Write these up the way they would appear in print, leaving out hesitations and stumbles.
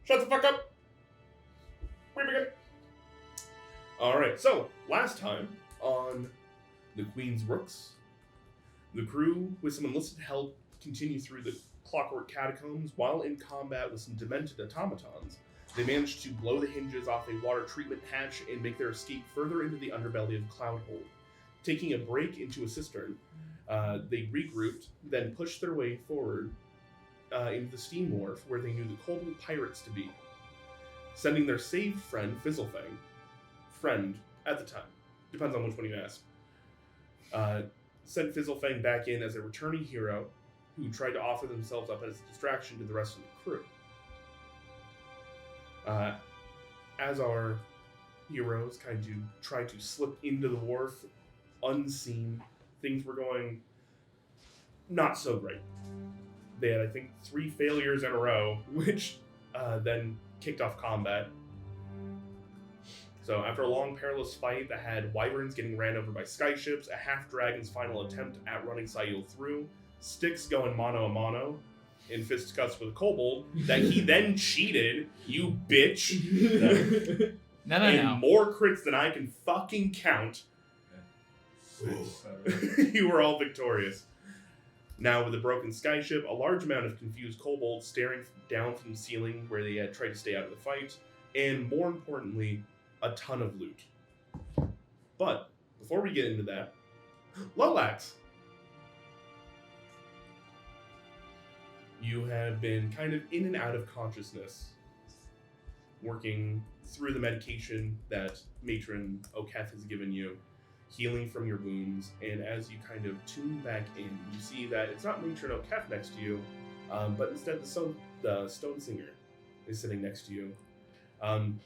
Shut the fuck up! We begin. Alright, so, last time on the Queen's Rooks, the crew, with some enlisted help, continue through the Clockwork catacombs. While in combat with some demented automatons, they managed to blow the hinges off a water treatment hatch and make their escape further into the underbelly of Cloudhold. Taking a break into a cistern, they regrouped, then pushed their way forward into the steam wharf where they knew the Kobold pirates to be, sending their saved friend Fizzlefang, friend at the time, depends on which one you ask, sent Fizzlefang back in as a returning hero who tried to offer themselves up as a distraction to the rest of the crew. As our heroes kind of tried to slip into the wharf unseen, things were going not so great. They had, I think, 3 failures in a row, which then kicked off combat. So after a long, perilous fight that had wyverns getting ran over by skyships, a half-dragon's final attempt at running Sail through, Styx going mano-a-mano in fisticuffs with a kobold, that he then cheated, you bitch. No. More crits than I can fucking count. You were all victorious. Now, with a broken skyship, a large amount of confused kobolds staring down from the ceiling where they had tried to stay out of the fight, and more importantly, a ton of loot. But, before we get into that, Lolax! You have been kind of in and out of consciousness, working through the medication that Matron O'Keth has given you, healing from your wounds, and as you kind of tune back in, you see that it's not Matron O'Keth next to you, but instead the Stone Singer is sitting next to you.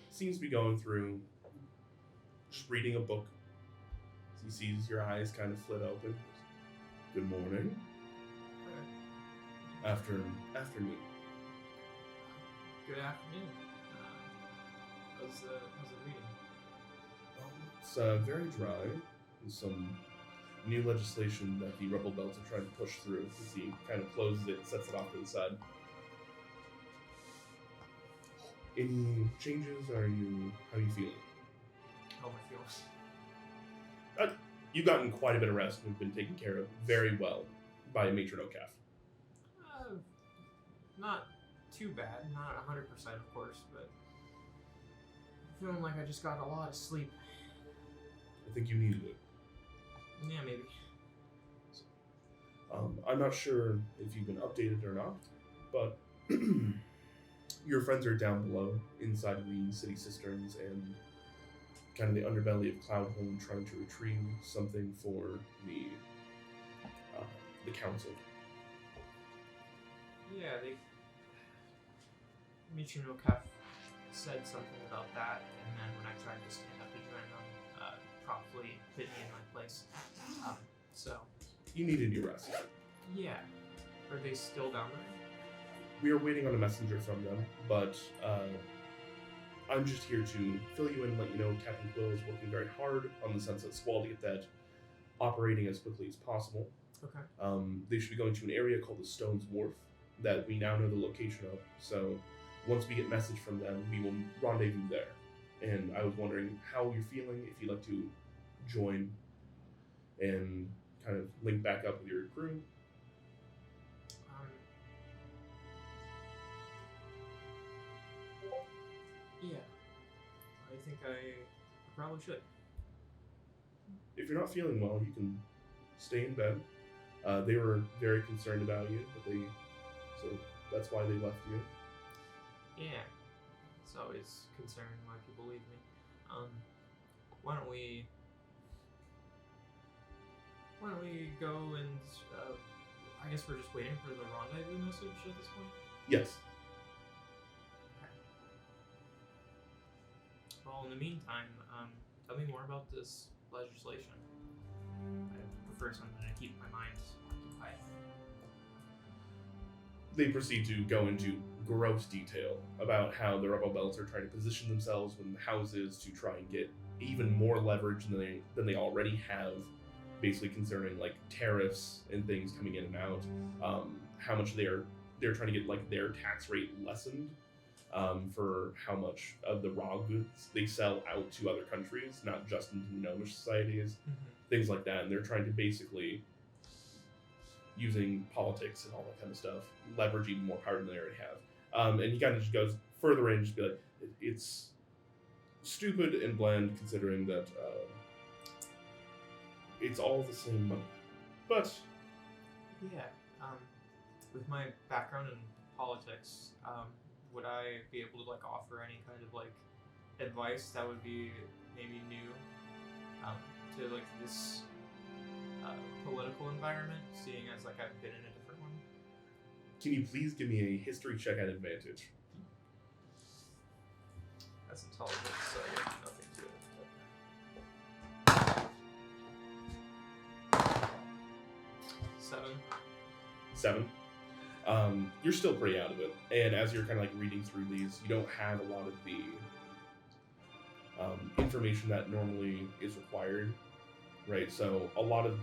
Seems to be going through, just reading a book. He sees your eyes kind of flit open. Good morning. Afternoon. Good afternoon. How's the reading? It's very dry. There's some new legislation that the Rebel Belts are trying to push through. As he kind of closes it and sets it off to the side. Any changes? How are you feeling? How am I feeling? You've gotten quite a bit of rest and have been taken care of very well by Matron O'Keth. Not too bad. Not 100%, of course, but feeling like I just got a lot of sleep. I think you needed it. Yeah, maybe. I'm not sure if you've been updated or not, but your friends are down below inside of the city cisterns and kind of the underbelly of Cloudhold trying to retrieve something for the council. Yeah, Matron O'Keth said something about that, and then when I tried to stand up to join them, promptly hit me in my place. So. You needed your rest. Yeah. Are they still down there? We are waiting on a messenger from them, but I'm just here to fill you in and let you know Captain Quill is working very hard on the Sunset Squall to get that operating as quickly as possible. Okay. They should be going to an area called the Stones Wharf that we now know the location of. So once we get message from them, we will rendezvous there. And I was wondering how you're feeling, if you'd like to join and kind of link back up with your crew. Yeah. I think I probably should. If you're not feeling well, you can stay in bed. They were very concerned about you, so that's why they left you. Yeah. It's always concerning why people leave me. Why don't we go and I guess we're just waiting for the rendezvous message at this point? Yes. Okay. Well, in the meantime, tell me more about this legislation. I prefer something to keep my mind occupied. They proceed to go into gross detail about how the Rebel Belts are trying to position themselves within the houses to try and get even more leverage than they already have, basically concerning like tariffs and things coming in and out, how much they're trying to get like their tax rate lessened, for how much of the raw goods they sell out to other countries, not just into gnomish societies, things like that. And they're trying to basically, using politics and all that kind of stuff, leverage even more power than they already have. And he kind of just goes further in, just be like, it's stupid and bland considering that it's all the same money. But Yeah. With my background in politics, would I be able to like offer any kind of like advice that would be maybe new to like this political environment, seeing as like I've been in a different one? can you please give me a history check at advantage? That's intelligence, so I get nothing to it. 7. 7. You're still pretty out of it, and as you're kind of like reading through these, you don't have a lot of the information that normally is required, right? So a lot of,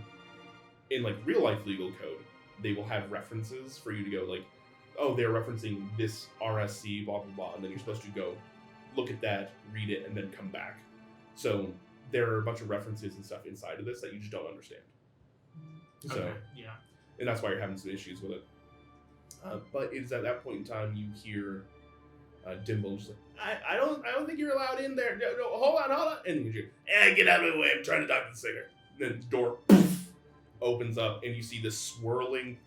in like real life legal code, they will have references for you to go like, oh, they're referencing this RSC, blah blah blah, and then you're supposed to go look at that, read it, and then come back. So there are a bunch of references and stuff inside of this that you just don't understand. So, Okay, yeah. and that's why you're having some issues with it. But it's at that point in time you hear Dimble just like, I don't think you're allowed in there. No, hold on. And then you hear, get out of my way. I'm trying to talk to the singer. And then the door opens up, and you see this swirling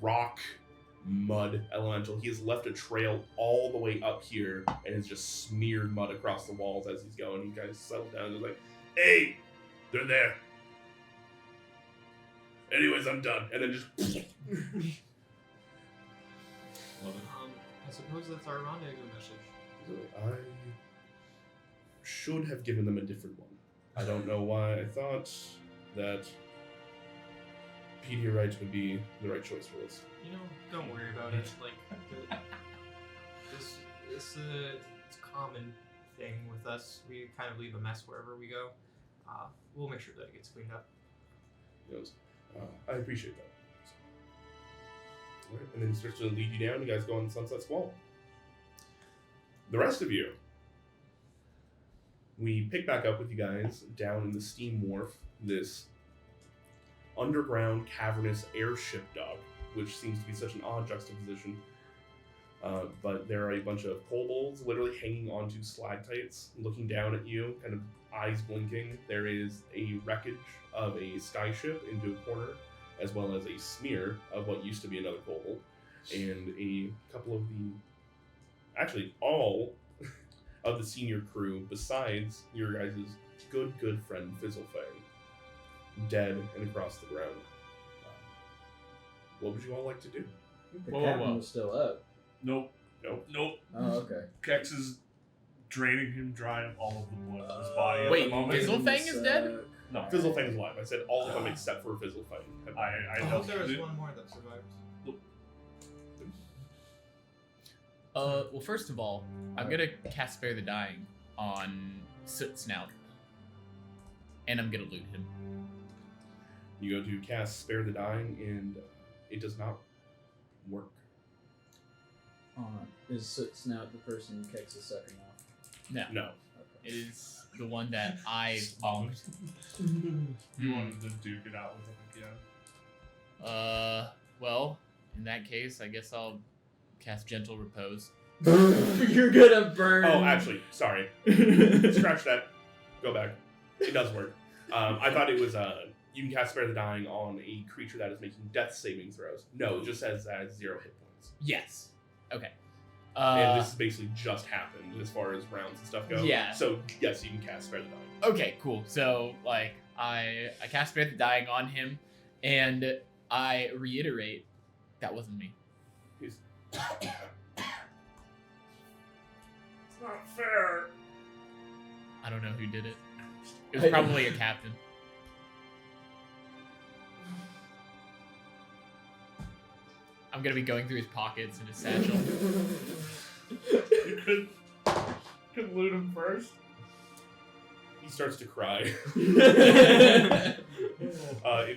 rock mud elemental. He has left a trail all the way up here and has just smeared mud across the walls as he's going. He kind of settles down and is like, hey, they're there. Anyways, I'm done. And then just... I suppose that's our rendezvous message. I should have given them a different one. I don't know why I thought that Pediarite would be the right choice for this. You know, don't worry about it. Like, it's a common thing with us. We kind of leave a mess wherever we go. We'll make sure that it gets cleaned up. He goes, I appreciate that. All right, and then he starts to lead you down. You guys go on Sunset Squall. The rest of you, we pick back up with you guys down in the Steam Wharf, this underground cavernous airship dock, which seems to be such an odd juxtaposition. But there are a bunch of kobolds literally hanging onto stalactites, looking down at you, kind of eyes blinking. There is a wreckage of a skyship into a corner, as well as a smear of what used to be another kobold, and a couple of the, actually all of the senior crew, besides your guys' good friend Fizzlefang, dead and across the ground. What would you all like to do? The captain was still up. Nope. Oh, okay. Kex is draining him dry of all of the blood in his body at Wait, the moment. Fizzlefang is dead? No. Fizzlefang's alive. I said all of them except for Fizzlefang. I I know hope there was one more that survived. Well, first of all, I'm gonna cast Spare the Dying on Soot Snout. And I'm gonna loot him. You go to cast Spare the Dying, and it does not work. Is Soot Snout the person Kex is sucking off? No. No. Okay. It is the one that I bonked. You wanted to duke it out with him again. Well, in that case, I guess I'll cast Gentle Repose. You're gonna burn. Oh, actually, sorry. Scratch that. Go back. It does work. I thought it was you can cast Spare the Dying on a creature that is making death saving throws. No, it just says that has 0 hit points. Yes. Okay. And this has basically just happened as far as rounds and stuff go. Yeah. So yes, you can cast Spare the Dying. Okay, cool. So, like, I cast Spare the Dying on him, and I reiterate, that wasn't me. He's... It's not fair. I don't know who did it. It was probably a captain. I'm gonna be going through his pockets in his satchel. You could loot him first. He starts to cry. In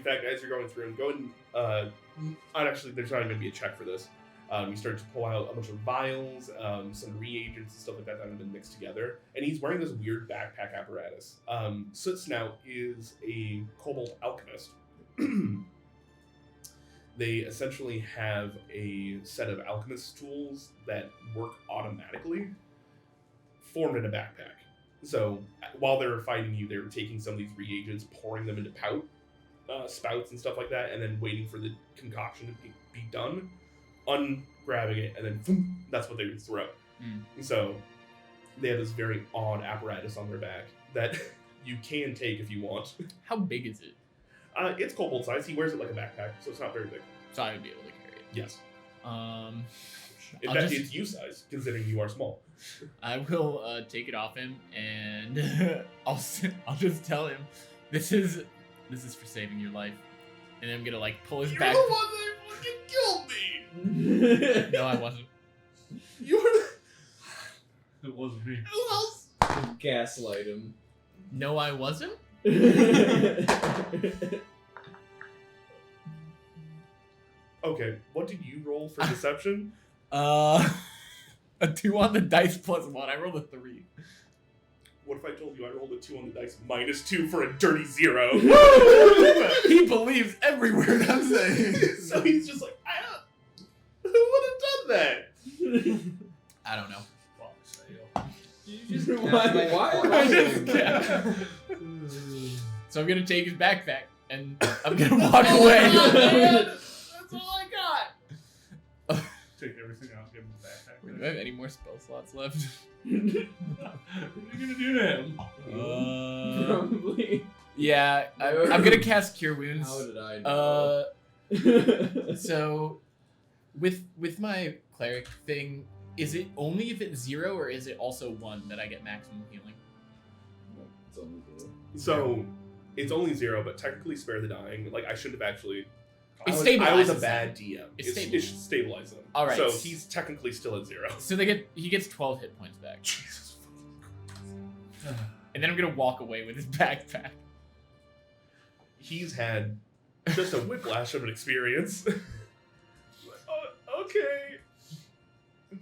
fact, as you're going through and going, actually, there's not going to be a check for this. You start to pull out a bunch of vials, some reagents and stuff like that that have been mixed together. And he's wearing this weird backpack apparatus. Soot Snout is a Kobold alchemist. They essentially have a set of alchemist tools that work automatically, formed in a backpack. So while they were fighting you, they were taking some of these reagents, pouring them into spouts and stuff like that, and then waiting for the concoction to be done, ungrabbing it, and then boom, that's what they would throw. So they have this very odd apparatus on their back that you can take if you want. How big is it? It's Kobold size. He wears it like a backpack, so it's not very big. So I would be able to carry it. Yes. In I'll fact, just- it's you size, considering you are small. I will take it off him, and I'll just tell him, this is for saving your life, and I'm gonna like pull his back. You're the one that fucking killed me. No, I wasn't. You were. It wasn't me. Who else? Gaslight him. No, I wasn't. Okay, what did you roll for deception? A 2 on the dice plus 1. I rolled a 3. What if I told you I rolled a 2 on the dice -2 for a dirty 0? He believes every word I'm saying. So he's just like, who would have done that? I don't know. Fuck sale. Why? I just can't. So I'm gonna take his backpack and I'm gonna walk away. That's all I got. Take everything out, give him the backpack. Do I have any more spell slots left? What are you gonna do to him? Probably. Yeah, I'm gonna cast Cure Wounds. How did I know? So, with my cleric thing, is it only if it's 0 or is it also 1 that I get maximum healing? It's only zero. So it's only 0, but technically spare the dying. Like I should have actually. It I was stabilizes a bad DM. It It should stabilize them. All right. So he's technically still at 0. So he gets 12 hit points back, Jesus. and then I'm gonna walk away with his backpack. He's had just a whiplash of an experience. Okay.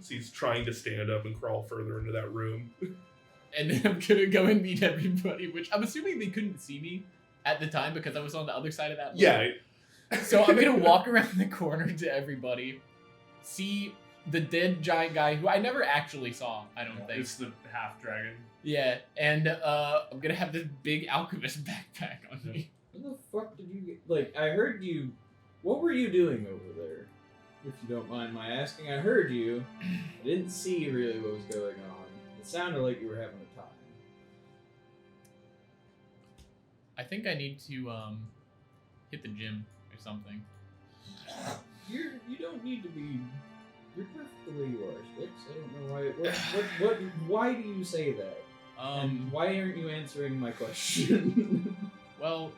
So he's trying to stand up and crawl further into that room. And then I'm gonna go and meet everybody, which I'm assuming they couldn't see me at the time because I was on the other side of that room. Yeah. So I'm gonna walk around the corner to everybody, see the dead giant guy who I never actually saw, I don't think. It's the half dragon. Yeah, and I'm gonna have this big alchemist backpack on me. What the fuck did you get? Like, I heard you. What were you doing over there? If you don't mind my asking, I heard you. I didn't see really what was going on. It sounded like you were having a time. I think I need to hit the gym or something. You don't need to be. You're perfect the way you are, Sticks. I don't know why. Why do you say that? And why aren't you answering my question? Well,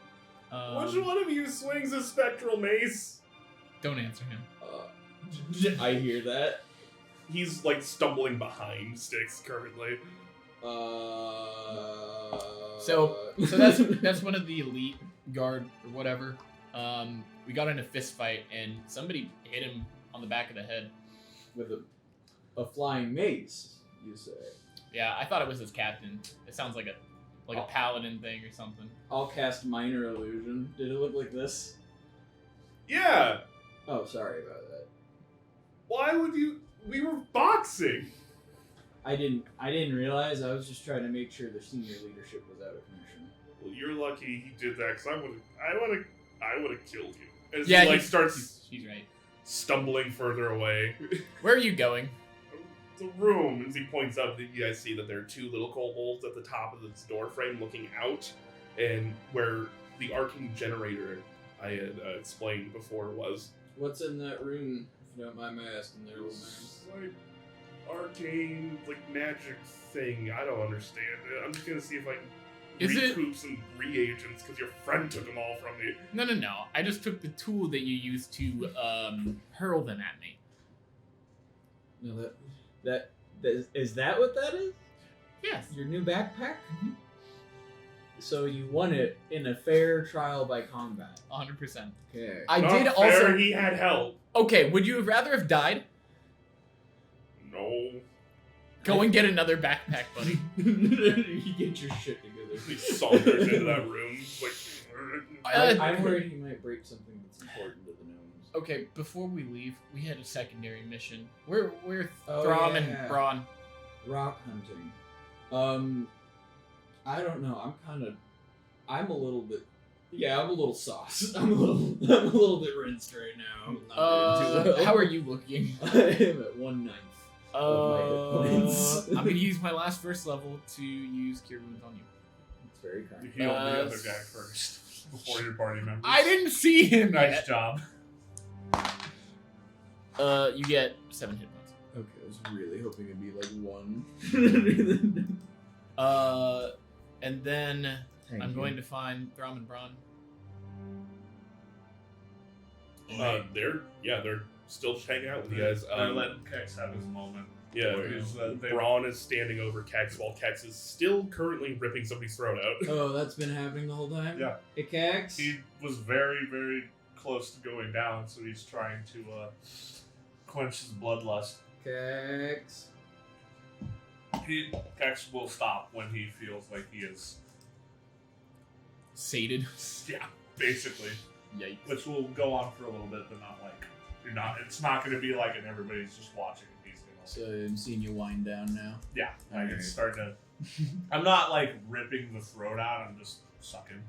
Which one of you swings a spectral mace? don't answer him. I hear that. He's like stumbling behind Styx currently. So that's one of the elite guard or whatever. We got in a fist fight and somebody hit him on the back of the head. With a flying mace, you say. Yeah, I thought it was his captain. It sounds like a paladin thing or something. I'll cast minor illusion. Did it look like this? Yeah. Oh, sorry about that. Why would you? We were boxing. I didn't realize. I was just trying to make sure the senior leadership was out of commission. Well, you're lucky he did that, because I would have killed you. As Yeah, he starts he's right. stumbling further away. Where are you going? The room, as he points out, that you guys see that there are 2 little kobolds at the top of this door frame looking out, and where the arcane generator I had explained before was. What's in that room? If you don't mind my asking, there, little man. It's like arcane, like magic thing. I don't understand it. I'm just gonna see if I can Is it- recoup some reagents because your friend took them all from me. No. I just took the tool that you used to hurl them at me. No, that is that what that is? Yes. Your new backpack? Mhm. So you won it in a fair trial by combat. 100%. Okay. I Not did fair, also. he had help. Okay, would you have rather have died Oh. Go and get another backpack, buddy. You get your shit together. He saunters into that room. Like, I'm worried he might break something that's important to the gnomes. Okay, before we leave, we had a secondary mission. We're Oh, Throm yeah. and Braun. Rock hunting. I don't know. I'm a little bit. Yeah, I'm a little sauce. I'm a little bit rinsed right now. I'm not very How are you looking? I am at 1/9 of my hit points. I'm gonna use my last first level to use Cure Wounds on you. It's very kind. You heal the other guy first before your party members. I didn't see him. Nice yet. job. You get 7 hit points. Okay, I was really hoping it'd be like 1. And then Thank I'm you. going to find Throm and Braun. they're still just hanging out with you guys. They're letting Kex have his moment. Yeah, Because, Braun is standing over Kex while Kex is still currently ripping somebody's throat out. Oh, that's been happening the whole time? Yeah. Hey, Cax? He was very, very close to going down, so he's trying to quench his bloodlust. Cax? Kex will stop when he feels like he is, Sated. yeah, basically. Yikes. Which will go on for a little bit, but not like it's not going to be like, and everybody's just watching. He's gonna, So I'm seeing you wind down now. yeah, like Alright. it's starting to. I'm not like ripping the throat out. I'm just sucking.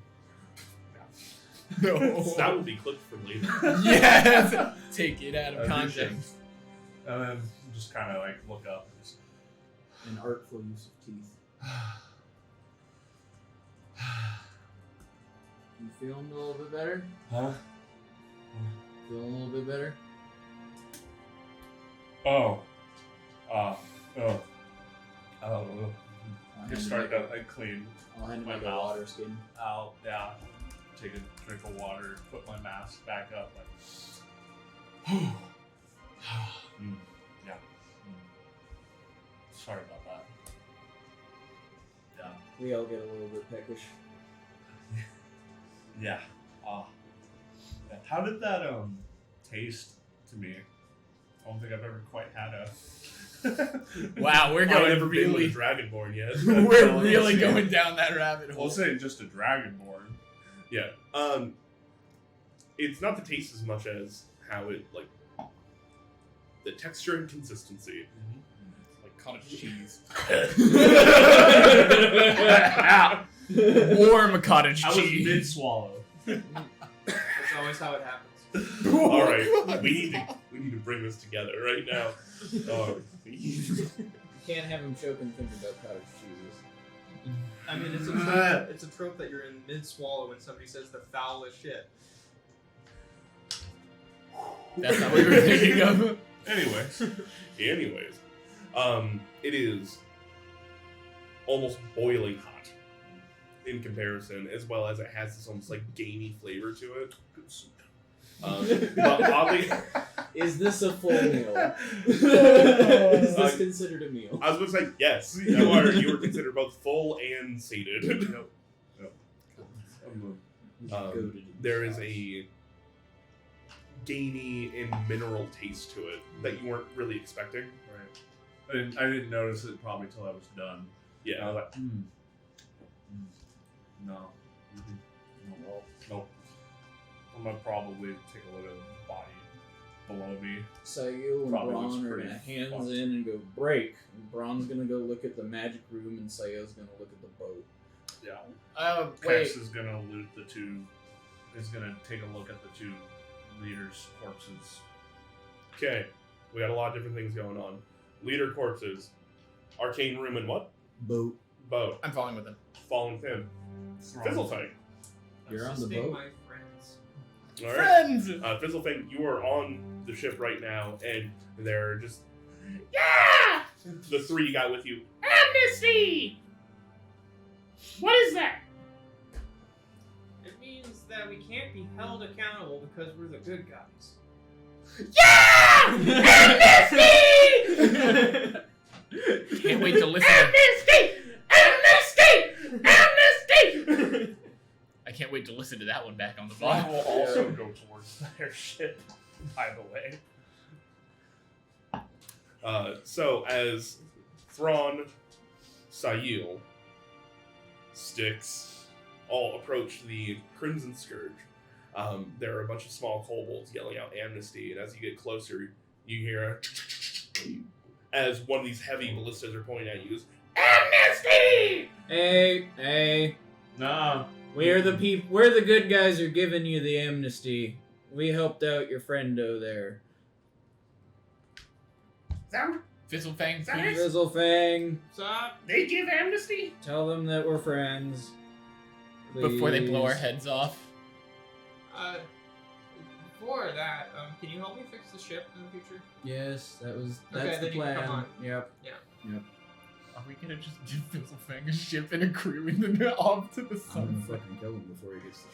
No. That will be clipped for later. Yes! Take it out of As you context. should. And then just kind of like look up and just. An artful use of teeth. You feeling a little bit better? Huh? Feeling a little bit better? Oh. I'll Just start to like clean. I'll hand him my like a mouth. water skin. I'll take a drink of water, put my mask back up, like. Yeah. Sorry about that. Yeah. We all get a little bit peckish. Yeah. Yeah. How did that taste to me? I don't think I've ever quite had a. Wow, we're I've going never been with really. a Dragonborn yet. We're really going down that rabbit hole. We'll say just a dragonborn. Yeah. It's not the taste as much as how it like the texture and consistency. Like cottage cheese. Ow. Warm cottage I was cheese. mid swallow. That's always how it happens. All right, we need to bring this together right now. You can't have him choke and think about cottage cheese. I mean, it's a trope that you're in mid-swallow when somebody says the foulest shit. That's not what we were thinking of. Anyways. Anyways, it is almost boiling hot in comparison, as well as it has this almost like gamey flavor to it. But oddly, Is this a full meal? Is this considered a meal? I was going to say yes. You were considered both full and sated. There is a gamey and mineral taste to it that you weren't really expecting. Right. I didn't notice it probably till I was done. And I was Yeah. like, no. Nope. I'm gonna probably take a look at the body below me. Sayu and Probably Braun looks are pretty gonna hands fucked. in and go break. And Braun's gonna go look at the magic room, and Sayu's gonna look at the boat. Yeah. Wait. Kex is gonna loot the two. Is gonna take a look at the two leaders' corpses. Okay, we got a lot of different things going on. Leader corpses, arcane room, and what? Boat. Boat. I'm falling with him. Fallen thin. Fizzlefang. You're on the Assisting boat. my friends. All right. Friends! Fizzlefang, you are on the ship right now, and they're just Yeah! the three you got with you. Amnesty! What is that? It means that we can't be held accountable because we're the good guys. Yeah! Amnesty! Can't wait to listen. Amnesty! Amnesty! Amnesty! I can't wait to listen to that one back on the I bar. will also go towards their ship, by the way. So as Thrawn, Sail, Styx all approach the Crimson Scourge, there are a bunch of small kobolds yelling out amnesty, and as you get closer, you hear as one of these heavy ballistas are pointing at you, goes, amnesty! Hey, Nah. we're the good guys who are giving you the amnesty. We helped out your friendo there. Fizzlefang, That please. is- Grizzlefang, Stop. They give amnesty? tell them that we're friends. Before they blow our Please. heads off. Before that, can you help me fix the ship in the future? Yes, that's Okay, the then you can come plan. on. Yep. Are we gonna just give Fizzlefang a ship and a crew and then off to the I'm gonna sunset? fucking kill him before he gets the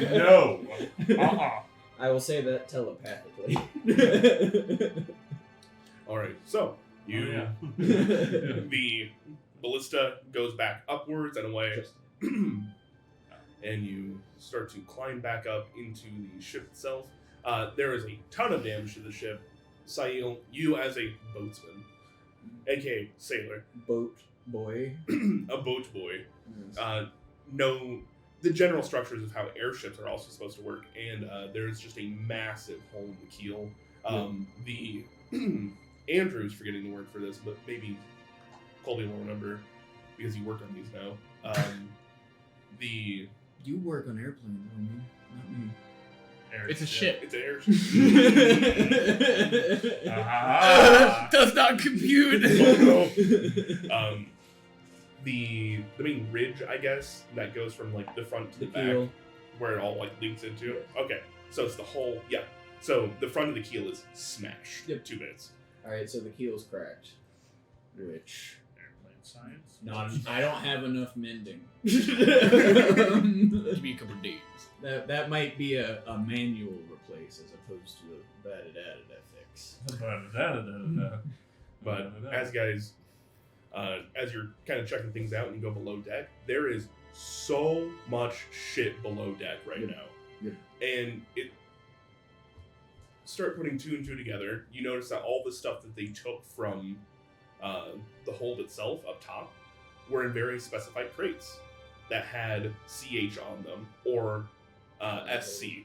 ship. No. I will say that telepathically. Alright, so you Oh, yeah. the ballista goes back upwards and away. And you start to climb back up into the ship itself. There is a ton of damage to the ship. Sail, you as a boatsman, aka sailor, Boat boy. a boat boy, know the general structures of how airships are also supposed to work, and there's just a massive hole in the keel. The Andrew's forgetting the word for this, but maybe Colby will remember because you work on these now. The You work on airplanes, homie, not me. It's a ship. it's an airship. Does not compute. The main ridge, I guess, that goes from like the front to the, The back, keel. where it all like links into. Okay, so it's the whole. Yeah. So the front of the keel is smashed. Yep. 2 minutes. Alright, so the keel's cracked. Which Airplane science. I don't have enough mending. Give me a couple of days. That might be a manual replace as opposed to a da-da-da-da fix. But as guys, as you're kind of checking things out and you go below deck, there is so much shit below deck right Yep. now. Yep. And it start putting 2 and 2 together. You notice that all the stuff that they took from the hold itself up top were in very specified crates that had CH on them or SC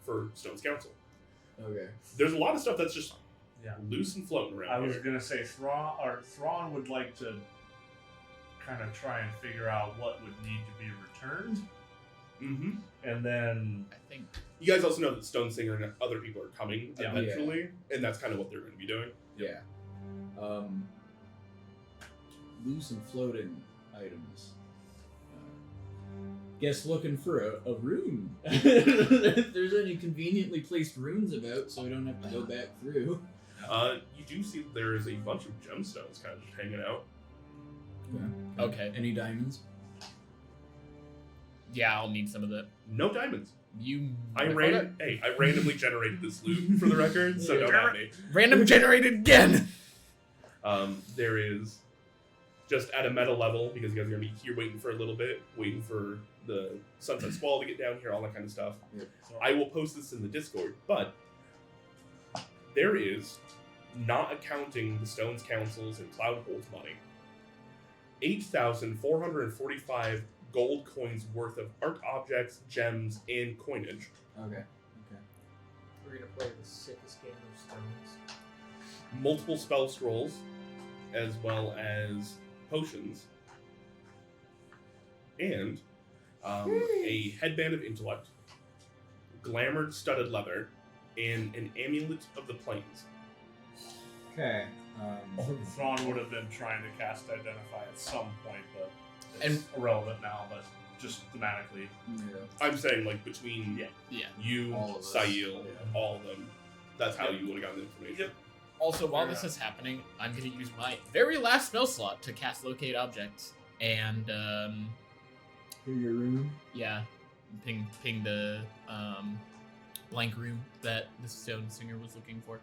for Stone's Council. Okay. There's a lot of stuff that's just Yeah. loose and floating around I was here. gonna say Thrawn would like to kind of try and figure out what would need to be returned, Mm-hmm. and then I think. You guys also know that Stone Singer and other people are coming Yeah. eventually, and that's kind of what they're going to be doing. Yeah. Loose and floating items. Guess looking for a rune. If there's any conveniently placed runes about, so we don't have to go back through. You do see that there is a bunch of gemstones kind of just hanging out. Okay. Any diamonds? Yeah, I'll need some of that. No diamonds. You. I randomly generated this loot for the record, so don't at me. Random generated again. There is just at a meta level, because you guys are going to be here waiting for a little bit, waiting for the Sunset Squall to get down here, all that kind of stuff. Yep. I will post this in the Discord, but there is, not accounting the Stones Councils and Cloudhold's money, 8,445 gold coins worth of art objects, gems, and coinage. Okay. We're gonna play the sickest game of stones. Multiple spell scrolls, as well as potions, and a headband of intellect, glamored studded leather, and an amulet of the plains. Okay. Thrawn would have been trying to cast Identify at some point, but it's And- irrelevant now. But just thematically, I'm saying, like, between Yeah. you, All of us. Sail, Yeah. all of them, that's how you would have gotten the information. Yep. Also, while Fair this enough. is happening, I'm going to use my very last spell slot to cast Locate Objects. And, Hear your rune. yeah, ping the blank room that the Stone Singer was looking for.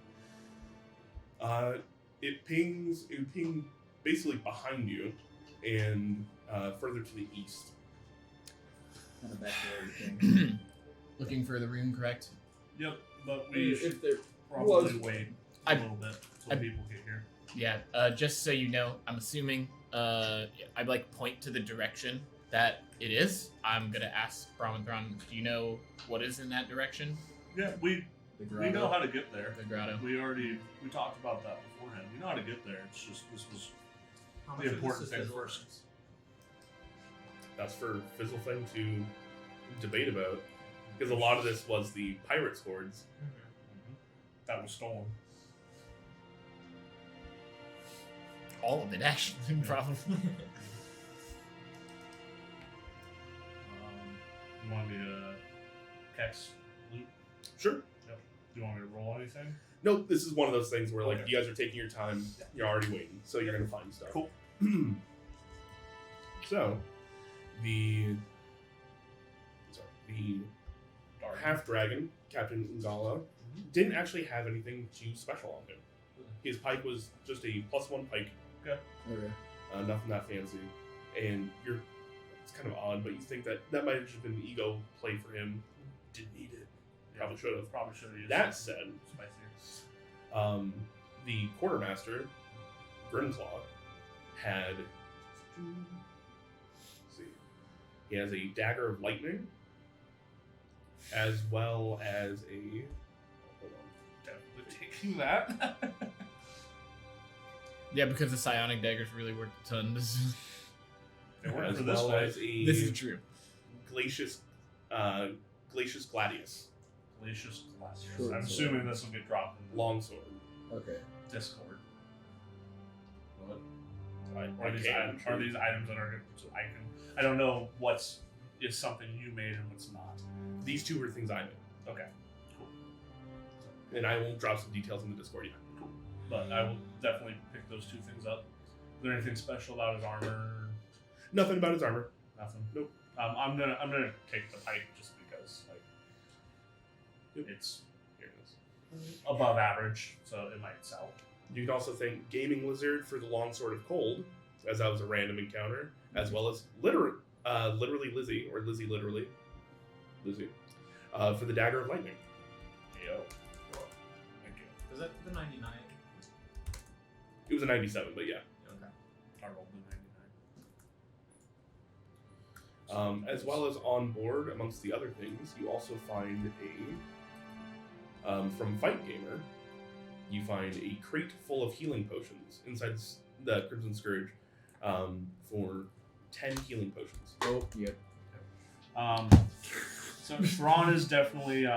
It ping basically behind you and further to the east. Kind of backyard thing. Looking for the room, correct? yep. But we should If there probably was wait. a little bit so people get here. Yeah, just so you know, I'm assuming I'd like point to the direction that it is. I'm gonna ask Brahmathron, do you know what is in that direction? Yeah, we know how to get there. The grotto. We talked about that beforehand. We know how to get there. It's just this was How the much of important this thing is first. Lolax? That's for Fizzlefang to debate about, because a lot of this was the pirate swords. That was stolen. All of it, actually, probably. You want me to Kex loot? Sure. Yep. Do you want me to roll anything? No, this is one of those things where, like, Okay. you guys are taking your time. You're already waiting, so you're gonna find stuff. Cool. So, the half dragon, Captain Ungala, didn't actually have anything too special on him. His pike was just a +1 pike, Okay. nothing that fancy. And it's kind of odd, but you think that might have just been an ego play for him. Didn't need it. Probably should have. Probably should have used That something said, spicier. the quartermaster, Grimclaw, had. Let's see. He has a dagger of lightning, as well as a. Hold on. Definitely taking that. Yeah, because the psionic daggers really worked a ton. It worked As for this well way. as a This is true. Glacius Gladius, Glacius Glacius. Short I'm sword. assuming this will get dropped in longsword. Okay. Discord. What? I Are these can't, items? Are these items that are? So I don't know what's is something you made and what's not. These two were things I made, Okay. Cool. and I will drop some details in the Discord. Yeah. Cool. But I will definitely pick those two things up. Is there anything special about his armor? Nothing about his armor. Nothing. Nope. I'm gonna take the pipe just because it's Here it is. above average, so it might sell. You can also thank Gaming Lizard for the Longsword of Cold, as that was a random encounter, as well as literally Lizzie, or Lizzie literally, Lizzie, for the Dagger of Lightning. Yo. Thank you. Was that the 99? It was a 97, but yeah. Okay. I rolled the 99. As well as on board, amongst the other things, you also find from Fight Gamer, you find a crate full of healing potions inside the Crimson Scourge for 10 healing potions. Oh, yep. So Ron is definitely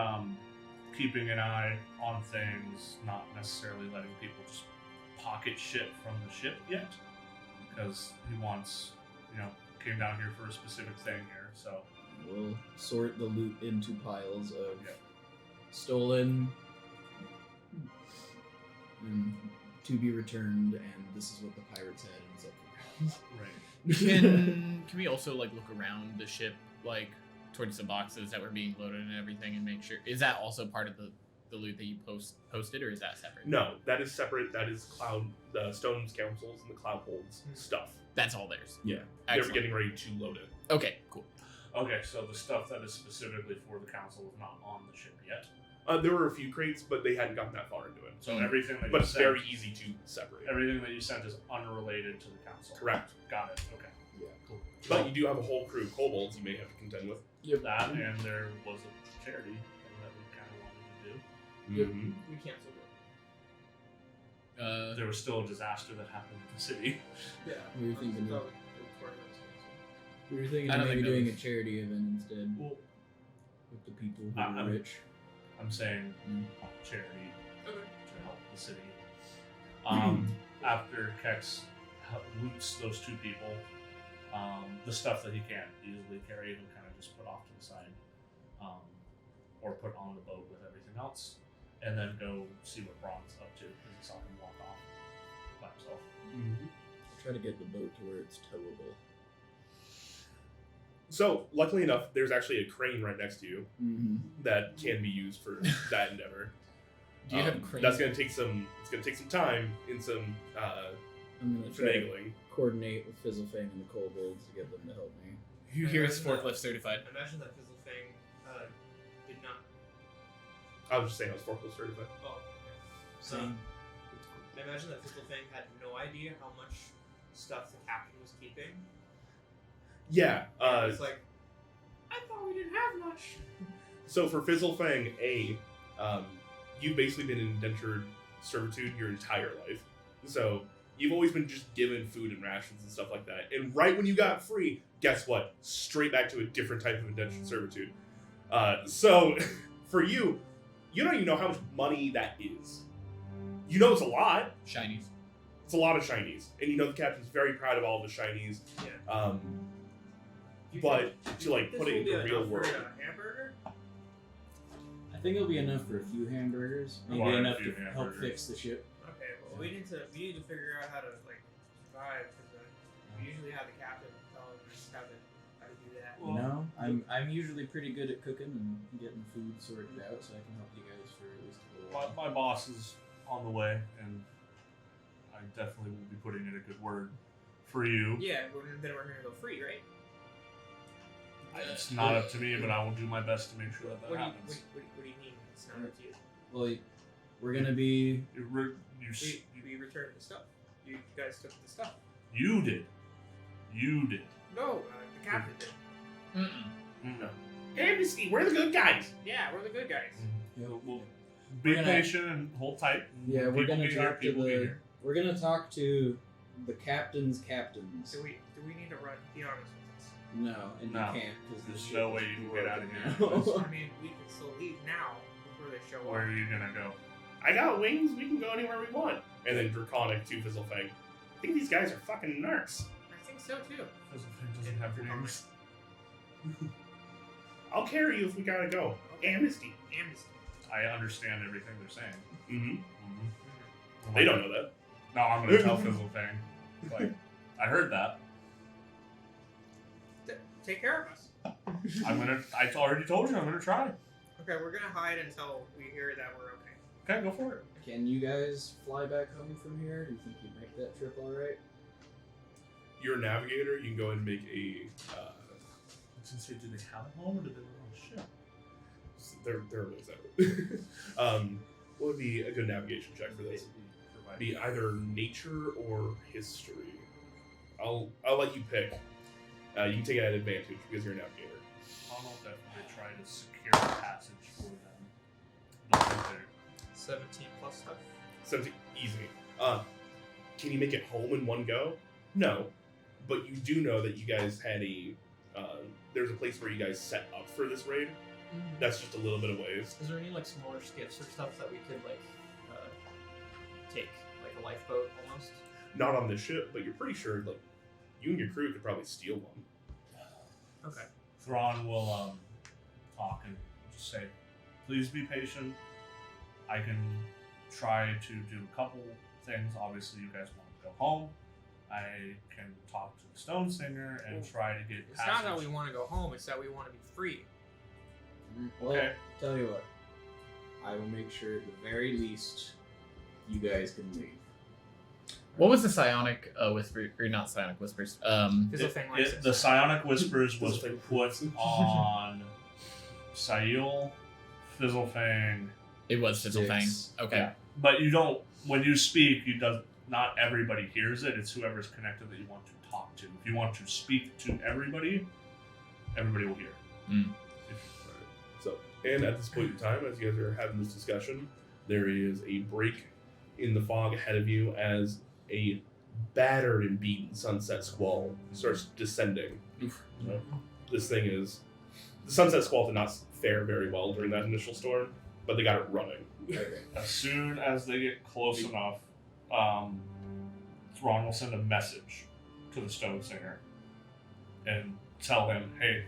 keeping an eye on things, not necessarily letting people just pocket shit from the ship yet, because he wants, came down here for a specific thing here. So We'll sort the loot into piles of Yep. stolen and to be returned, and this is what the pirates had, and it's up for grabs. right. Can we also like look around the ship, like towards the boxes that were being loaded and everything, and make sure is that also part of the loot that you posted, or is that separate? No, that is separate. That is the Stone's Councils and the Kobolds stuff. That's all theirs. Yeah. They're Excellent. getting ready to load it. Okay, cool. Okay, so the stuff that is specifically for the council is not on the ship yet. There were a few crates, but they hadn't gotten that far into it. So everything that But you it's sent, very easy to separate. everything that you sent is unrelated to the council. Correct. Got it. Okay. Yeah. Cool. But you do have a whole crew of kobolds you may have to contend with. That and there was a charity thing that we kind of wanted to do. Yep. Mhm. We canceled it. There was still a disaster that happened in the city. Yeah. We were thinking Oh, of- the tournament's canceled. We were thinking I of don't maybe think that doing was- a charity event instead Well, with the people who I'm- are rich. I'm saying Mm. charity Okay. to help the city. After Kex loots those two people, the stuff that he can't easily carry, he'll kind of just put off to the side, or put on the boat with everything else, and then go see what Braun's up to because he saw him walk off by himself. Try to get the boat to where it's towable. So, luckily enough, there's actually a crane right next to you Mm-hmm. that can be used for that endeavor. Do you have cranes? That's gonna take some. It's gonna take some time and some I'm gonna try to finagling. coordinate with Fizzlefang and the Kobolds to get them to help me. Who here is forklift certified? Imagine that Fizzlefang did not. I was just saying I was forklift certified. Oh, okay. So, imagine that Fizzlefang had no idea how much stuff the captain was keeping? Yeah. It's like, I thought we didn't have much. So for Fizzlefang, you've basically been in indentured servitude your entire life. So you've always been just given food and rations and stuff like that. And right when you got free, guess what? Straight back to a different type of indentured servitude. So for you, you don't even know how much money that is. You know it's a lot. Shinies. It's a lot of shinies. And you know the captain's very proud of all the shinies. Yeah. But to like put it in the real world. Hamburger? I think it'll be enough for a few hamburgers. Maybe Quite a enough few to help hamburgers. fix the ship. Okay, well we need to figure out how to like survive because we usually have the captain tell us how to do that. You know, I'm usually pretty good at cooking and getting food sorted out, so I can help you guys for at least a little while. My boss is on the way, and I definitely will be putting in a good word for you. Yeah, then we're gonna go free, right? It's not up to me, but I will do my best to make sure that What happens. do you mean it's not up to you? Well, we're gonna be. We returned the stuff. You guys took the stuff. You did. No, the captain did. No. Amnesty, we're the good guys. Yeah, we're the good guys. We'll be We're gonna- patient and hold tight. Yeah, we're People gonna get here, talk to people get the. here. We're gonna talk to the captain's captains. Do we need to run? Be honest with us. No, and No. you can't because There's the no ship way is you can get out of here. broken I mean, we can still leave now before they show Where up. are you gonna go? I got wings, we can go anywhere we want. And then Draconic to Fizzlefang. I think these guys are fucking narcs. I think so too. Fizzlefang doesn't have wings. I'll carry you if we gotta go. Amnesty. Amnesty. I understand everything they're saying. Mm-hmm. They don't know that. No, I'm gonna tell Fizzlefang. Like, I heard that. Take care of us. I already told you I'm gonna try. Okay, we're gonna hide until we hear that we're okay. Okay, go for it. Can you guys fly back home from here? Do you think you'd make that trip all right? You're a navigator, you can go and make a. I was gonna say, do they have a home or do they live on a ship? They're a ways out. What would be a good navigation check for this? Be either nature or history. I'll let you pick. You can take it at advantage because you're a navigator. I'll definitely try to secure a passage for them. Don't think they're 17 plus stuff. 17, easy. Can you make it home in one go? No, but you do know that you guys had a. There's a place where you guys set up for this raid. That's just a little bit of ways. Is there any like smaller skiffs or stuff that we could like take, like a lifeboat almost? Not on this ship, but you're pretty sure like you and your crew could probably steal one. Okay. Thrawn will talk and just say, please be patient. I can try to do a couple things. Obviously, you guys want to go home. I can talk to the Stone Singer and try to get It's passage. not that we want to go home, it's that we want to be free. Well, Okay. tell you what. I will make sure at the very least you guys can leave. What was the psionic whisper, or not psionic whispers? Fizzlefang likes it. The Psionic Whispers was Fizzlefang. put on Sail, Fizzlefang. It was Fizzlefang. Six. Okay. Yeah. But you don't, when you speak, not everybody hears it. It's whoever's connected that you want to talk to. If you want to speak to everybody will hear. So, and at this point in time, as you guys are having this discussion, there is a break in the fog ahead of you as a battered and beaten sunset squall starts descending. This thing is... The sunset squall did not fare very well during that initial storm, but they got it running. Okay. As soon as they get close enough, Thrawn will send a message to the Stone Singer and tell him, hey,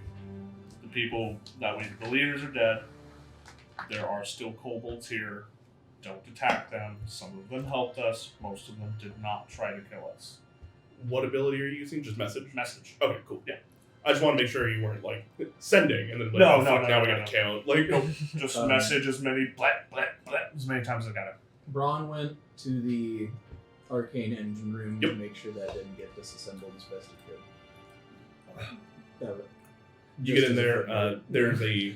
the leaders are dead. There are still kobolds here. Don't attack them. Some of them helped us. Most of them did not try to kill us. What ability are you using? Just message? Message. Okay, cool. Yeah. I just want to make sure you weren't, like, sending, and then, like, No, oh, no, fuck, no, now no, we no, gotta no. count. Like, Nope. Just Um, message as many as many times as I got it. Braun went to the arcane engine room Yep. to make sure that didn't get disassembled as best it could. you get in there, there's a...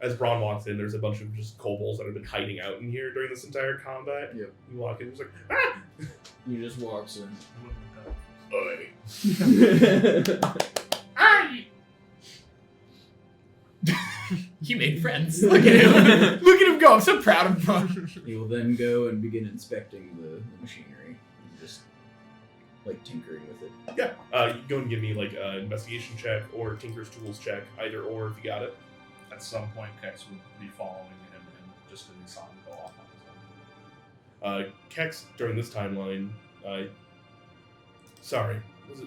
as Braun walks in, there's a bunch of just kobolds that have been hiding out in here during this entire combat. Yep. You walk in, he's like, ah! He just walks in. Oi. He made friends. Look at him. Look at him go. I'm so proud of him. He will then go and begin inspecting the machinery. And just, like, tinkering with it. Yeah. You can go and give me like an investigation check or Tinker's Tools check, either or if you got it. At some point, Kex would be following him, and just as he saw him go off on his own. Kex during this timeline. Sorry, was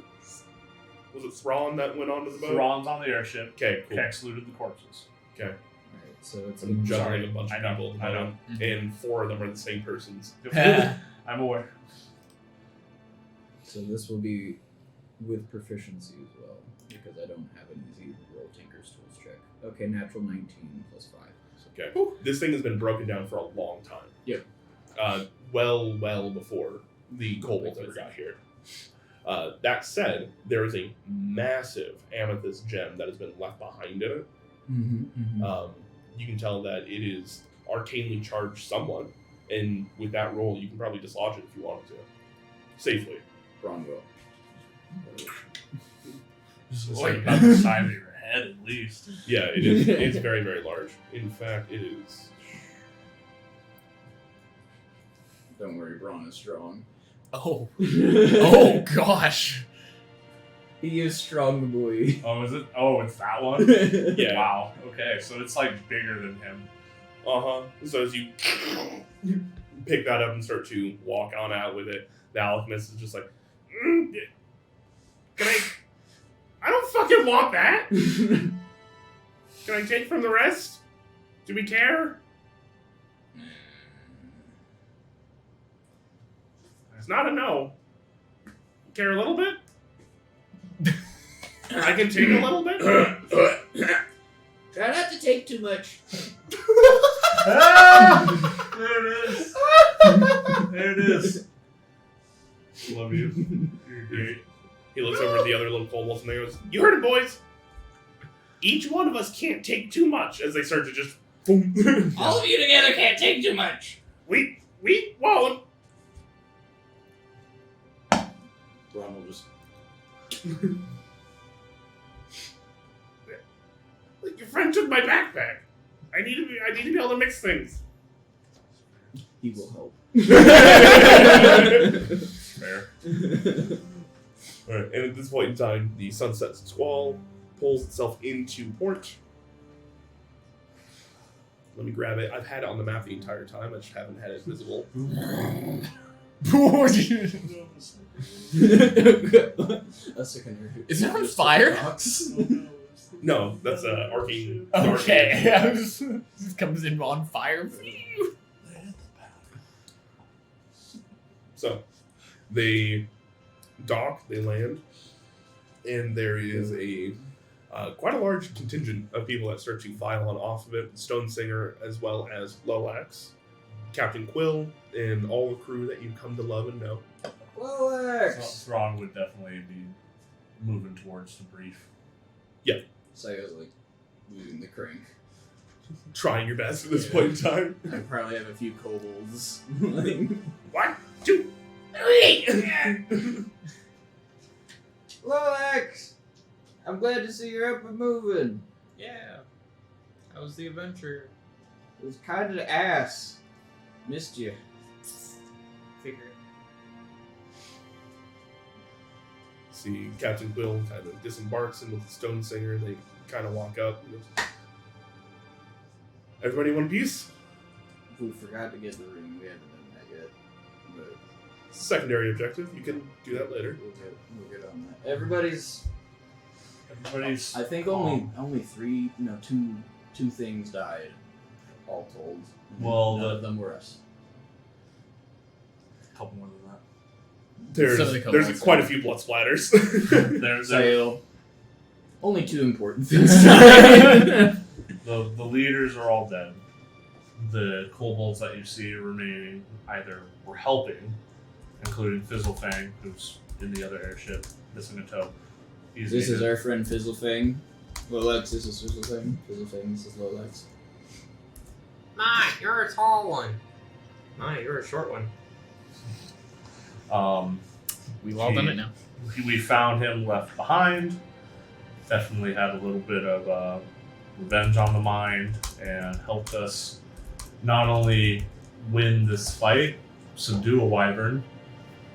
it Thrawn that went onto the boat? Thrawn's on the airship. Okay, cool. Kex looted the corpses. Okay. Alright, so it's I'm juggling Sorry. a bunch of I know, people at the I know. moment, and 4 of them are the same persons. I'm aware. So this will be with proficiency as well, because I don't have an easy roll Tinker's Tools check. Okay, natural 19 plus 5. So. Okay. This thing has been broken down for a long time. Yep. Well before the kobolds ever got here. That said, there is a massive amethyst gem that has been left behind in it. You can tell that it is arcanely charged somewhat, and with that roll, you can probably dislodge it if you wanted to. Safely. Braun will. It's Boy. like about the size of your head, at least. Yeah, it is. It's very, very large. In fact, it is. Don't worry, Braun is strong. Oh. Oh gosh. He is strong boy. Oh, is it? Oh, it's that one? Yeah. Wow. Okay, so it's like bigger than him. So as you pick that up and start to walk on out with it, the alchemist is just like, can I don't fucking want that. Can I take from the rest? Do we care? It's not a no. Care a little bit? I can take a little bit? Try not to take too much. There it is. There it is. Love you. You're great. He looks over at the other little kobolds and he goes, you heard it, boys. Each one of us can't take too much, as they start to just boom. All of you together can't take too much. We won't. Braun will just... Your friend took my backpack. I need to be able to mix things. He will help. Fair. Alright, and at this point in time, the sun sets its squall, pulls itself into port. Let me grab it. I've had it on the map the entire time. I just haven't had it visible. A secondary. Is it on fire? No, that's arcane. Okay. I was just comes in on fire. So, they dock, they land, and there is a quite a large contingent of people that start to file on off of it. Stone Singer, as well as Lolax, Captain Quill, and all the crew that you've come to love and know. Lolax! Thrawn would definitely be moving towards the brief. Sayo's like losing the crank. Trying your best at this point in time. I probably have a few kobolds. 1, 2, 3! Lolax! I'm glad to see you're up and moving. Yeah. How was the adventure? It was kind of ass. Missed you. Figure it. See, Captain Quill kind of disembarks in with the Stone Singer. They kind of walk up. And goes, everybody in one piece? We forgot to get the ring. We haven't done that yet. But Secondary objective. You can do that later. we'll get on that. Everybody's. Everybody's. I think only three. No, two things died. All told. Well, none of them were us. A couple more than that. There's Some of the kobolds. quite a few blood splatters. There's So, only two important things. the leaders are all dead. The kobolds that you see remaining either were helping, including Fizzlefang, who's in the other airship, missing a toe. This is our friend Fizzlefang. Lolax, this is Fizzlefang. Fizzlefang, this is Lolax. you're a tall one. My, you're a short one. We've all done it now. We found him left behind. Definitely had a little bit of revenge on the mind and helped us not only win this fight, subdue a wyvern,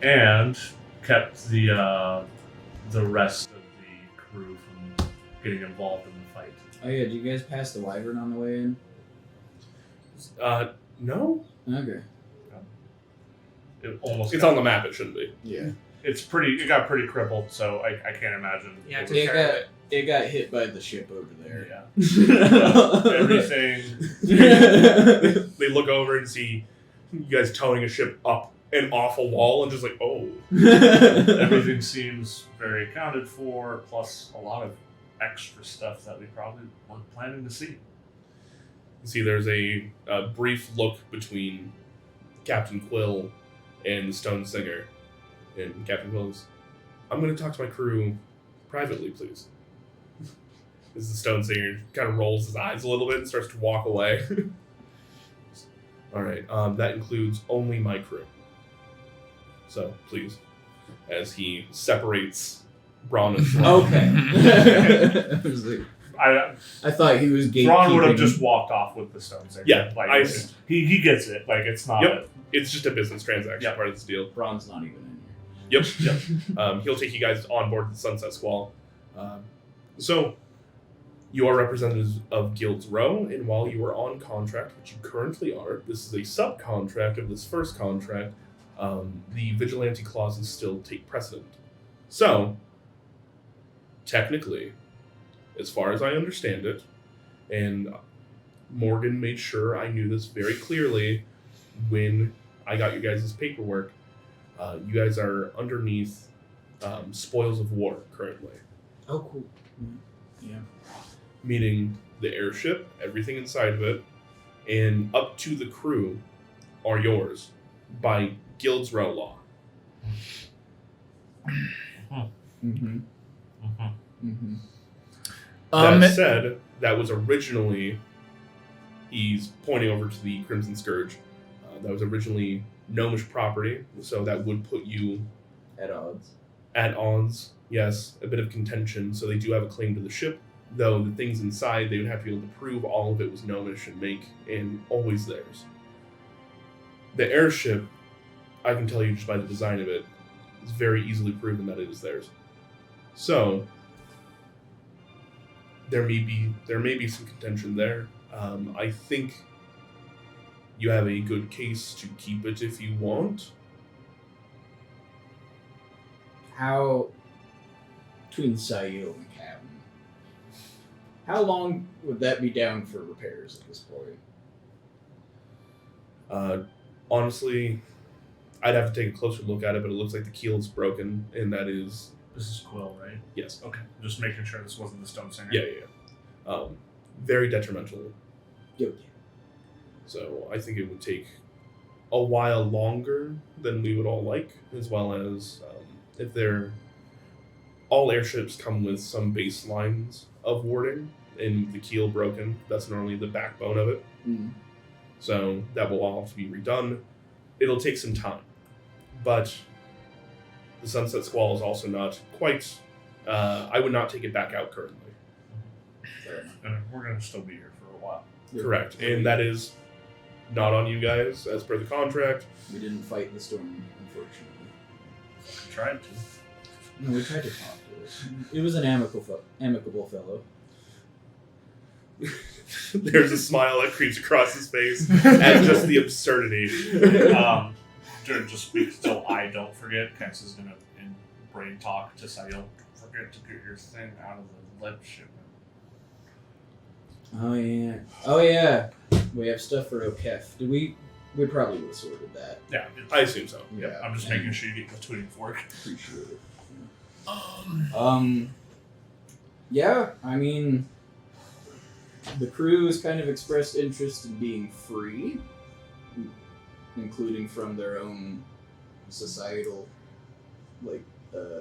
and kept the rest of the crew from getting involved in the fight. Oh yeah, did you guys pass the wyvern on the way in? No. Okay. It almost It's got- on the map. It shouldn't be. Yeah. It got pretty crippled, so I can't imagine. Yeah, it to was- care of it. It got hit by the ship over there. Yeah. Everything. They look over and see you guys towing a ship up and off a wall, and just like, oh. Everything seems very accounted for, plus a lot of extra stuff that we probably weren't planning to see. You see, there's a brief look between Captain Quill and the Stone Singer, and Captain Quill goes, "I'm going to talk to my crew privately, please." As the Stone Singer kind of rolls his eyes a little bit and starts to walk away. All right, that includes only my crew. So, please. As he separates Braun and Thrawn. Okay. I was like, I thought he was gatekeeping. Ron would have just walked off with the Stone Singer. Yeah, like he gets it. Like it's not. Yep. It's just a business transaction, Yep. part of this deal. Braun's not even in here. Yep. He'll take you guys on board the Sunset Squall. So, you are representatives of Guild's Row, and while you are on contract, which you currently are, this is a subcontract of this first contract, the vigilante clauses still take precedent. So, technically, as far as I understand it, and Morgan made sure I knew this very clearly when I got you guys' paperwork, you guys are underneath spoils of war currently. Oh, cool. Yeah. Meaning the airship, everything inside of it, and up to the crew are yours by Guild's Row law. Mm-hmm. Mhm. Mm-hmm. That said, that was originally, he's pointing over to the Crimson Scourge, that was originally gnomish property, so that would put you At odds. at odds, yes, a bit of contention, so they do have a claim to the ship, though the things inside, they would have to be able to prove all of it was gnomish and make, and always theirs. The airship, I can tell you just by the design of it, it's very easily proven that it is theirs. So, there may be some contention there. I think you have a good case to keep it if you want. How between Sayo and Captain, how long would that be down for repairs at this point? Honestly, I'd have to take a closer look at it, but it looks like the keel is broken, and that is This is Quill, right? yes. Okay. Just making sure this wasn't the Stone Singer. Yeah. Very detrimental. Yep. So I think it would take a while longer than we would all like, as well as if they're all airships come with some baselines of warding, and the keel broken. That's normally the backbone of it. Mm. So that will all have to be redone. It'll take some time, but the Sunset Squall is also not quite. I would not take it back out currently. And we're gonna still be here for a while. Yep. Correct, and that is not on you guys as per the contract. We didn't fight the storm, unfortunately. Tried to. No, we tried to talk to it. It was an amicable fellow. There's a smile that creeps across his face at just the absurdity. Just speak till I don't forget. Cass is gonna in brain talk to Sayil. Don't forget to get your thing out of the lead shipment. Oh yeah. Oh yeah. We have stuff for O'Kef. We probably would have sorted that. Yeah, I assume so. Yeah. I'm just making sure you get the tuning fork. Appreciate it. Yeah, I mean, the crew has kind of expressed interest in being free, including from their own societal,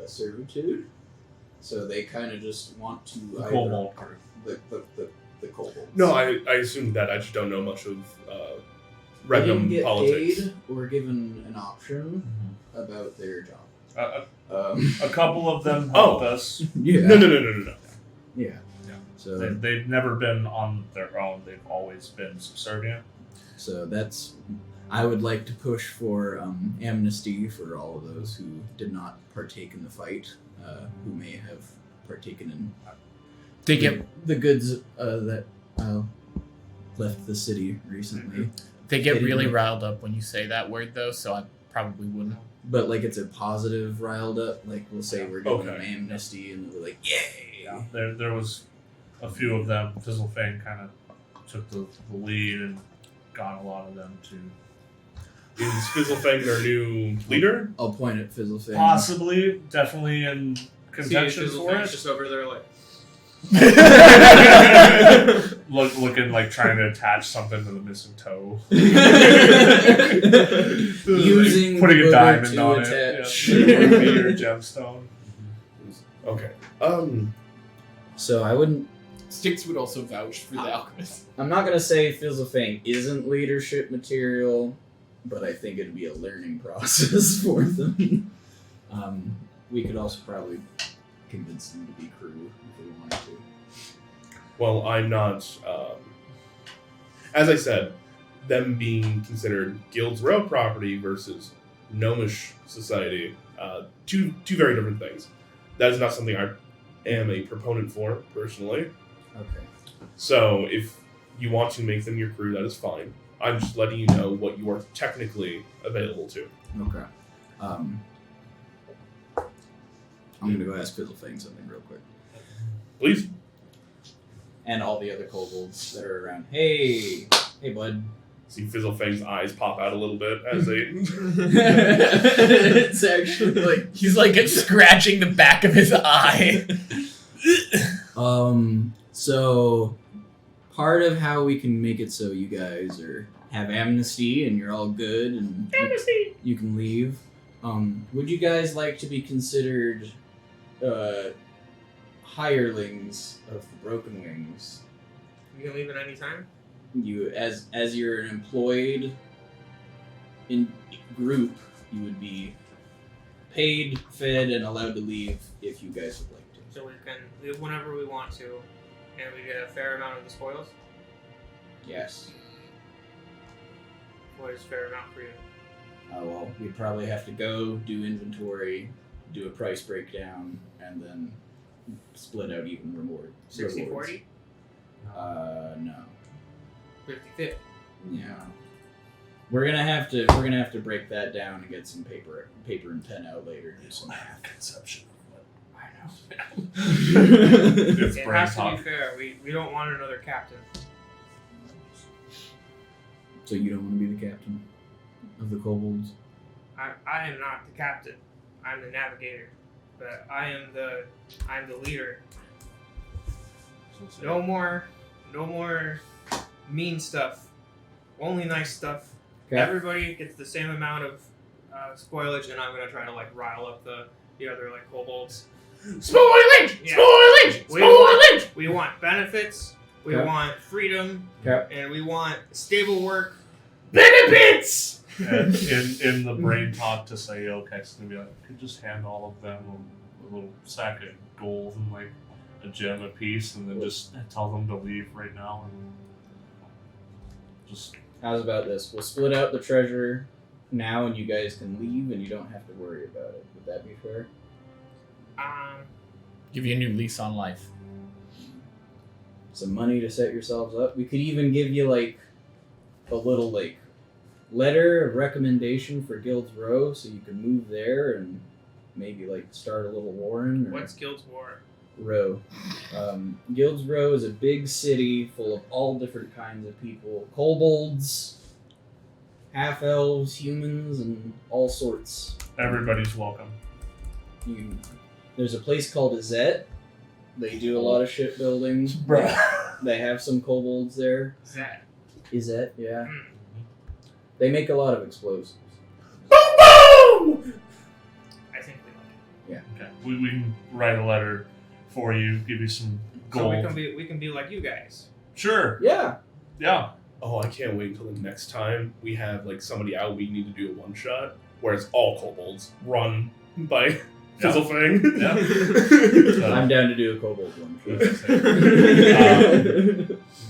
servitude. So they kind of just want to The either Kobold crew. the the kobolds. No, I assumed that. I just don't know much of They didn't random get politics. paid or given an option about their job. A couple of them helped us. Yeah. No. Yeah. So They've never been on their own. They've always been subservient. So that's. I would like to push for amnesty for all of those who did not partake in the fight, who may have partaken in They get the goods that left the city recently. they get They really didn't- riled up when you say that word though, so I probably wouldn't. But like it's a positive riled up. Like we'll say we're giving them Okay. amnesty, and we're like, yay! Yeah. There was a few of them. Fizzlefang kind of took the lead and got a lot of them to Is Fizzlefang their new leader? I'll point at Fizzlefang. possibly, definitely in See, contention for Fizzlefang's it. just over there like. Looking like trying to attach something to the missing toe. Using Putting the a booger diamond to on attach. it. Would be your gemstone. Okay. So I wouldn't. Styx would also vouch for the alchemist. I'm not gonna say Fizzlefang isn't leadership material, but I think it'd be a learning process for them. We could also probably convince them to be crew if we wanted to. Well, I'm not. As I said, them being considered Guild's Row property versus Gnomish society, two very different things. That is not something I am a proponent for personally. Okay. So if you want to make them your crew, that is fine. I'm just letting you know what you are technically available to. Okay. I'm gonna go ask Fizzlefang something real quick. Please. And all the other kobolds that are around. Hey, bud. See Fizzlefang's eyes pop out a little bit as they. It's actually like He's like scratching the back of his eye. So part of how we can make it so you guys have amnesty and you're all good and you can leave. Would you guys like to be considered hirelings of the Broken Wings? You can leave at any time. You as you're an employed in group, you would be paid, fed, and allowed to leave if you guys would like to. So we can leave whenever we want to, and we get a fair amount of the spoils. Yes. What is fair amount for you? Well, we'd probably have to go do inventory, do a price breakdown, and then split out even reward. 60-40? No. 50-50. Yeah. We're gonna have to break that down and get some paper and pen out later. Do some math. Conception of what I know. it's It brain has to talk. be fair. We don't want another captain. So you don't want to be the captain of the kobolds? I am not the captain. I'm the navigator. But I'm the leader. No more mean stuff. Only nice stuff. Okay. Everybody gets the same amount of spoilage, and I'm gonna try to like rile up the other like kobolds. Spoilage! Yeah. Spoilage! We Spoilage! We want benefits. We Okay. want freedom, Okay. and we want stable work. Benefits! And in the brain talk to say, okay, it's gonna be like, you could just hand all of them a little sack of gold and like a gem apiece, and then just tell them to leave right now, and just How's about this? We'll split out the treasure now, and you guys can leave, and you don't have to worry about it. Would that be fair? Give you a new lease on life. Some money to set yourselves up. We could even give you like a little like letter of recommendation for Guild's Row, so you can move there and maybe like start a little warren. Or What's Guild's War? Row? Guild's Row is a big city full of all different kinds of people: kobolds, half elves, humans, and all sorts. everybody's welcome. There's a place called Azet. They do a lot of shipbuilding. They have some kobolds there. Zat. Izet, yeah. Hmm. They make a lot of explosives. Boom boom! I think we like it. Okay, we can write a letter for you, give you some So gold. we can be like you guys. Sure. Yeah. Yeah. Oh, I can't wait until the next time we have like somebody out. We need to do a one shot where it's all kobolds run by Fizzlefang. Yeah. I'm down to do a kobold one. You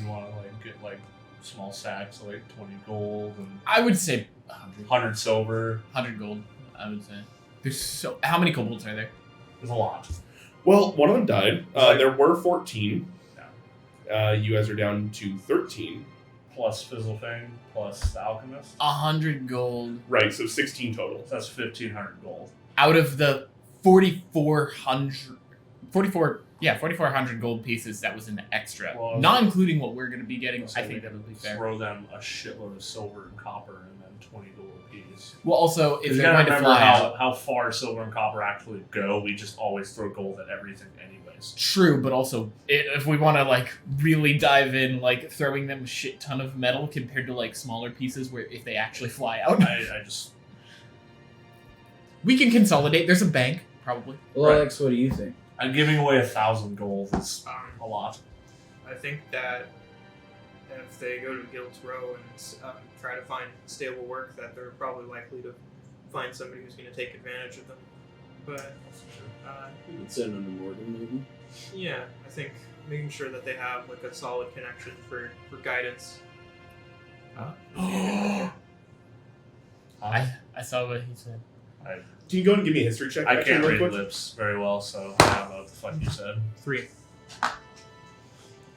want to like get like small sacks, like 20 gold and I would say 100 silver. 100 gold. I would say. There's so. How many kobolds are there? There's a lot. Well, one of them died. Right. There were 14. You guys are down to 13. Plus Fizzlefang, plus the Alchemist. 100 gold. Right, so 16 total. So that's 1,500 gold. Out of the 4,400 gold pieces that was in the extra, Well, not including what we're going to be getting. So I think we that would be fair. Throw them a shitload of silver and copper and then 20 gold apiece. Well, also, if You they're gotta going to remember fly out, how far silver and copper actually go. We just always throw gold at everything anyways. true, but also if we want to like really dive in, like throwing them a shit ton of metal compared to like smaller pieces, where if they actually fly out, I just we can consolidate. There's a bank probably. Lolax, what do you think? I'm giving away 1,000 gold is a lot. I think that if they go to Guild's Row and try to find stable work, that they're probably likely to find somebody who's going to take advantage of them. But We could send them to Morgan, maybe. yeah, I think making sure that they have like a solid connection for guidance. I saw what he said. Can you go and give me a history check? I actually, can't real read quick? lips very well, so I don't know what the fuck you said. 3.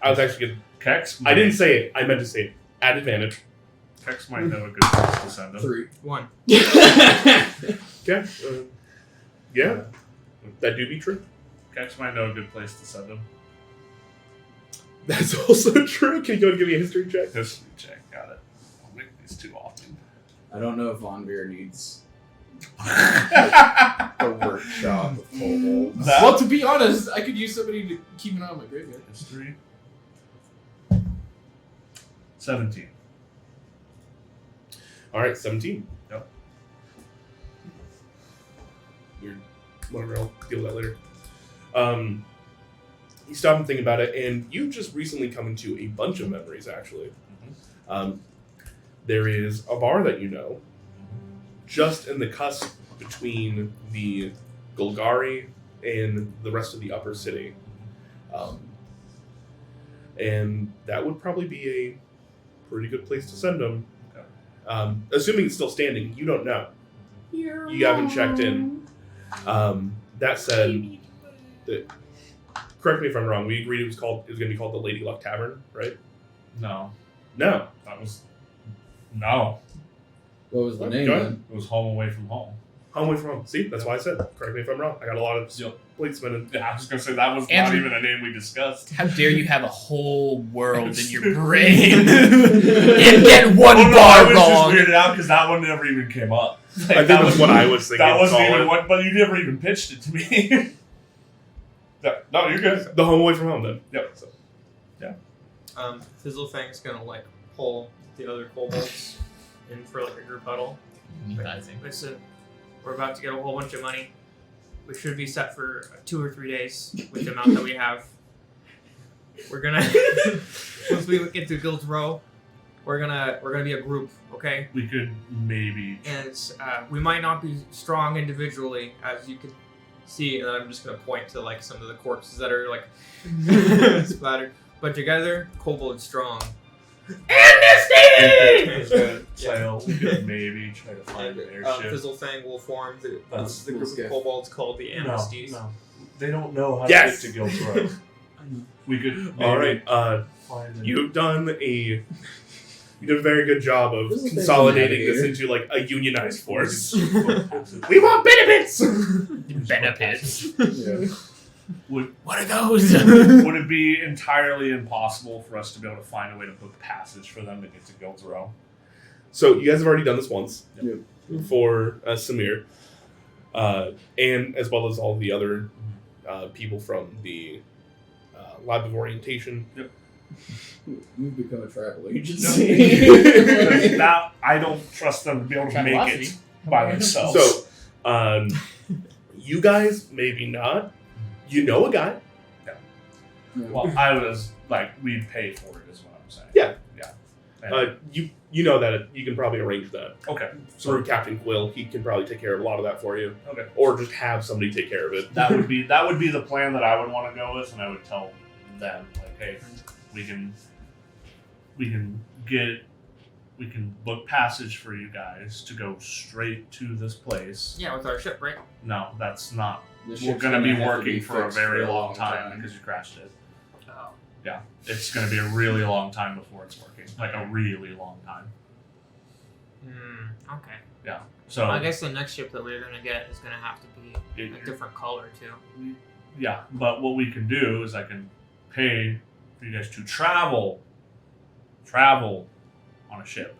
I was actually good. Kex? I didn't say it. I meant to say it. At advantage. Kex might know a good place to send them. 3. 1. Okay. Yeah. That do be true. Kex might know a good place to send them. That's also true. Can you go and give me a history check? History check, got it. I'll make these too often. I don't know if Von Beer needs a workshop of kobolds. That- Well, to be honest, I could use somebody to keep an eye on my graveyard. History. 17. All right, 17. Yep. Weird. Whatever, I'll deal with that later. You stop and think about it, and you just recently come into a bunch of memories, actually. There is a bar that you know, just in the cusp between the Golgari and the rest of the upper city. And that would probably be a pretty good place to send them. Assuming it's still standing, you don't know. You haven't checked in. That said, correct me if I'm wrong. We agreed it was going to be called the Lady Luck Tavern, right? No. No. That was... No. What was the Okay, name go ahead. then? It was Home Away from Home. Home away from home. See, that's why I said. Correct me if I'm wrong. I got a lot of Yep. plate spinning. Yeah, I was going to say, that was not Andrew- even a name we discussed. How dare you have a whole world in your brain and get one Oh, no, I bar was just wrong? weirded out because that one never even came up. Like, I think that that's what I was thinking. That wasn't even solid. what, but you never even pitched it to me. No, you're good. The home away from home, then. Yep. So, Fizzlefang's gonna like pull the other kobolds in for like a group huddle. Listen, we're about to get a whole bunch of money. We should be set for 2 or 3 days with the amount that we have. We're gonna once we get to Guild's Row, we're gonna be a group, okay? We could maybe. And we might not be strong individually, as you can see. And I'm just gonna point to like some of the corpses that are like splattered, but together, Kobold strong. So we could maybe try to find And an airship. Fizzlefang will form the That's group of kobolds called the Amnesties. No, they don't know how Yes! to get to Guild's Row. We could maybe all right. find an You did a very good job of This is consolidating this navigator. into like a unionized force. Would, We want benefits. Benefits. Yeah. What are those? would it be entirely impossible for us to be able to find a way to book passage for them to get to Guild's Row? So you guys have already done this once Yep. for Samir, and as well as all the other people from the Lab of Orientation. You've become a travel No, agency. now I don't trust them to be able to make it by themselves. So, you guys maybe not. You know a guy. Yeah. Well, I was like, we'd pay for it, is what I'm saying. Yeah. And- You know that you can probably arrange that okay. through Captain Quill. He can probably take care of a lot of that for you, Okay. or just have somebody take care of it. That would be the plan that I would want to go with, and I would tell them like, hey, we can book passage for you guys to go straight to this place. Yeah, with our ship, right? No, that's not. The We're ship's going to be have to working for a fixed very long time because you crashed it. Oh. Yeah, it's going to be a really long time before it's working, like a really long time. Okay. Yeah. So I guess the next ship that we're gonna get is gonna have to be it- a different color too. yeah, but what we can do is I can pay for you guys to travel on a ship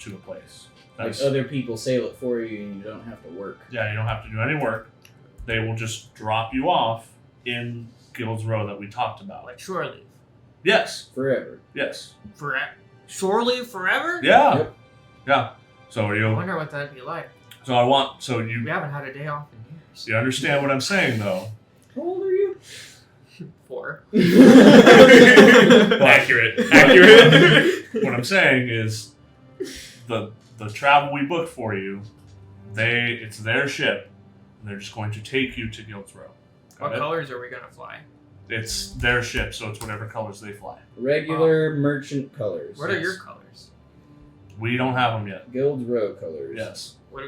to a place. Like other people sail it for you and you don't have to work. Yeah, you don't have to do any work. They will just drop you off in Guild's Row that we talked about. Like shore leave. Yes. Forever. Yes. Shore leave forever? Yeah. Yep. Yeah. So are I you? wonder what that'd be like. So I want. So you. We haven't had a day off in years. You understand what I'm saying, though? How old are you? 4. Accurate. What I'm saying is, the travel we booked for you, it's their ship, and they're just going to take you to Guild's Row. Got What it? colors are we gonna fly? It's their ship, so it's whatever colors they fly. Regular merchant colors. What are Yes. your colors? We don't have them yet. Guild Row colors. Yes. What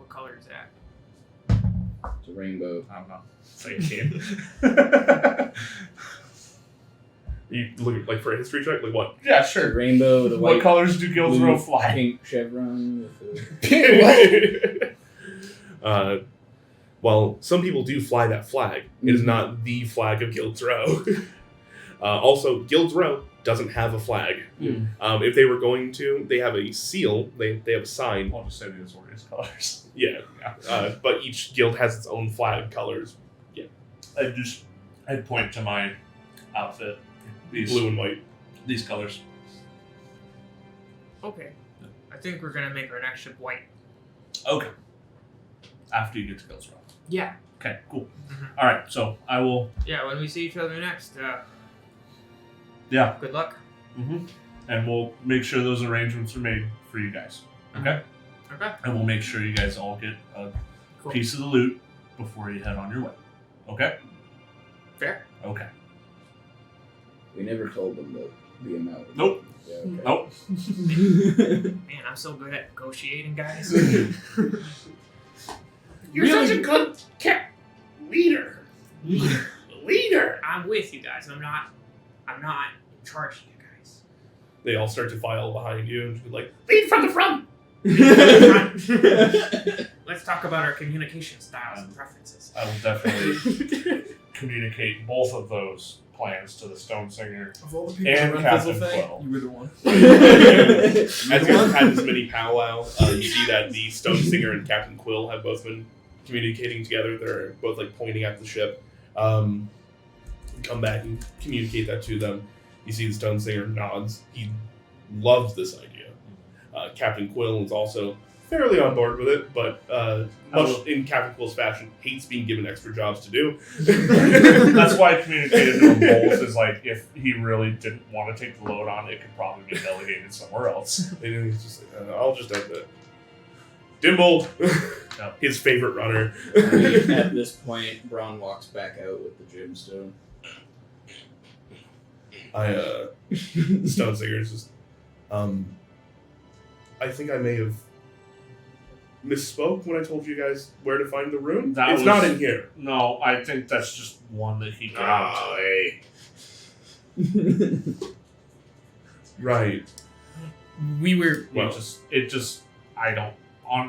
color is that? It's a rainbow. I'm not thinking. You look like for a history check, like what? Yeah, It's a sure. rainbow with a What white colors do Guild's blue, Row fly? pink chevron with Well, some people do fly that flag. It is not the flag of Guild's Row. Also, Guild's Row doesn't have a flag. Hmm. If they were going to, they have a seal. They have a sign. I'll just say the Azorius colors. Yeah. But each guild has its own flag colors. I'd point to my outfit. These Blue and white. These colors. Okay. I think we're gonna make our next ship white. Okay. After you get to Guild's Row. Yeah. Okay, cool. Mhm. All right, so I will. Yeah, when we see each other next, Yeah. good luck. Mm-hmm. And we'll make sure those arrangements are made for you guys. Okay. Okay. And we'll make sure you guys all get a Cool. piece of the loot before you head on your way. Okay. Fair. Okay. We never told them the amount. Nope. Yeah, okay. Nope. Man, I'm so good at negotiating, guys. You're such a good leader. Leader. I'm with you guys. I'm not in charge of you guys. They all start to file behind you and be like, lead from the front. Let's talk about our communication styles and preferences. I will definitely communicate both of those plans to the Stone Singer Of all the people and to run Captain Fizzlefang, Quill. you were the one. As you guys had this mini powwow, you see that the Stone Singer and Captain Quill have both been communicating together. They're both like pointing at the ship. Come back and communicate that to them. You see the Stone Singer nods. He loves this idea. Captain Quill is also fairly on board with it, but much in Captain Quill's fashion, hates being given extra jobs to do. That's why I communicated to him both is like if he really didn't want to take the load on, it could probably be delegated somewhere else. And he's just like, I'll just have the Dimble, his favorite runner. At this point, Braun walks back out with the gemstone. The Stone Singer is just, I think I may have misspoke when I told you guys where to find the room. That It's was- not in here. No, I think that's just one that he grabbed. hey. Right. We were. Well,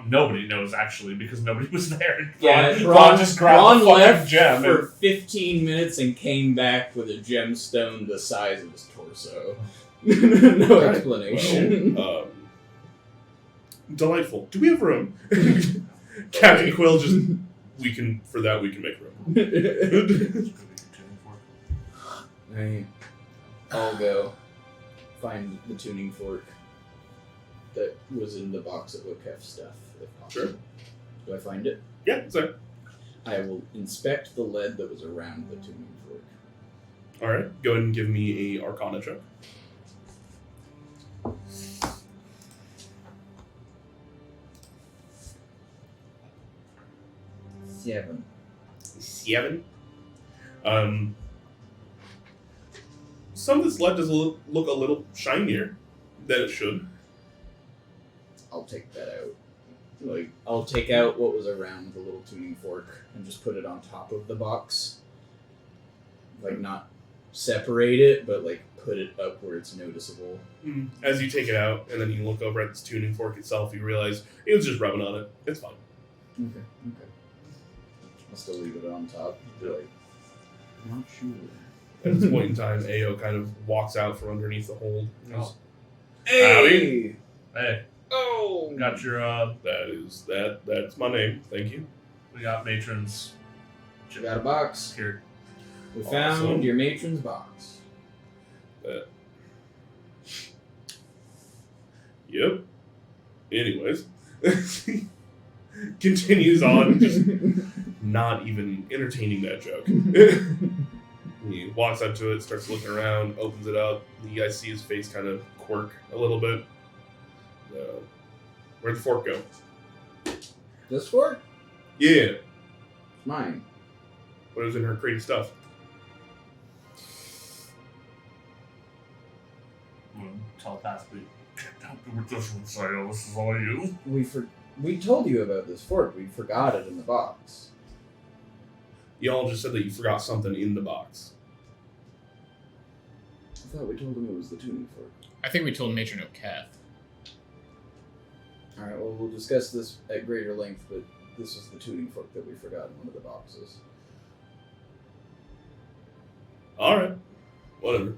Nobody knows actually because nobody was there. Braun just grabbed Braun the fucking left gem for 15 minutes and came back with a gemstone the size of his torso. No Right. explanation. Well, delightful. Do we have room? Captain Quill just, we can make room. I'll go find the tuning fork that was in the box of Okef stuff, if possible. Sure. Do I find it? Yeah, so I will inspect the lead that was around the tuning fork. All right, go ahead and give me a Arcana check. 7. 7. Some of this lead does look a little shinier than it should. I'll take that out. Like, I'll take out what was around the little tuning fork and just put it on top of the box. Like, not separate it, but like put it up where it's noticeable. As you take it out, and then you look over at this tuning fork itself, you realize it was just rubbing on it. It's fine. Okay. I'll still leave it on top. Be like, I'm not sure. At this point in time, Ao kind of walks out from underneath the hold. Oh. Howdy. Hey, Oh! got your That's my name. Thank you. we got matrons You got a box. here. We found Awesome. your matron's box. Yep. Anyways, continues on, just not even entertaining that joke. He walks up to it, starts looking around, opens it up. You guys see his face kind of quirk a little bit. Where'd the fork go? This fork? Yeah, It's mine. what was in her crate of stuff? Telepathically, don't do with this one, Sayo. This is all you. We told you about this fork. We forgot it in the box. Y'all just said that you forgot something in the box. I thought we told him it was the tuning fork. I think we told Matron O'Cath. Alright, well, we'll discuss this at greater length, but this is the tuning fork that we forgot in one of the boxes. Alright. Whatever.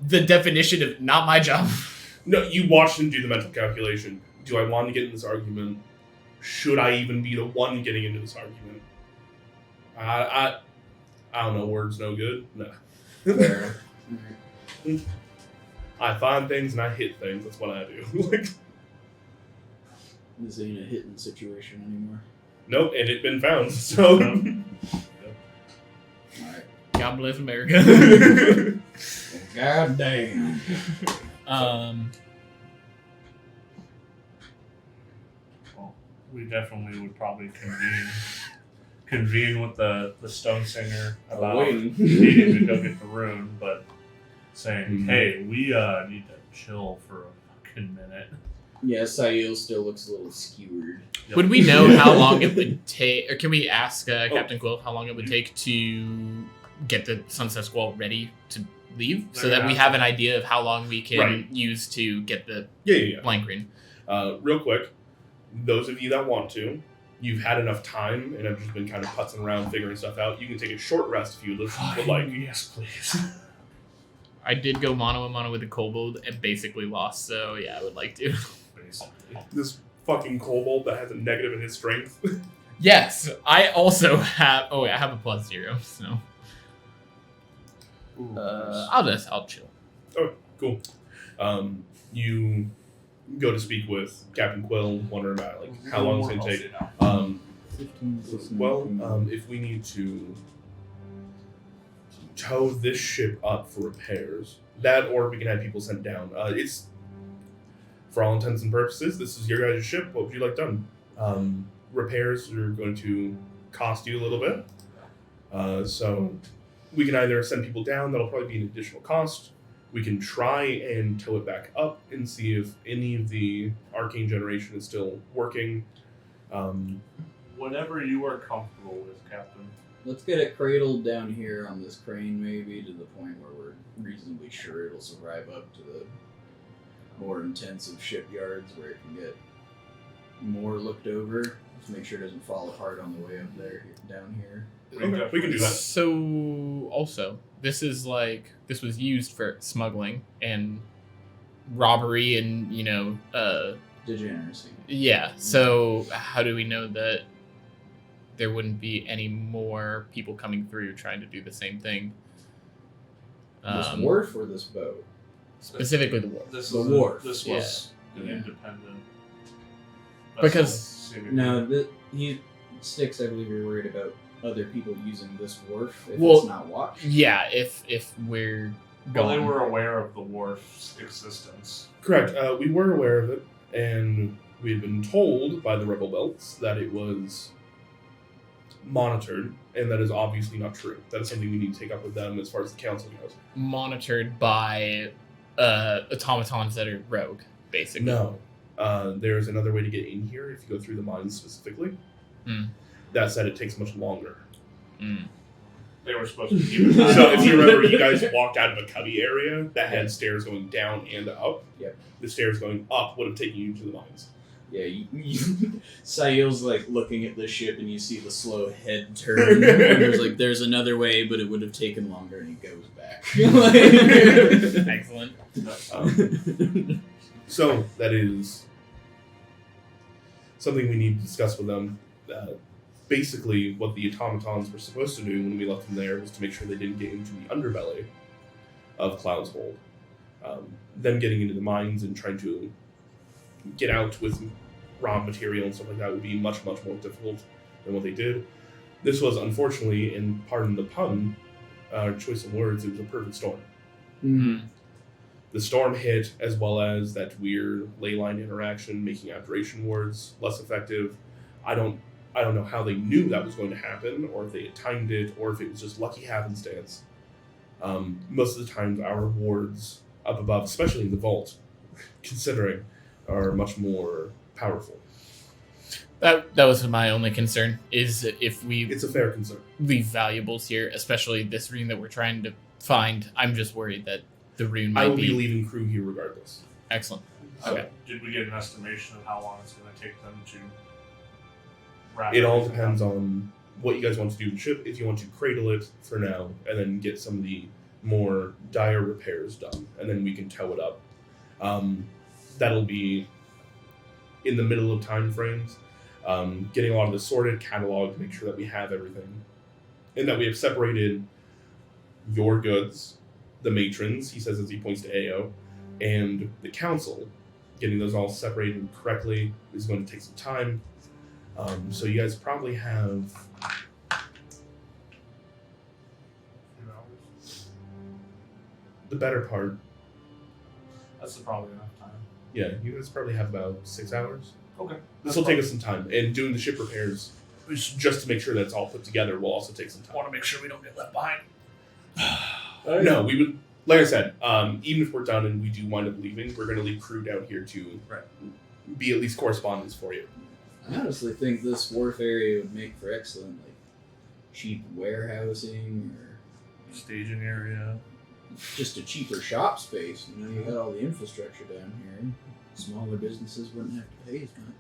The definition of not my job. No, you watched him do the mental calculation. Do I want to get in this argument? Should I even be the one getting into this argument? I don't know. Words no good. Nah. Fair. I find things and I hit things. That's what I do. Like, This ain't a hitting situation anymore. nope, and it been found. So. Alright. God bless America. God damn. Well, we definitely would probably convene with the stone singer about waiting. needing to go get the rune, but saying, Mhm. hey, we need to chill for a fucking minute. Yeah, Sail still looks a little skewered. Would we know how long it would take, or can we ask Captain Quill how long it would take to get the Sunset Squall ready to leave, so that we have an idea of how long we can use to get the Yeah. blank green? Real quick, those of you that want to, you've had enough time and have just been kind of putzing around figuring stuff out. You can take a short rest if you would like. Yes, please. I did go mano a mano with the Kobold and basically lost, so yeah, I would like to. Basically. This fucking Kobold that has a negative in his strength. Yes, I also have. Oh, yeah, I have a +0, so Ooh, I'll chill. Cool. You go to speak with Captain Quill, wondering about like how long it's going to take. 15, 16, Well, if we need to tow this ship up for repairs, that or we can have people sent down. It's, for all intents and purposes, this is your guys' ship. What would you like done? Repairs are going to cost you a little bit. So we can either send people down, that'll probably be an additional cost. We can try and tow it back up and see if any of the arcane generation is still working. Whatever you are comfortable with, Captain. Let's get it cradled down here on this crane, maybe, to the point where we're reasonably sure it'll survive up to the more intensive shipyards where it can get more looked over. Just make sure it doesn't fall apart on the way up there, down here. Okay, we can do that. So, also, this was used for smuggling and robbery and, Degeneracy. yeah. So, how do we know that there wouldn't be any more people coming through trying to do the same thing? This wharf or this boat? Specifically the wharf. This The was wharf. This was an Yeah. independent vessel, Because- see me. No, Sticks, I believe you're worried about other people using this wharf if Well, it's not watched. Yeah, if we're Well, going. they were aware of the wharf's existence. Correct. We were aware of it, and we had been told by the Rebel Belts that it was monitored, and that is obviously not true. That is something we need to take up with them as far as the council goes. Monitored by automatons that are rogue, basically. No. There's another way to get in here if you go through the mines specifically. Mm. That said, it takes much longer. Mm. They were supposed to keep it. So if you remember, you guys walked out of a cubby area that had stairs going down and up. Yep. The stairs going up would have taken you to the mines. Yeah, Sail's like looking at the ship and you see the slow head turn. And there's another way, but it would have taken longer, and he goes back. Excellent. So that is something we need to discuss with them. Basically, what the automatons were supposed to do when we left them there was to make sure they didn't get into the underbelly of Cloud's Hold. Them getting into the mines and trying to get out with raw material and stuff like that would be much, much more difficult than what they did. This was, unfortunately, and pardon the pun, choice of words, it was a perfect storm. Mm-hmm. The storm hit, as well as that weird ley line interaction, making abjuration wards less effective. I don't know how they knew that was going to happen, or if they had timed it, or if it was just lucky happenstance. Most of the times, our wards up above, especially in the vault, considering, are much more powerful. That was my only concern, is if we It's a fair concern. leave valuables here, especially this rune that we're trying to find. I'm just worried that the rune might I will be leaving crew here regardless. Excellent. So, Okay. Did we get an estimation of how long it's going to take them to wrap it all everything depends up? on what you guys want to do to the ship. If you want to cradle it for now, and then get some of the more dire repairs done, and then we can tow it up. That'll be in the middle of time frames. Getting a lot of the sorted, catalog to make sure that we have everything, and that we have separated your goods, the matrons, he says as he points to AO, and the council. Getting those all separated correctly is going to take some time. So you guys probably have the better part. That's probably enough time. Yeah, you guys probably have about 6 hours. Okay. This will take us some time, and doing the ship repairs just to make sure that it's all put together will also take some I time. want to make sure we don't get left behind. No, we would, like I said, even if we're done and we do wind up leaving, we're going to leave crew down here to be at least correspondence for you. I honestly think this wharf area would make for excellent, like, cheap warehousing or Staging area. just a cheaper shop space. You know, you got all the infrastructure down here. Smaller businesses wouldn't have to pay as much.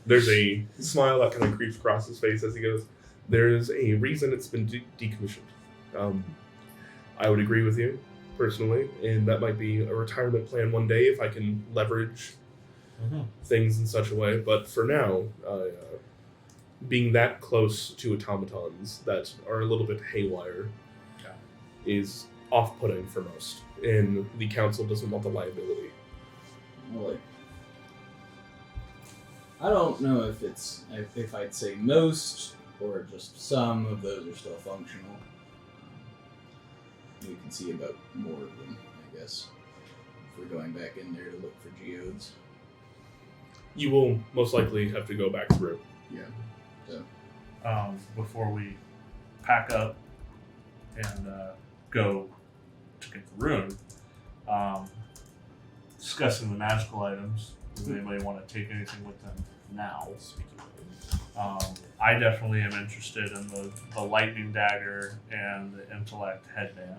There's a smile that kind of creeps across his face as he goes, there's a reason it's been decommissioned. I would agree with you, personally, and that might be a retirement plan one day if I can leverage things in such a way. But for now, being that close to automatons that are a little bit haywire is off-putting for most, and the council doesn't want the liability. Well, like, I don't know if I'd say most or just some of those are still functional. We can see about more of them, I guess, if we're going back in there to look for geodes. You will most likely have to go back through. Yeah. Before we pack up and go to get the rune, discussing the magical items. Does anybody want to take anything with them now? I definitely am interested in the lightning dagger and the intellect headband.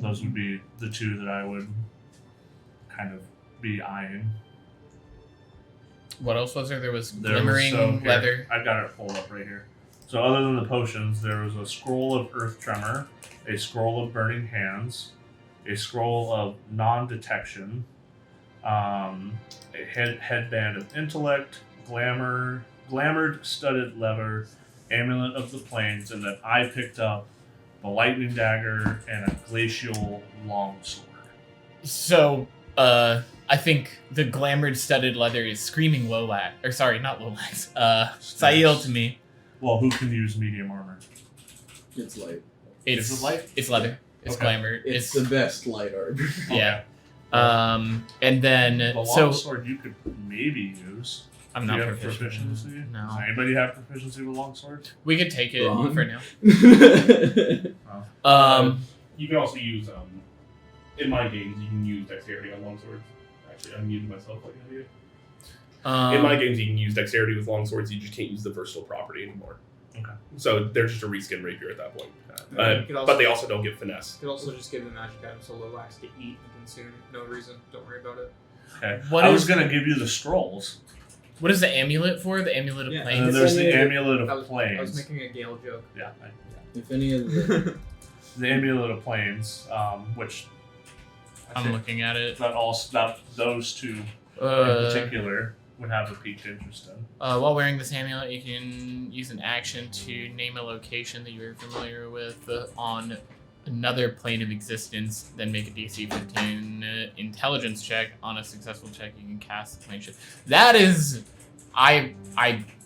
Those would be the two that I would kind of be eyeing. What else was there? There was There was- glimmering so here, leather. I've got it pulled up right here. So other than the potions, there was a scroll of earth tremor, a scroll of burning hands, a scroll of non-detection, a headband of intellect, glamored studded leather, amulet of the plains, and then I picked up the lightning dagger and a glacial longsword. So, I think the glamored studded leather is screaming Lolax. Or sorry, not Lolax. Sail to me. Well, who can use medium armor? It's light. It's Is it light? It's leather. It's Okay. glamour. It's the best light armor. Yeah. And then The so longsword you could maybe use. I'm Do not you have proficient. proficiency? No. Does anybody have proficiency with longsword? We could take it Wrong. for now. You can also use in my games you can use dexterity on longswords. Actually, I'm muting myself like an idiot. In my games you can use dexterity with longswords. You just can't use the versatile property anymore. Okay. So they're just a reskin rapier at that point. You could also- But they also don't get finesse. You could also just give the magic items to Lolax to eat and consume. No reason. Don't worry about it. Okay. What I is- was gonna give you the scrolls. What is the amulet for? The amulet of Yeah, And planes. then there's the It's amulet I of was planes. making a Gale joke. Yeah. If any of the The amulet of planes, which I I'm think looking at it. those two in Uh, particular would have a piqued interest in. while wearing this amulet, you can use an action to name a location that you are familiar with on another plane of existence, then make a DC 15 intelligence check. On a successful check, you can cast the plane shift. That is... I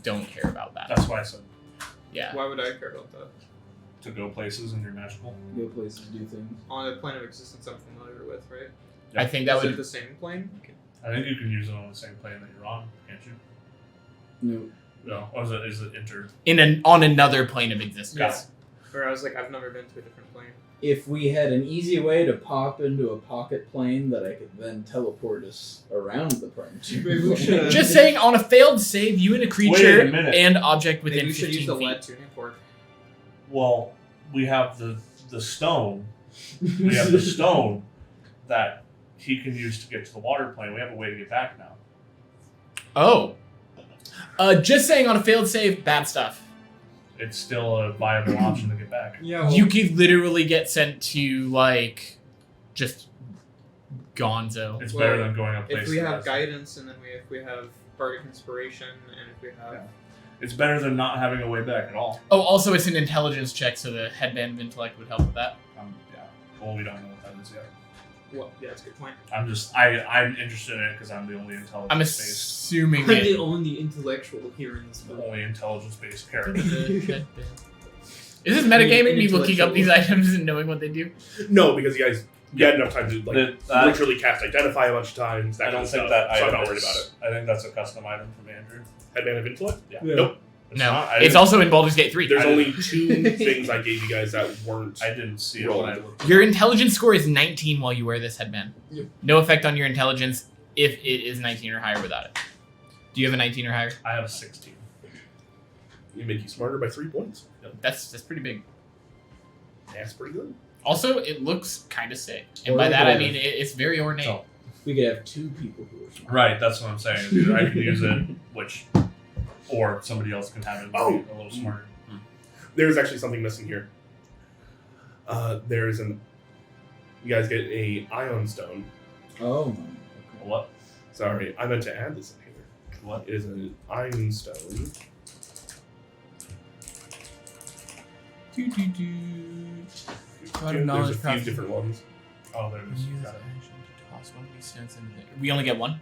don't care about that. That's why I said Yeah. Why would I care about that? to go places and you're magical. go places, do things. On a plane of existence I'm familiar with, right? I think that Is it would... the same plane? I think you can use it on the same plane that you're on, can't you? No. No. Or is it entered? on another plane of existence. Got it. Where I was like, I've never been to a different plane. If we had an easy way to pop into a pocket plane that I could then teleport us around the plane to. Maybe we should- Just saying, on a failed save, you and a creature Wait a minute. and object Maybe within we should 15 use the feet. lead tuning fork. Well, we have the stone. We have the stone that he can use to get to the water plane. We have a way to get back now. Oh. Just saying, on a failed save, bad stuff. It's still a viable option to get back. Yeah, You could literally get sent to, like, just gonzo. It's Well, better than going up if places. we have guidance and then if we have bardic inspiration and if we have Yeah. It's better than not having a way back at all. Oh, also, it's an intelligence check, so the headband of intellect would help with that. Yeah. Well, we don't know what that is yet. what? Yeah, that's a good point. I'm interested in it because I'm the only intelligence I'm based, assuming I'm the it... only intellectual here in this the book. only intelligence based character. Is this metagaming me looking up Intellectual. these items and knowing what they do? No, because you guys had enough time to like That- literally cast identify a bunch of times. That I kind don't of think stuff. that So I'm item not worried is- about it. I think that's a custom item from Andrew. Headband of intellect? Yeah. Nope. It's No. not- I It's didn't- also in Baldur's Gate 3. There's I only two things I gave you guys that weren't. I didn't see it Roll. when I looked. Your intelligence score is 19 while you wear this headband. Yep. No effect on your intelligence if it is 19 or higher without it. Do you have a 19 or higher? I have a 16. You make you smarter by 3 points. That's pretty big. That's pretty good. Also, it looks kind of sick. And Or by that, I better. mean it's very ornate. So- We could have two people who are smart. Right, that's what I'm saying. is either I can use it, or somebody else can have it. Oh. A little smarter. There's actually something missing here. There's an. You guys get a ion stone. Oh my. Okay. What? Sorry, I meant to add this in here. What? It is an iron stone. There's a few different ones. Oh, there it is. Got it. We only get one?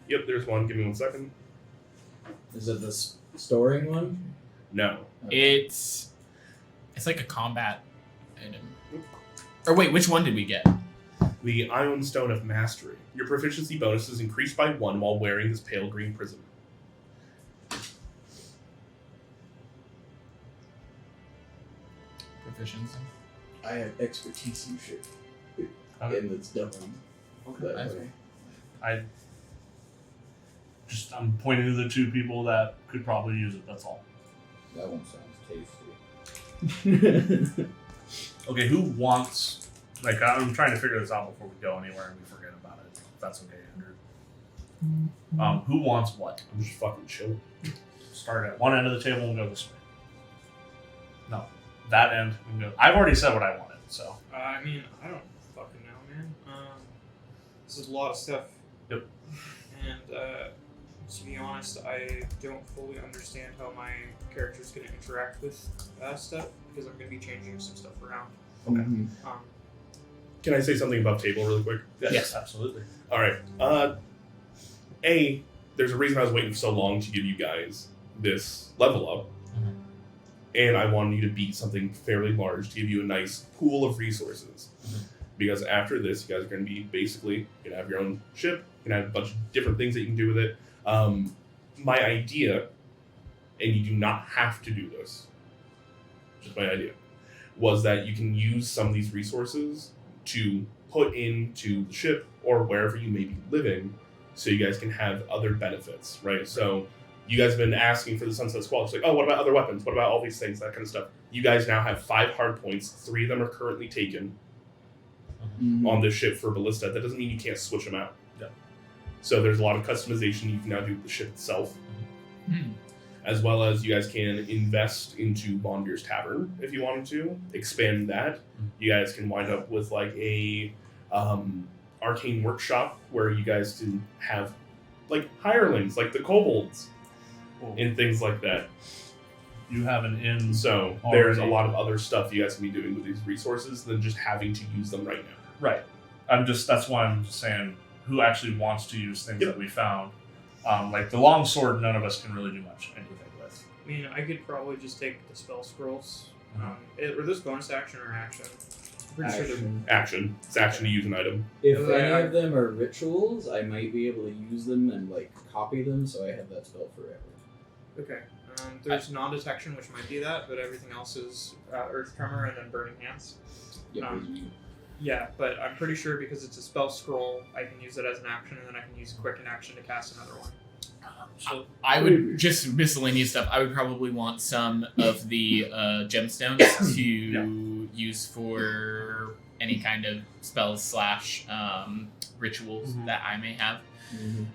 Yep, there's one. Give me 1 second. Is it the storing one? No. It's like a combat item. Or wait, which one did we get? The Ion Stone of Mastery. Your proficiency bonus is increased by 1 while wearing this pale green prism. Proficiency. I have expertise in shit. Okay. And it's done that That's way. I'm pointing to the two people that could probably use it. That's all. That one sounds tasty. Okay, who wants? Like, I'm trying to figure this out before we go anywhere and we forget about it. If that's okay, Andrew. Who wants what? I'm just fucking chilling. Start at one end of the table and go this way. No, that end. And go. I've already said what I wanted, so. I mean, I don't fucking know, man. This is a lot of stuff. Yep. And to be honest, I don't fully understand how my character's going to interact with stuff because I'm going to be changing some stuff around. Mhm. Can I say something above table really quick? Yes, absolutely. All right. There's a reason I was waiting for so long to give you guys this level up. And I wanted you to beat something fairly large to give you a nice pool of resources. Because after this, you guys are going to be basically going to have your own ship. You're going to have a bunch of different things that you can do with it. My idea, and you do not have to do this, just my idea, was that you can use some of these resources to put into the ship or wherever you may be living so you guys can have other benefits, right? So you guys have been asking for the Sunset Squall. It's like, oh, what about other weapons? What about all these things, that kind of stuff? You guys now have 5 hard points. 3 of them are currently taken on this ship for ballista. That doesn't mean you can't switch them out. Yeah. So there's a lot of customization you can now do with the ship itself. As well as you guys can invest into Bonbeer's Tavern if you wanted to. Expand that. You guys can wind up with like a arcane workshop where you guys can have like hirelings, like the Kobolds, and things like that. You have an inn. So there's a lot of other stuff you guys can be doing with these resources than just having to use them right now. Right. That's why I'm just saying who actually wants to use things that we found. Like the longsword, none of us can really do anything with. I mean, I could probably just take the spell scrolls. Were those bonus action or action? I'm pretty sure they're Action. It's action to use an item. If any of them are rituals, I might be able to use them and like copy them, so I have that spell forever. okay. There's non-detection, which might be that, but everything else is Earth Tremor and then Burning Hands. Yeah, but I'm pretty sure because it's a spell scroll, I can use it as an action, and then I can use Quicken Action to cast another one. So I would just miscellaneous stuff. I would probably want some of the gemstones to use for any kind of spells / rituals that I may have.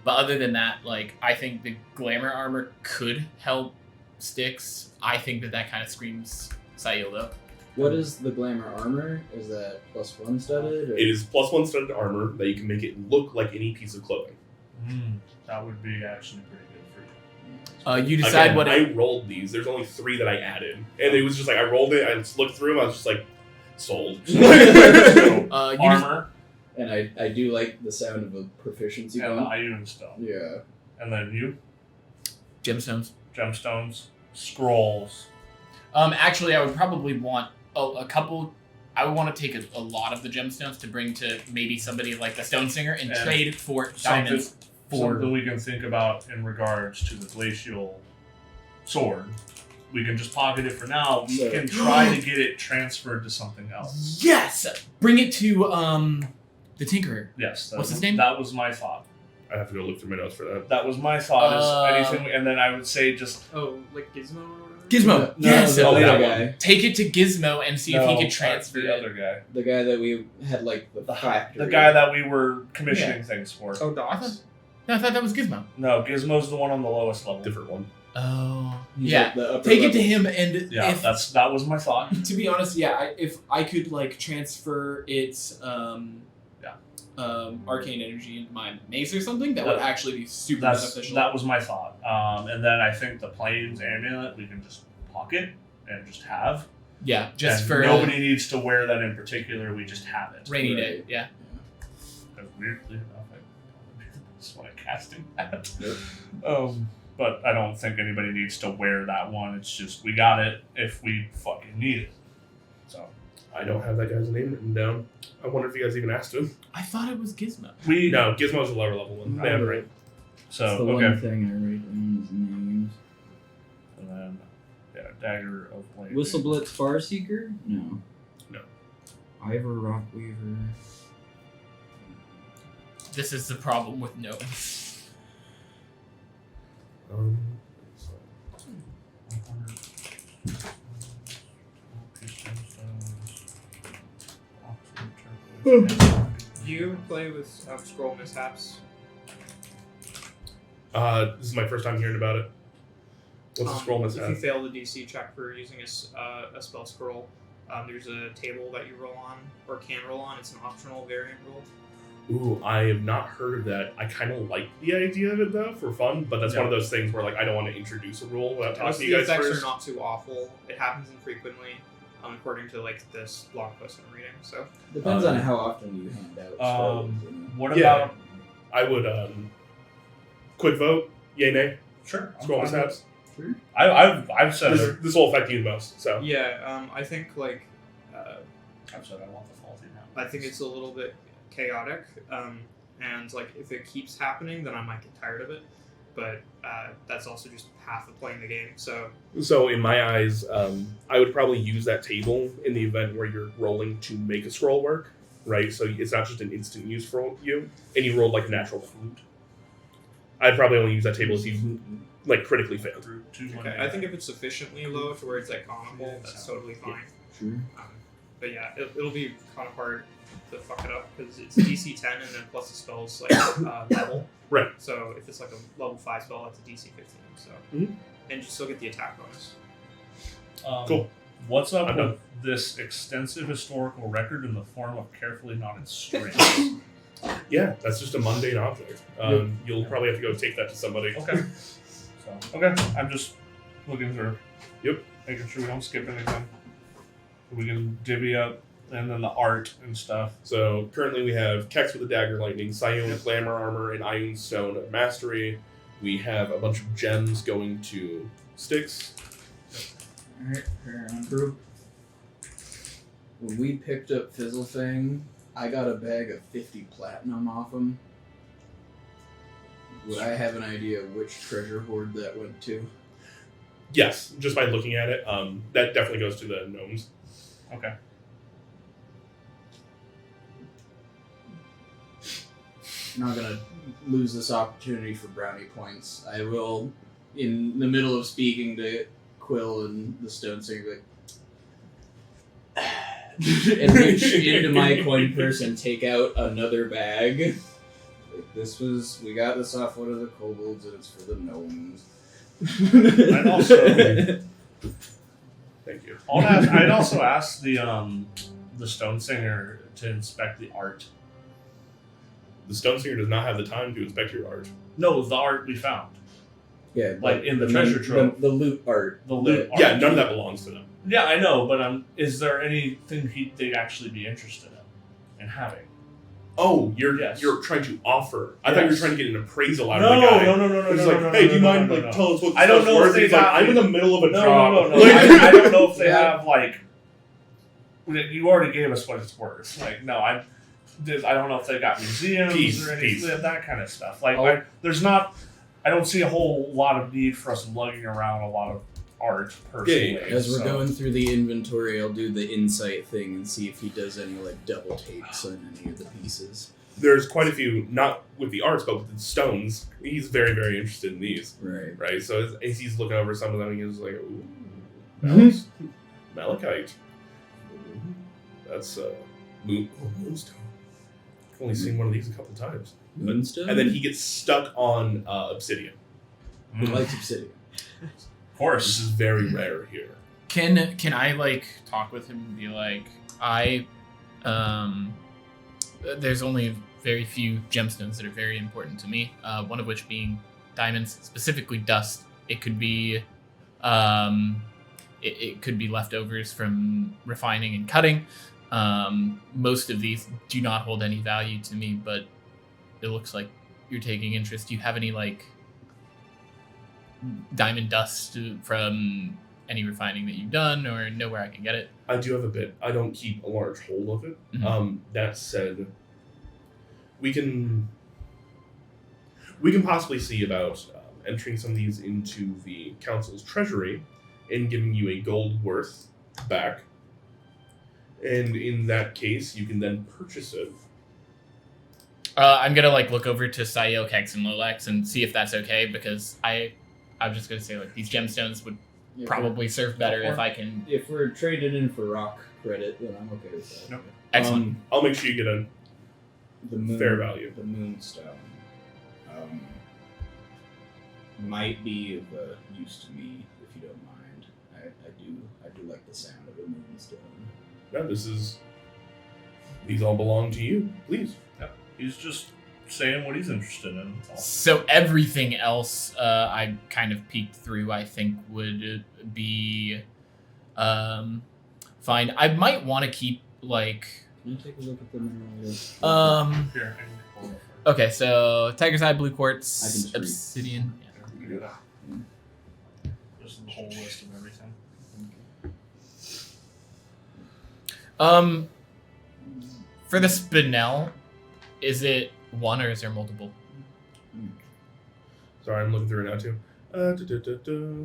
But other than that, like I think the glamour armor could help Styx. I think that kind of screams Sayilda. What is the glamour armor? Is that +1 studded? Or? It is +1 studded armor that you can make it look like any piece of clothing. That would be actually pretty good for you. You decide what I rolled these. There's only 3 that I added, and it was just like I rolled it. I just looked through them. I was just like, sold. Armor, and I do like the sound of a proficiency and bump. Iron Stone. Yeah. And then you, gemstones, scrolls. Actually, I would probably want a couple. I would want to take a lot of the gemstones to bring to maybe somebody like the Stone Singer and trade for diamonds. Something we can think about in regards to the glacial sword. We can just pocket it for now. We can try to get it transferred to something else. Yes! Bring it to the Tinkerer. Yes. What's his name? That was my thought. I have to go look through my notes for that. That was my thought. Is anything, and then I would say just like Gizmo or whatever? Gizmo. Yes. The other guy. Take it to Gizmo and see if he could transfer the other guy. The guy that we had like the factory. The guy that we were commissioning things for. Oh, Docs? No, I thought that was Gizmo. No, Gizmo's the one on the lowest level. Different one. He's yeah. at the upper Take it level. to him and Yeah, that was my thought. to be honest, if I could like transfer its arcane energy into my mace or something, that would actually be super beneficial. That was my thought. And then I think the plane's amulet we can just pocket and just have. Yeah, just and for nobody needs to wear that in particular. We just have it. rainy day. Yeah. Weirdly enough, I just want to casting that. But I don't think anybody needs to wear that one. It's just we got it if we fucking need it. So I don't have that guy's name written down. I wonder if you guys even asked him. I thought it was Gizmo. No, Gizmo's a lower level one. Yeah, right. That's So the one thing I write down is names. And then Dagger of Blade. Whistleblitz Farseeker? No. No. Ivor Rockweaver. This is the problem with no. Do you play with scroll mishaps? This is my first time hearing about it. What's the scroll If you mishap? fail the DC check for using a spell scroll, there's a table that you roll on, or can roll on. It's an optional variant roll. Ooh, I have not heard of that. I kind of like the idea of it though, for fun. But that's one of those things where like I don't want to introduce a rule without Most of talking to you the guys effects first. are not too awful. It happens infrequently. according to like this blog post I'm reading. So Depends on how often you hand out scrolls. You know? What Yeah. about? I would quick vote, yay nay. Sure. I'm Scroll fine the with steps. Sure. I've said This, it. this will affect you the most. So yeah, I think like I've said I want the faulty now. I think it's a little bit chaotic, and like if it keeps happening, then I might get tired of it. But that's also just half of playing the game. So in my eyes, I would probably use that table in the event where you're rolling to make a scroll work, right? So it's not just an instant use for you, and you rolled like a natural food. I'd probably only use that table if you like critically failed. okay, I think if it's sufficiently low to where it's iconical, that's totally fine. Sure. But yeah, it'll be kind of hard to fuck it up because it's DC 10 and then plus the spells like level. Right. So if it's like a level 5 spell, that's a DC 15. So Mhm. and you still get the attack bonus. Cool. What's up I'm with done. this extensive historical record in the form of carefully knotted strings? Yeah, that's just a mundane object. You'll probably have to go take that to somebody. Okay. So okay, I'm just looking through. Yep. Making sure we don't skip anything. We can divvy up, and then the art and stuff. So currently we have Kex with a dagger lightning, Sion glamour armor, and Iron Stone of mastery. We have a bunch of gems going to Styx. Alright, fair enough. When we picked up Fizzlefang, I got a bag of 50 platinum off him. Would I have an idea which treasure hoard that went to? Yes, just by looking at it, that definitely goes to the gnomes. Okay. I'm not gonna lose this opportunity for brownie points. I will, in the middle of speaking to Quill and the Stone Singer, be like, and reach into my coin purse and take out another bag. Like, we got this off one of the kobolds, and it's for the gnomes. I'd also, Thank you. I'd also ask the Stone Singer to inspect the art. The Stone Singer does not have the time to inspect your art. No, the art we found. Yeah, Like in the the treasure trove. the loot art. The loot art. Yeah, none of that belongs to them. Yeah, I know, but is there anything they'd actually be interested in having? Oh, you're Yes. trying to offer. I thought you were Yes. trying to get an appraisal out No, of the guy. no. It's no, like, no, hey, no, do you no, mind no, like no. tell us what the I don't stuff's know if worth? they He's like, got I'm me. in the middle of a No, job. no. Like- I don't know if they Yeah. have like. You already gave us what it's worth. Like, no, I don't know if they got museums Peace, or peace. anything that kind of stuff. Like, Oh. there's not. I don't see a whole lot of need for us lugging around a lot of art personally. Yeah. As we're so- going through the inventory, I'll do the insight thing and see if he does any like double takes on any of the pieces. There's quite a few, not with the arts, but with the stones. He's very, very interested in these, Right. right? So as he's looking over some of them, he's like, ooh, malachite. Ooh, that's moonstone. I've only seen one of these a couple times. Moonstone? And then he gets stuck on obsidian. He Mm, likes obsidian. of This course. is very rare here. Can I like talk with him and be like, there's only very few gemstones that are very important to me. One of which being diamonds, specifically dust. It could be, it could be leftovers from refining and cutting. Most of these do not hold any value to me, but it looks like you're taking interest. Do you have any like diamond dust from any refining that you've done, or know where I can get it? I do have a bit. I don't keep a large hold of it. Mhm. That said, we can possibly see about entering some of these into the council's treasury and giving you a gold worth back. And in that case, you can then purchase it. I'm gonna like look over to Sayo, Kex, and Lolax and see if that's okay, because I'm just gonna say like these gemstones would probably serve better if I can. If we're traded in for rock credit, then I'm okay with that. Nope. Excellent. I'll make sure you get a The moon, fair value. The moonstone might be of use to me if you don't mind. I do like the sound of a moonstone. No, these all belong to you. Please. He's just saying what he's interested in. That's all. So everything else I kind of peeked through, I think would be fine. I might want to keep like. Can you take a look at the mineral? Here, I can pull it. Okay, so Tiger's Eye, Blue Quartz, I can treat. Obsidian. You can do that. Just the whole list of everything. For the spinel, is it one or is there multiple? Sorry, I'm looking through it now too.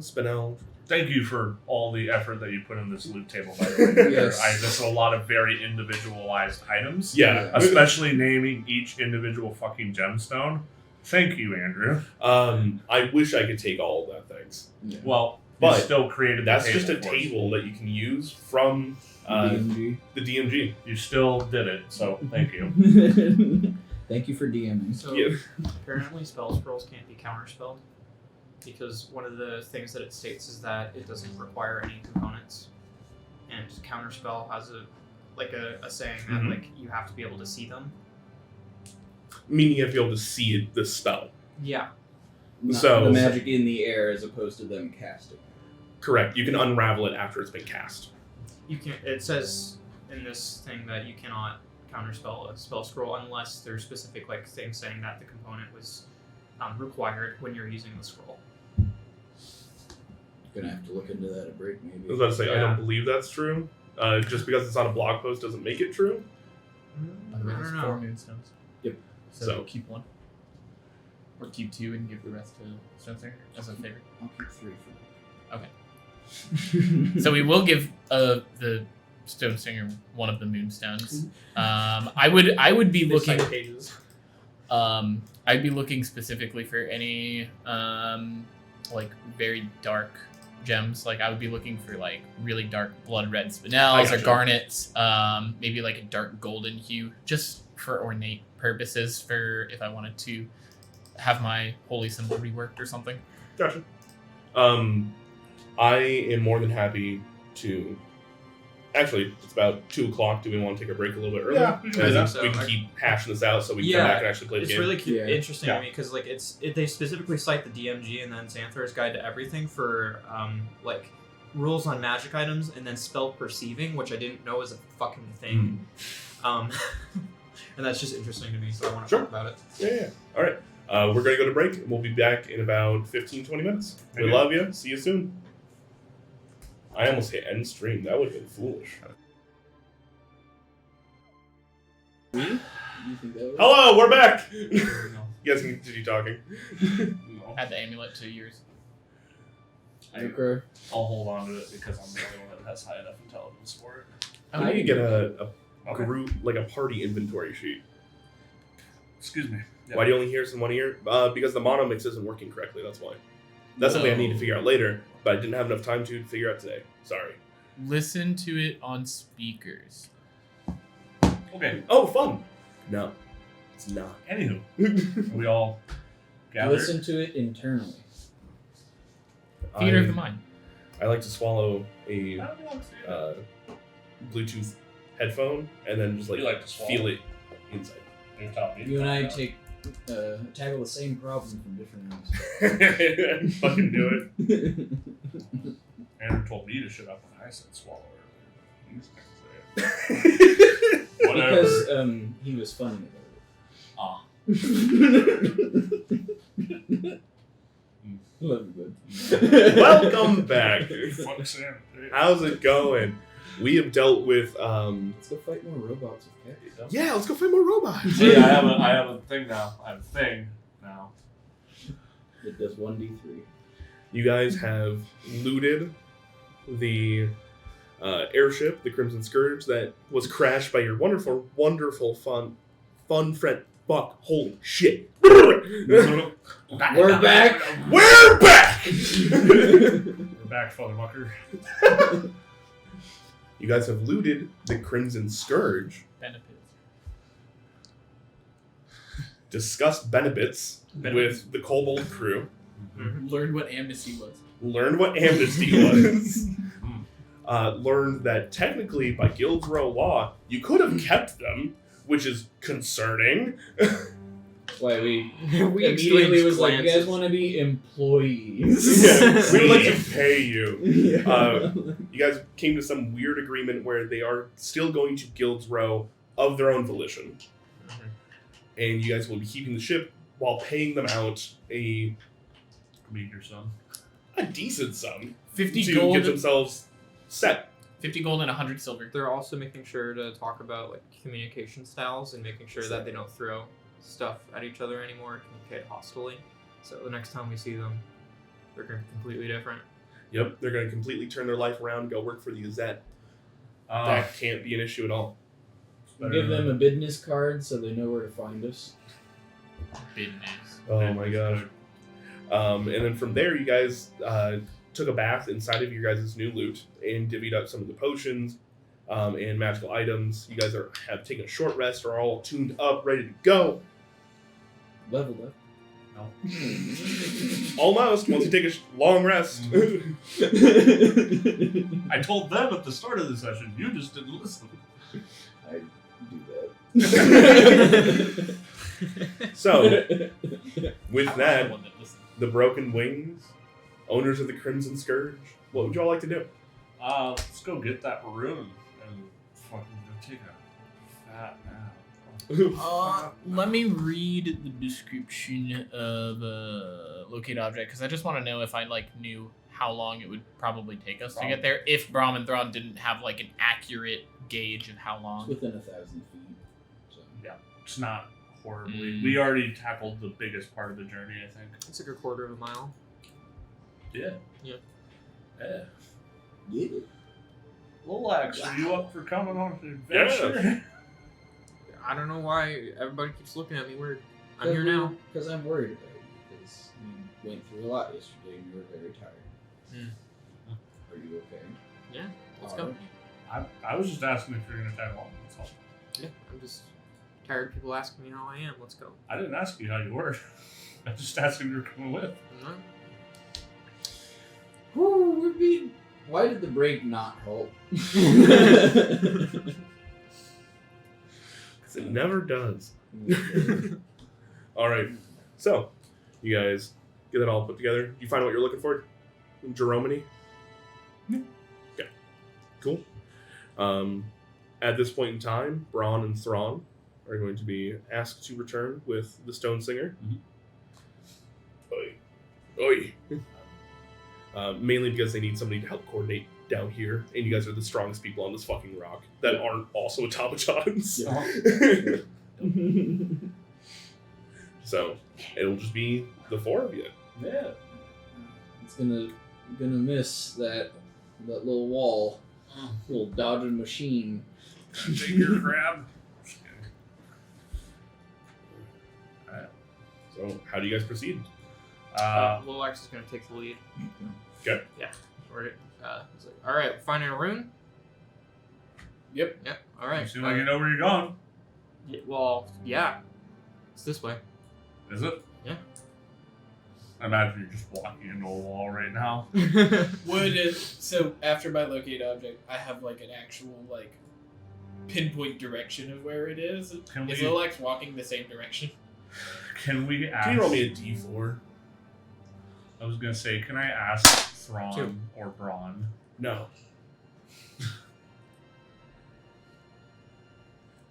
Spinel. Thank you for all the effort that you put in this loot table, by the way. Yes. There's a lot of very individualized items. Yeah. Especially naming each individual fucking gemstone. Thank you, Andrew. I wish I could take all of that, thanks. Yeah. Well, But you still created That's the table just a for us. table that you can use from DMG. the DMG. You still did it, so thank you. Thank you for DMing. So Yeah. apparently spell scrolls can't be counterspelled because one of the things that it states is that it doesn't require any components, and counterspell has a saying that Mhm. like you have to be able to see them. Meaning you have to be able to see it, the spell. Yeah. So- the magic in the air as opposed to them casting. Correct. You can unravel it after it's been cast. You can. It says in this thing that you cannot counterspell a spell scroll unless there's specific like things saying that the component was required when you're using the scroll. Gonna have to look into that at break I was maybe. about to say, I Yeah. don't believe that's true. Just because it's on a blog post doesn't make it true. I don't know. moonstones. Yep. So- keep one. Or keep two and give the rest to Spencer as a favor. I'll keep 3 for So we will give the Stone Singer one of the moonstones. I would be looking. pages. I'd be looking specifically for any like very dark gems. Like I would be looking for like really dark blood red I spinels or gotcha. garnets. Maybe like a dark golden hue, just for ornate purposes. For if I wanted to have my holy symbol reworked or something. Gotcha. I am more than happy to. Actually, it's about 2:00. Do we want to take a break a little bit early? Yeah, we can do As that. in, So we can I- keep hashing this out so we can Yeah, come back and actually play the It's game. really Yeah. interesting Yeah. to me because like they specifically cite the DMG and then Xanthar's Guide to Everything for like rules on magic items and then spell perceiving, which I didn't know was a fucking thing. And that's just interesting to me, so I want to Sure. talk about it. Yeah. All right. We're going to go to break. We'll be back in about 15-20 minutes. We Okay. love you. See you soon. I almost hit end stream. That would have been foolish. me. You think that was? Hello, we're back. No. You guys can continue talking. No. Add the amulet to yours. Okay. I'll hold on to it because I'm the only one that has high enough intelligence for it. I need to get a Okay. group, like a party inventory sheet. Excuse me. Yeah. Why do you only hear this in one ear? Because the mono mix isn't working correctly. That's why. That's something I need to figure out later, but I didn't have enough time to figure out today. Sorry. Listen to it on speakers. Okay. Oh, fun. No, it's not. Anywho, are we all gathered? Listen to it internally. Theater of the mind. I like to swallow a I don't know what to do. Bluetooth headphone and then just You like to swallow? feel it inside. You're telling me to You and I talk take tackle the same problem from different angles. Fucking do it. about. Andrew told me to shut up when I said swallow earlier. He's gonna say it. Whatever. Because he was funny Ah. about it. Love you, bud. Welcome back. Fuck Sam. How's it going? We have dealt with Let's go fight more robots with cats. yeah, let's go find more robots. See, I have a thing now. I have a thing now. It does 1d3. You guys have looted the airship, the Crimson Scourge, that was crashed by your wonderful, wonderful, fun friend. Fuck, holy shit. We're back. We're back! We're back, Fatherfucker. You guys have looted the Crimson Scourge, Benefits. discussed benefits with the Kobold crew, Learned what amnesty was. learned what amnesty was, learned that technically by Guild's Row law, you could have kept them, which is concerning. why we We immediately exchanged was like, you guys glances. want to be employees. Yeah, we would like to pay you. Yeah. You guys came to some weird agreement where they are still going to Guild's Row of their own volition. And you guys will be keeping the ship while paying them out a Meet son. decent sum 50 to gold. get themselves set. 50 gold and 100 silver. They're also making sure to talk about like communication styles and making sure that they don't throw stuff at each other anymore, communicate hostily. So the next time we see them, they're going to be completely different. Yep, they're going to completely turn their life around, go work for the Gazette. Uh, That can't be an issue at all. Give them a business card so they know where to find us. Business. Oh my gosh. And then from there, you guys took a bath inside of your guys' new loot and divvied up some of the potions and magical items. You guys have taken a short rest, are all tuned up, ready to go. Leveled up. No. Almost, once you take a long rest. I told them at the start of the session. You just didn't listen. I do that. So, with I'm that, the one that listened. the Broken Wings, owners of the Crimson Scourge, what would y'all like to do? Let's go get that rune and fucking go take a fat nap. Let me read the description of locate object because I just want to know if I knew how long it would probably take us to get there. If Brahm and Thrawn didn't have an accurate gauge of how It's long. within 1,000 feet. So. Yeah, it's not horribly. Mm. We already tackled the biggest part of the journey, I think. It's like a quarter of a mile. Yeah. Yeah. Yeah. Yeah. Lolax, are you up for coming on an adventure? I don't know why everybody keeps looking at me weird. I'm here now. Because I'm worried about you. Because you went through a lot yesterday and you were very tired. Are you okay? Yeah, let's Alright. go. I was just asking if you're going to tag along. That's all. Yeah, I'm just tired of people asking me how I am. Let's go. I didn't ask you how you were. I just asked if you were coming with. No? Whew, we're being... Why did the break not halt? Because it never does. All right. So, you guys get that all put together. You find what you're looking for? Jeromany? Okay. Cool. At this point in time, Braun and Thrawn are going to be asked to return with the Stone Singer. Oi. Mainly because they need somebody to help coordinate down here, and you guys are the strongest people on this fucking rock that aren't also automatons. So it'll just be the four of you. Yeah. It's gonna miss that little wall. Little dodging machine. Take your crab. So how do you guys proceed? Lolax is going to take the lead. Okay. Yeah. He's like, all right, finding a rune? Yep. Yep. All right. You seem like you know where you're going. Yeah, well, yeah. It's this way. Is it? Yeah. I imagine you're just walking into a wall right now. So after my locate object, I have an actual pinpoint direction of where it is. Can Is we- Lolax walking the same direction? Can we ask? Can you roll me a d4? I was gonna say, can I ask Thrawn Two. or Braun? No.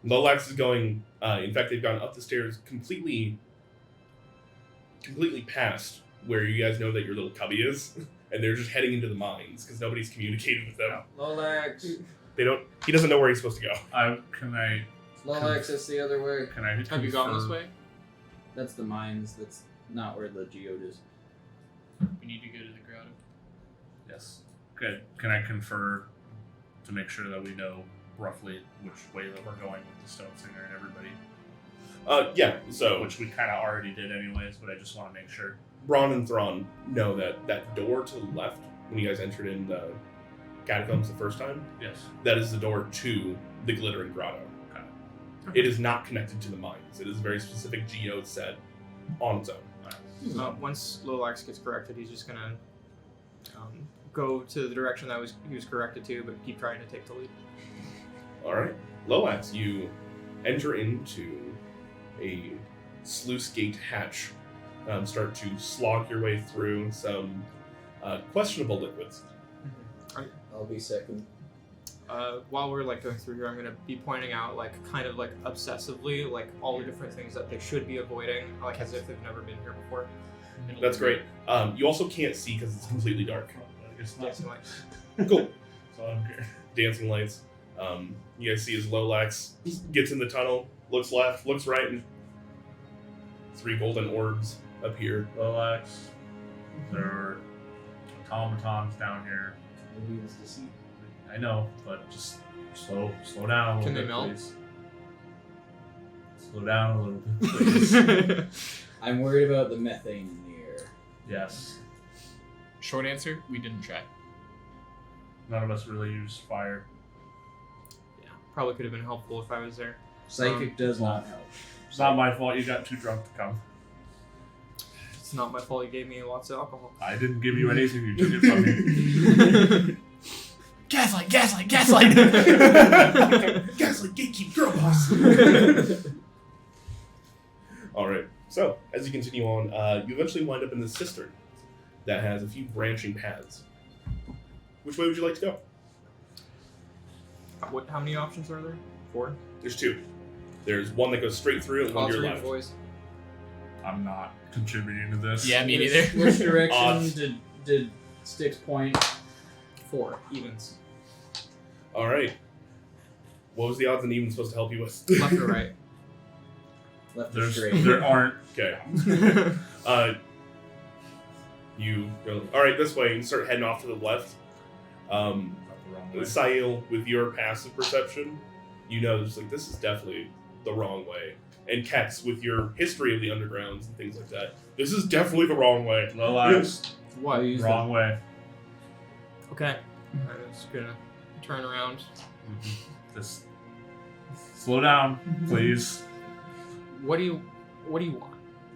Lolax is going. In fact, they've gone up the stairs completely past where you guys know that your little cubby is, and they're just heading into the mines because nobody's communicated with them. Lolax. They don't. He doesn't know where he's supposed to go. Can I Lolax, that's the other way. Have you gone this way? That's the mines. That's not where the geode is. We need to go to the grotto. Yes. Good. Can I confer to make sure that we know roughly which way that we're going with the Stone Singer and everybody? Yeah. So Which we kind of already did anyways, but I just want to make sure. Braun and Thrawn know that door to the left when you guys entered in the catacombs the first time. Yes. That is the door to the Glittering Grotto. Okay. It is not connected to the mines. It is a very specific geode set on its own. Once Lolax gets corrected, he's just gonna go to the direction that he was corrected to, but keep trying to take the lead. All right, Lolax, you enter into a sluice gate hatch start to slog your way through some questionable liquids. I'll be second. While we're like going through here, I'm gonna be pointing out like kind of like obsessively like all the different things that they should be avoiding, like as if they've never been here before. That's great. You also can't see because it's completely dark. I guess not. Dancing lights. Cool. So I don't care. Dancing lights. You guys see as Lolax gets in the tunnel, looks left, looks right, and 3 golden orbs appear. Lolax. There are automatons down here. Maybe it's deceit. I know, but just slow down a little Can bit, they melt? please. Slow down a little bit, please. I'm worried about the methane in the air. Yes. Short answer: we didn't try. None of us really use fire. Yeah, probably could have been helpful if I was there. Psychic does not help. It's not my fault you got too drunk to come. It's not my fault you gave me lots of alcohol. I didn't give you anything, you took it from me. Gaslight! Gaslight! Gaslight! Gaslight gatekeep girl boss. Alright, so as you continue on, you eventually wind up in this cistern that has a few branching paths. Which way would you like to go? How many options are there? 4? There's 2. There's one that goes straight through and one to your Read, left. boys. I'm not contributing to this. Yeah, me neither. Which direction did Sticks point? 4 evens. Alright. What was the odds and evens supposed to help you with? Left or right? Left or straight? There aren't. Okay. You go, alright, this way, and start heading off to the left. The wrong way. Sail, with your passive perception, you know just like this is definitely the wrong way. And Kex, with your history of the undergrounds and things like that, this is definitely the wrong way. Lolax. What? Wrong way. Okay. I'm just gonna turn around. Just slow down, please. What do you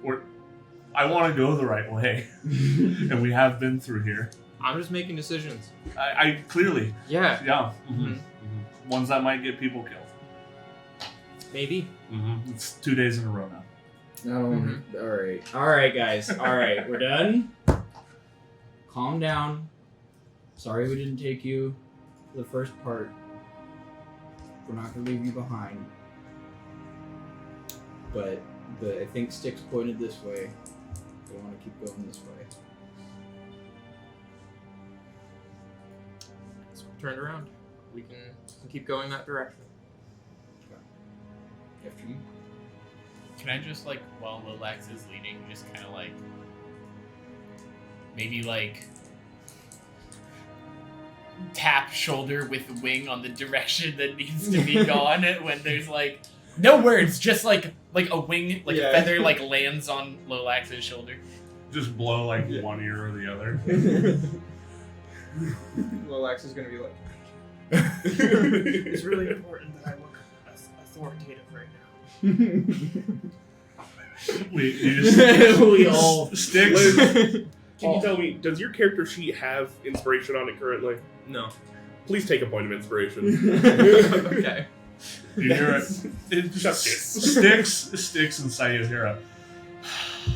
want? I want to go the right way, and we have been through here. I'm just making decisions. I clearly, Yeah. yeah, Mhm. ones that might get people killed. Maybe. It's 2 days in a row now. Not only. All right, guys. All right, we're done. Calm down. Sorry we didn't take you for the first part. We're not gonna leave you behind. But I think Sticks pointed this way. We want to keep going this way. So turn around. We can keep going that direction. After you. Can I just like, while Lolax is leading, just kind of like, maybe like tap shoulder with wing on the direction that needs to be gone when there's like no words, just like a wing, like a feather like lands on Lolax's shoulder. Just blow like one ear or the other. Lolax is gonna be like, it's really important that I look authoritative right now. We all Sticks. Can you tell me, does your character sheet have inspiration on it currently? No. Please take a point of inspiration. Okay. You hear it? Sticks and Sayonara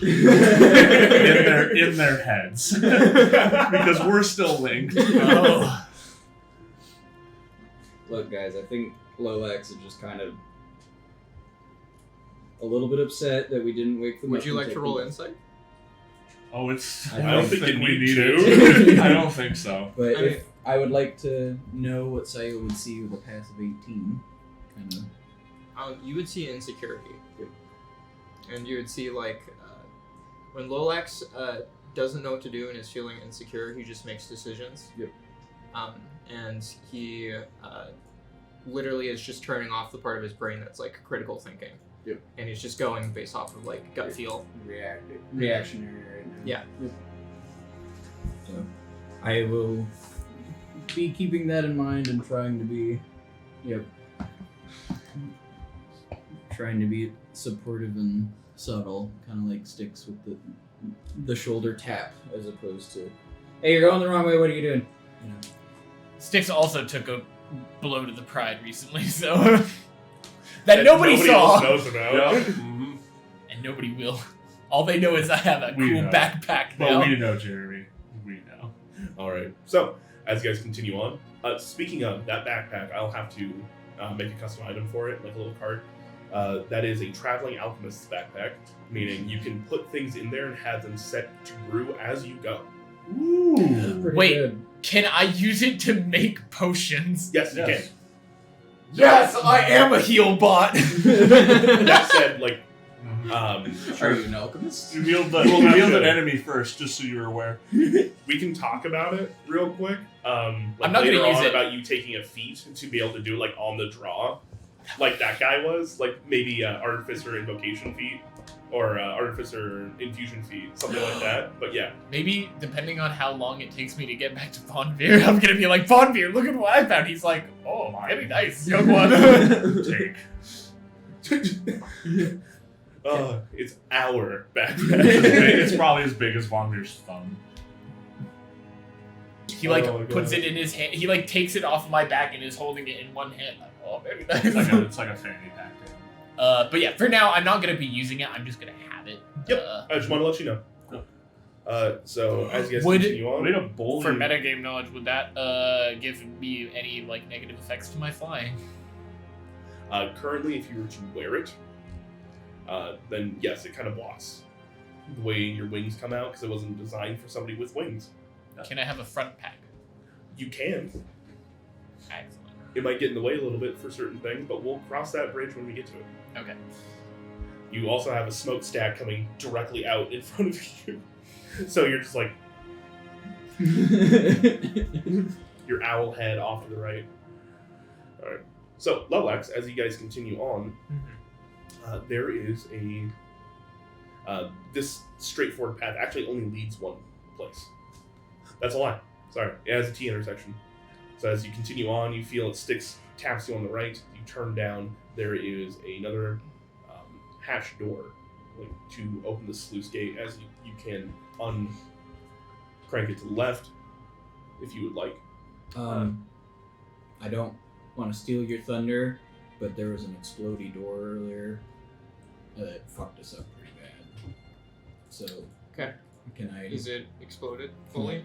in their heads because we're still linked. Oh. Look, guys, I think Lolax is just kind of a little bit upset that we didn't wake them up. Would you and like take to roll them. insight? Oh, it's. I I don't think think you we need need to. to. I don't think so. But I mean- if I would like to know what Sayo would see with a pass of 18, kind of. You would see insecurity. Yep. And you would see, like, when Lolax doesn't know what to do and is feeling insecure, he just makes decisions. Yep. And he literally is just turning off the part of his brain that's, like, critical thinking. Yep. And he's just going based off of, like, gut feel. Reactionary right now. Yeah. Yep. So, I will be keeping that in mind and trying to be, trying to be supportive and subtle, kind of like Sticks with the shoulder tap as opposed to, hey, you're going the wrong way. What are you doing? You know. Sticks also took a blow to the pride recently, so that nobody saw. else knows about. Yeah. And And nobody will. All they know is I have a We cool know. backpack But now. we know, Jeremy. We know. All right. So as you guys continue on, speaking of that backpack, I'll have to make a custom item for it, like a little card. That is a traveling alchemist's backpack, meaning you can put things in there and have them set to brew as you go. Ooh. Pretty Wait. good. Can I use it to make potions? Yes, you Yes. Yes, I am a heal bot. can. That said, like, Are you an alchemist? Reveal We'll have the to- enemy first, just so you're aware. we can talk about it real quick. I'm not gonna later use on it. about you taking a feat to be able to do it, like on the draw, like that guy was, like maybe artificer invocation feat or artificer infusion feat, something like that. But yeah, Maybe depending on how long it takes me to get back to Bonveer, I'm gonna be like, Bonveer, look at what I found. He's like, oh, very nice, young one. Take. it's our backpack. It's probably as big as Von Meer's thumb. He like Oh my puts God. it in his hand. He like takes it off my back and is holding it in one hand. Like, oh, very nice. It's like a fanny pack. But yeah, for now, I'm not gonna be using it. I'm just gonna have it. Yep. I just want to let you know. So as you guys Would- continue on, Way to bully. For metagame knowledge, would that give me any like negative effects to my flying? currently, if you were to wear it, then yes, it kind of blocks the way your wings come out because it wasn't designed for somebody with wings. Can I have a front pack? You can. Excellent. It might get in the way a little bit for certain things, but we'll cross that bridge when we get to it. Okay. You also have a smokestack coming directly out in front of you. So you're just like your owl head off to the right. Alright. So, Lolax, as you guys continue on, there is a this straightforward path actually only leads one place. That's a lie. Sorry. It has a T intersection. So as you continue on, you feel it taps you on the right. You turn down. There is another hatch door, like to open the sluice gate. As you can uncrank it to the left, if you would like. I don't want to steal your thunder, but there was an explodey door earlier that fucked us up pretty bad. So, Okay. can I? Is it exploded fully?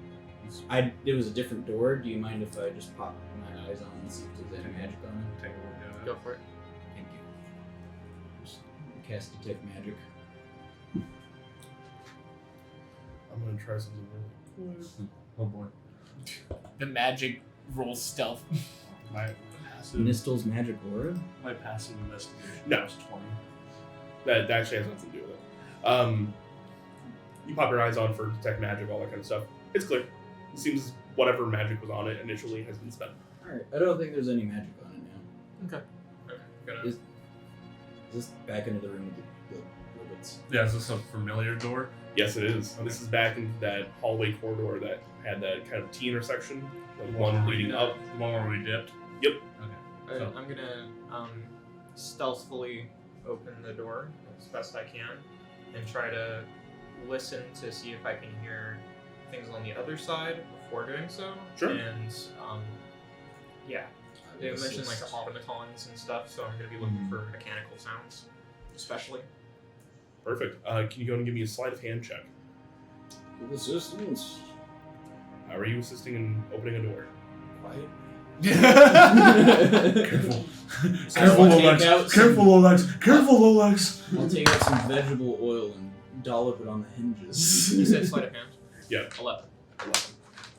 It was a different door. Do you mind if I just pop my eyes on and see if there's any magic on it? Take a look at it. Go for it. Thank you. Just cast detect magic. I'm gonna try something really quick. Oh boy. The magic roll stealth. My passive, Nistel's magic aura. my passive investigation No. was 20. That actually has nothing to do with it. You pop your eyes on for detect magic, all that kind of stuff. It's clear. It seems whatever magic was on it initially has been spent. All right. I don't think there's any magic on it now. Okay. Gonna Is this back into the room with the ribbons? Yeah, is this a familiar door? Yes, it is. This is back into that hallway corridor that had that kind of T intersection, like one leading up. The one where we dipped? Yep. Okay. So- I'm gonna stealthily open the door as best I can and try to listen to see if I can hear things on the other side before doing so. Sure. And yeah, they mentioned like automatons and stuff, so I'm gonna be looking for mechanical sounds, especially. Perfect. Can you go and give me a sleight of hand check? Give assistance. How are you assisting in opening a door? Quiet. Careful. Careful, I'll take Lolax. out Careful, Lolax. Careful, Lolax. I'll take out some vegetable oil and dollop it on the hinges. You said sleight of hand? Yeah. 11. 11.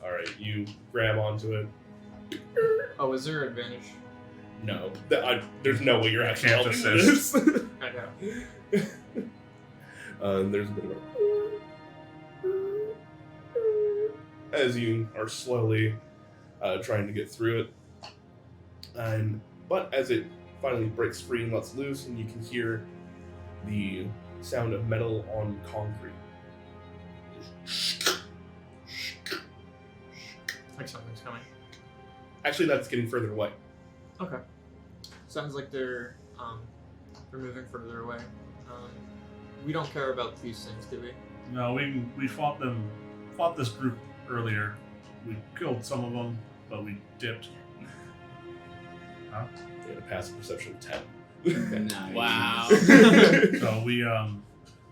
All right, you grab onto it. Oh, is there advantage? No, there's no way you're actually Can't helping assist. this. I know. There's a bit of a as you are slowly trying to get through it, but as it finally breaks free and lets loose, and you can hear the sound of metal on concrete. Like something's coming. Actually, that's getting further away. Okay. Sounds like they're moving further away. We don't care about these things, do we? No, we fought this group earlier. We killed some of them, but we dipped. They had a passive perception of 10. Nice. Wow. So we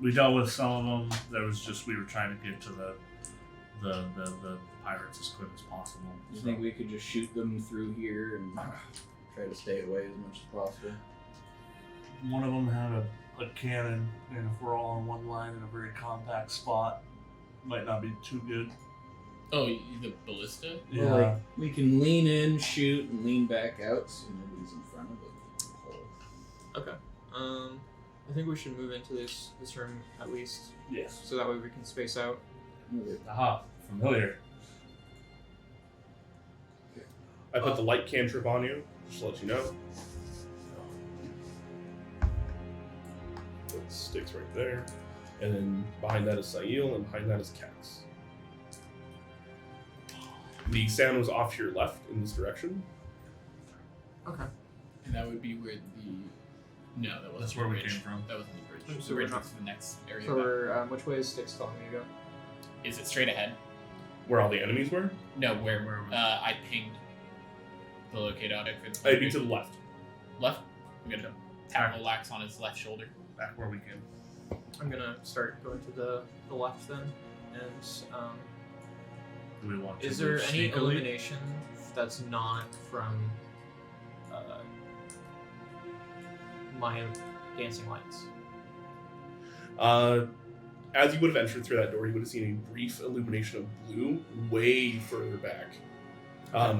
We dealt with some of them. There was just we were trying to get to the pirates as quick as possible. You think we could just shoot them through here and try to stay away as much as possible? One of them had a cannon, and if we're all on one line in a very compact spot, might not be too good. Oh, the ballista? Yeah. Well, like, we can lean in, shoot, and lean back out so nobody's in front of it. Okay. I think we should move into this room at least, Yes. so that way we can space out. Aha, familiar. I put the light cantrip on you, just to let you know. It sticks right there. And then behind that is Sail, and behind that is Cax. The sound was off to your left in this direction. Okay. And that would be where the... No, that wasn't That's where the we bridge. came from. That wasn't the bridge. So The we're bridge not- was the next area. So back. we're, which way is Styx telling me to go? Is it straight ahead? Where all the enemies were? No, where Where was I pinged the locate object. For I'd be to the left. left. I'm gonna tap Lolax on his left shoulder. Back where we came. I'm gonna start going to the left then, and Do we want to is there move any sneakily? illumination that's not from my dancing lights? As you would have entered through that door, you would have seen a brief illumination of blue way further back.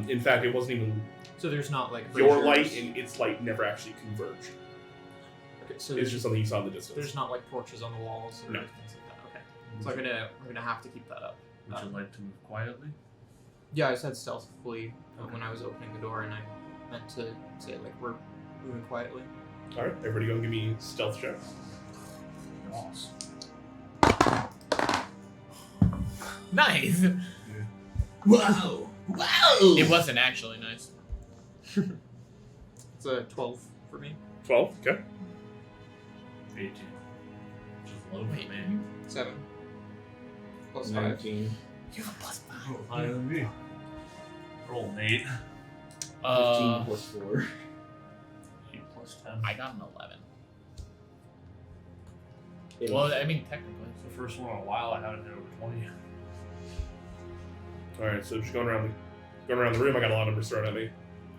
In fact, it wasn't even So there's not like your braziers? light and its light never actually converged. Okay, so It's there's just something you saw in the distance. there's not like torches on the walls or No. things like that. Okay, so I'm gonna have to keep that up. Would you like to move quietly? Yeah, I said stealthily when I was opening the door, and I meant to say like we're moving quietly. All right, everybody go and give me stealth checks. Yes. Nice! Wow! Wow! It wasn't actually nice. It's a 12 for me. 12, okay. 18. Just low for Wait, me. 7 plus 5. 19. You have a plus 5. Oh, higher than me. Roll an 8. 15 plus 4. 8 plus 10. I got an 11. It Well, was- I mean, technically. It's the first one in a while I haven't hit over 20. All right, so just going around the room. I got a lot of numbers thrown at me.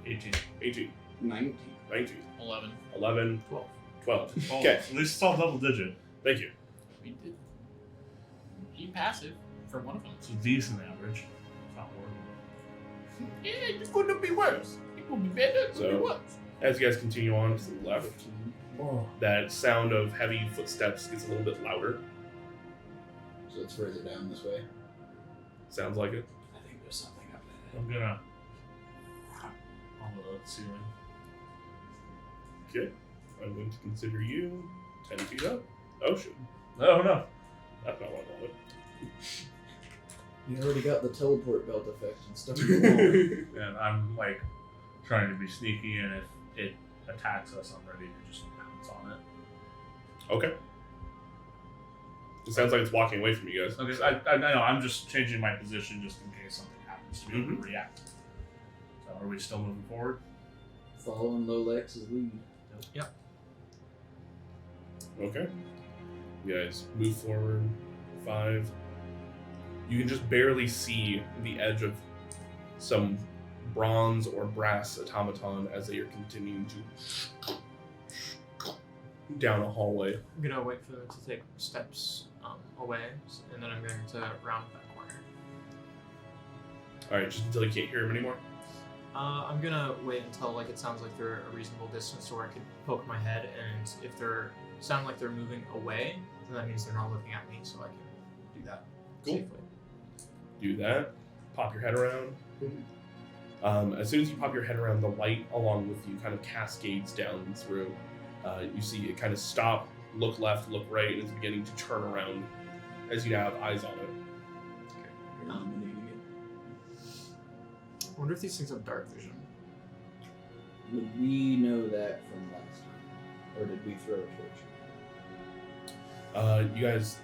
18. 18, 19. 19, 11. 11, 12. 12. Oh, Okay, at least it's all double digit. thank you. We did. You passive for one of them. It's a decent average. It's not horrible. Yeah, it couldn't be worse. It could be better. It could So- be worse. As you guys continue on to the left, 15. Oh. that sound of heavy footsteps gets a little bit louder. So it's further down this way. Sounds like it. I think there's something up there. I'm gonna. On the ceiling. Okay, I'm going to consider you 10 feet up. Oh shit, No, no. that's not what I wanted. You already got the teleport belt effect and stuff. Well, And I'm like trying to be sneaky, and if it attacks us, I'm ready to just pounce on it. Okay. It sounds like it's walking away from you guys. Okay, so I know I'm just changing my position just in case something happens to be able to react. So are we still moving forward? following Lolax's lead. Okay. You guys move forward. 5. You can just barely see the edge of some bronze or brass automaton as they are continuing to down a hallway. I'm gonna wait for them to take steps away, and then I'm going to round that corner. Alright, just until you can't hear him anymore. I'm gonna wait until like it sounds like they're a reasonable distance to where I can poke my head, and if they're sound like they're moving away, then that means they're not looking at me, so I can do that Cool. safely. Do that. Pop your head around. As soon as you pop your head around, the light along with you kind of cascades down through. You see it kind of stop, look left, look right, and it's beginning to turn around as you now have eyes on it. You're illuminating I wonder if these things have dark vision. it. Would we know that from last time? Or did we throw a torch? You guys,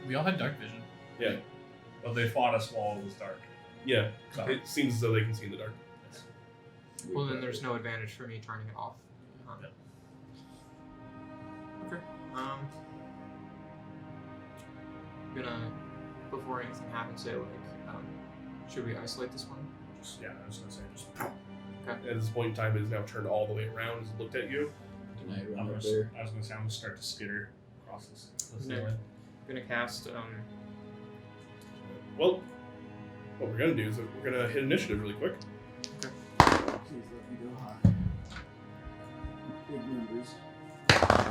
We all had dark vision. yeah, But they fought us while it was dark. yeah. So, It seems as though they can see in the dark. Well, then there's no advantage for me turning it off. Yep. Okay. gonna, before anything happens, say like, should we isolate this one? Yeah, I was gonna say just. Okay. At this point in time, it is now turned all the way around and looked at you. Can I I run up was there? gonna say I'm gonna start to skitter across this No. ceiling. I'm gonna cast. Well, what we're gonna do is we're gonna hit initiative really quick. Please let me go high. Big numbers.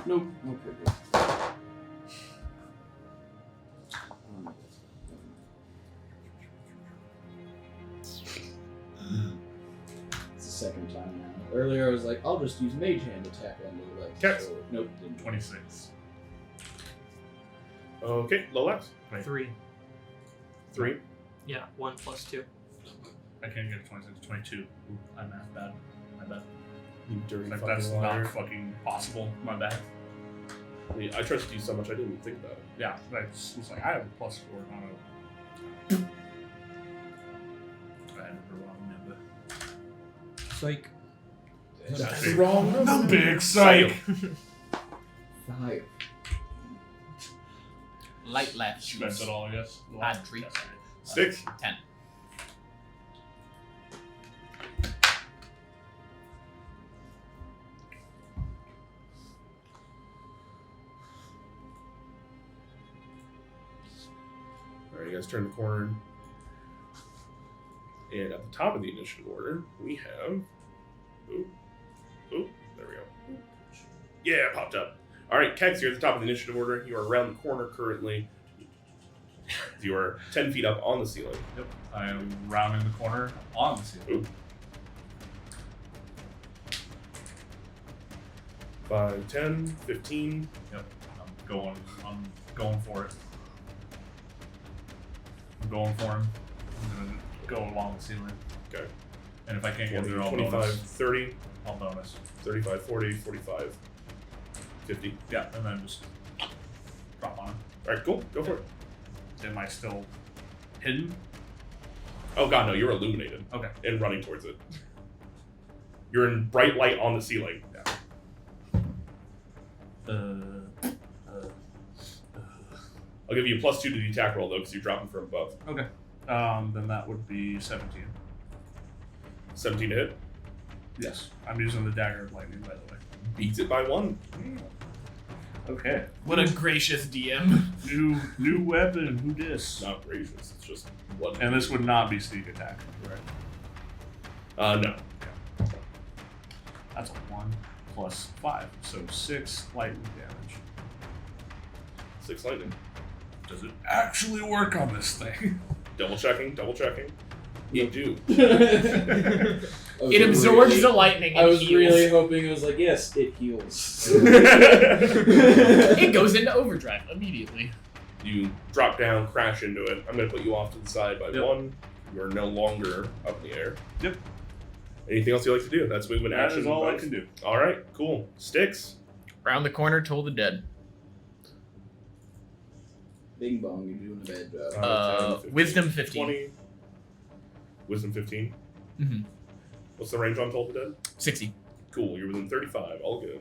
Nope. Okay, good. It's the second time now. Earlier I was like, I'll just use Mage Hand attack on Lolax. Okay. So, nope, didn't. 26. Okay, Lolax. 3. 3. Yeah, 1 plus 2. I can't get a 26. 22. Ooh, I'm math bad. My bad. You dirty Like fucking that's liar. not fucking possible. My bad. I trusted you so much I didn't even think about it. Yeah, I was like, I have a +4, not a. I had the wrong number. Psych. That's big. wrong number. Big psych. 5. Light left. Spent it all, I guess. Add 3. Yes, 6. 10. Alright, you guys turn the corner. And at the top of the initiative order, we have. Ooh, there we go. Yeah, it popped up. Alright, Kex, you're at the top of the initiative order. You are around the corner currently. You are 10 feet up on the ceiling. Yep. I am rounding the corner on the ceiling. Ooh. 5, 10, 15. Yep. I'm going for it. I'm going for him. I'm gonna go along the ceiling. Okay. And if I can't get 20, there, I'll 25, bonus. 30, I'll bonus. 35, 40, 45, 50. Yeah, and then just drop on him. Alright, cool. Go for it. Am I still hidden? Oh god, no, you're illuminated Okay. and running towards it. You're in bright light on the ceiling. I'll give you a +2 to the attack roll though, because you're dropping from above. Okay. Then that would be 17. 17 to hit. Yes. I'm using the dagger of lightning, by the way. Beats it by 1. Okay. What a gracious DM. New weapon. Who dis? Not gracious. It's just 1. And this would not be sneak attack, right? No. That's a 1 plus 5, so 6 lightning damage. 6 lightning. Does it actually work on this thing? Double checking. You do. It absorbs the lightning and I was heals. really hoping it was like, yes, it heals. It goes into overdrive immediately. You drop down, crash into it. I'm going to put you off to the side by Yep. 1. You are no longer up in the air. Yep. Anything else you like to do? That's movement That action. is all I bonus. can do. Alright, cool. Sticks. Round the corner, toll the dead. Bing bong, you're doing a bad job. 10, 15, Wisdom 15. 20. Wisdom 15. Mm-hmm. What's the range on Toll the Dead? 60. Cool, you're within 35. All good.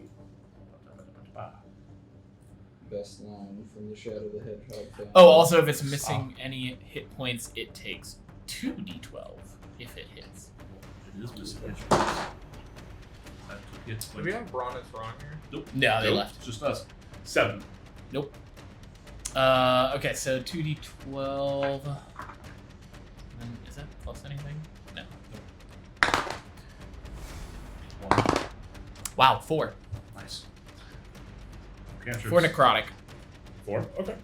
Best line from the Shadow the Hedgehog fan. Oh, also, if it's missing any hit points, it takes 2d12 if it hits. It is missing hits. Do we have Braun and Thrawn here? Nope. No, they Nope. left. It's just us. 7. Nope. Okay, so 2d12. Is that plus anything? No. 1. Wow, 4. Nice. 4 necrotic. 4? Okay.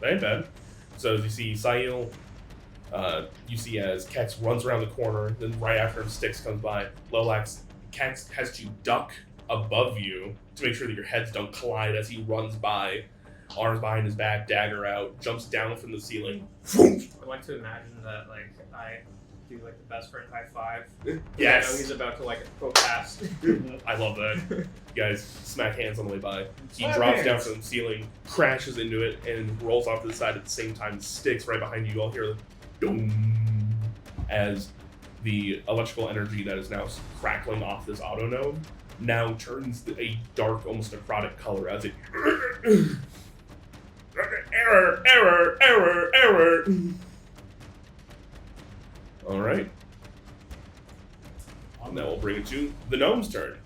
That ain't bad. So as you see Sail, you see as Kex runs around the corner, then right after him Styx comes by, Lolax, Kex has to duck above you to make sure that your heads don't collide as he runs by, arms behind his back, dagger out, jumps down from the ceiling. I'd like to imagine that like I do like the best friend high five. Yes. I know he's about to like go past. I love that. You guys smack hands on the way by. He Smack drops hands. down from the ceiling, crashes into it, and rolls off to the side at the same time. Sticks right behind you. You all hear the doom as the electrical energy that is now crackling off this auto node now turns a dark, almost necrotic color as it Error. All right. And that will bring it to the gnome's turn.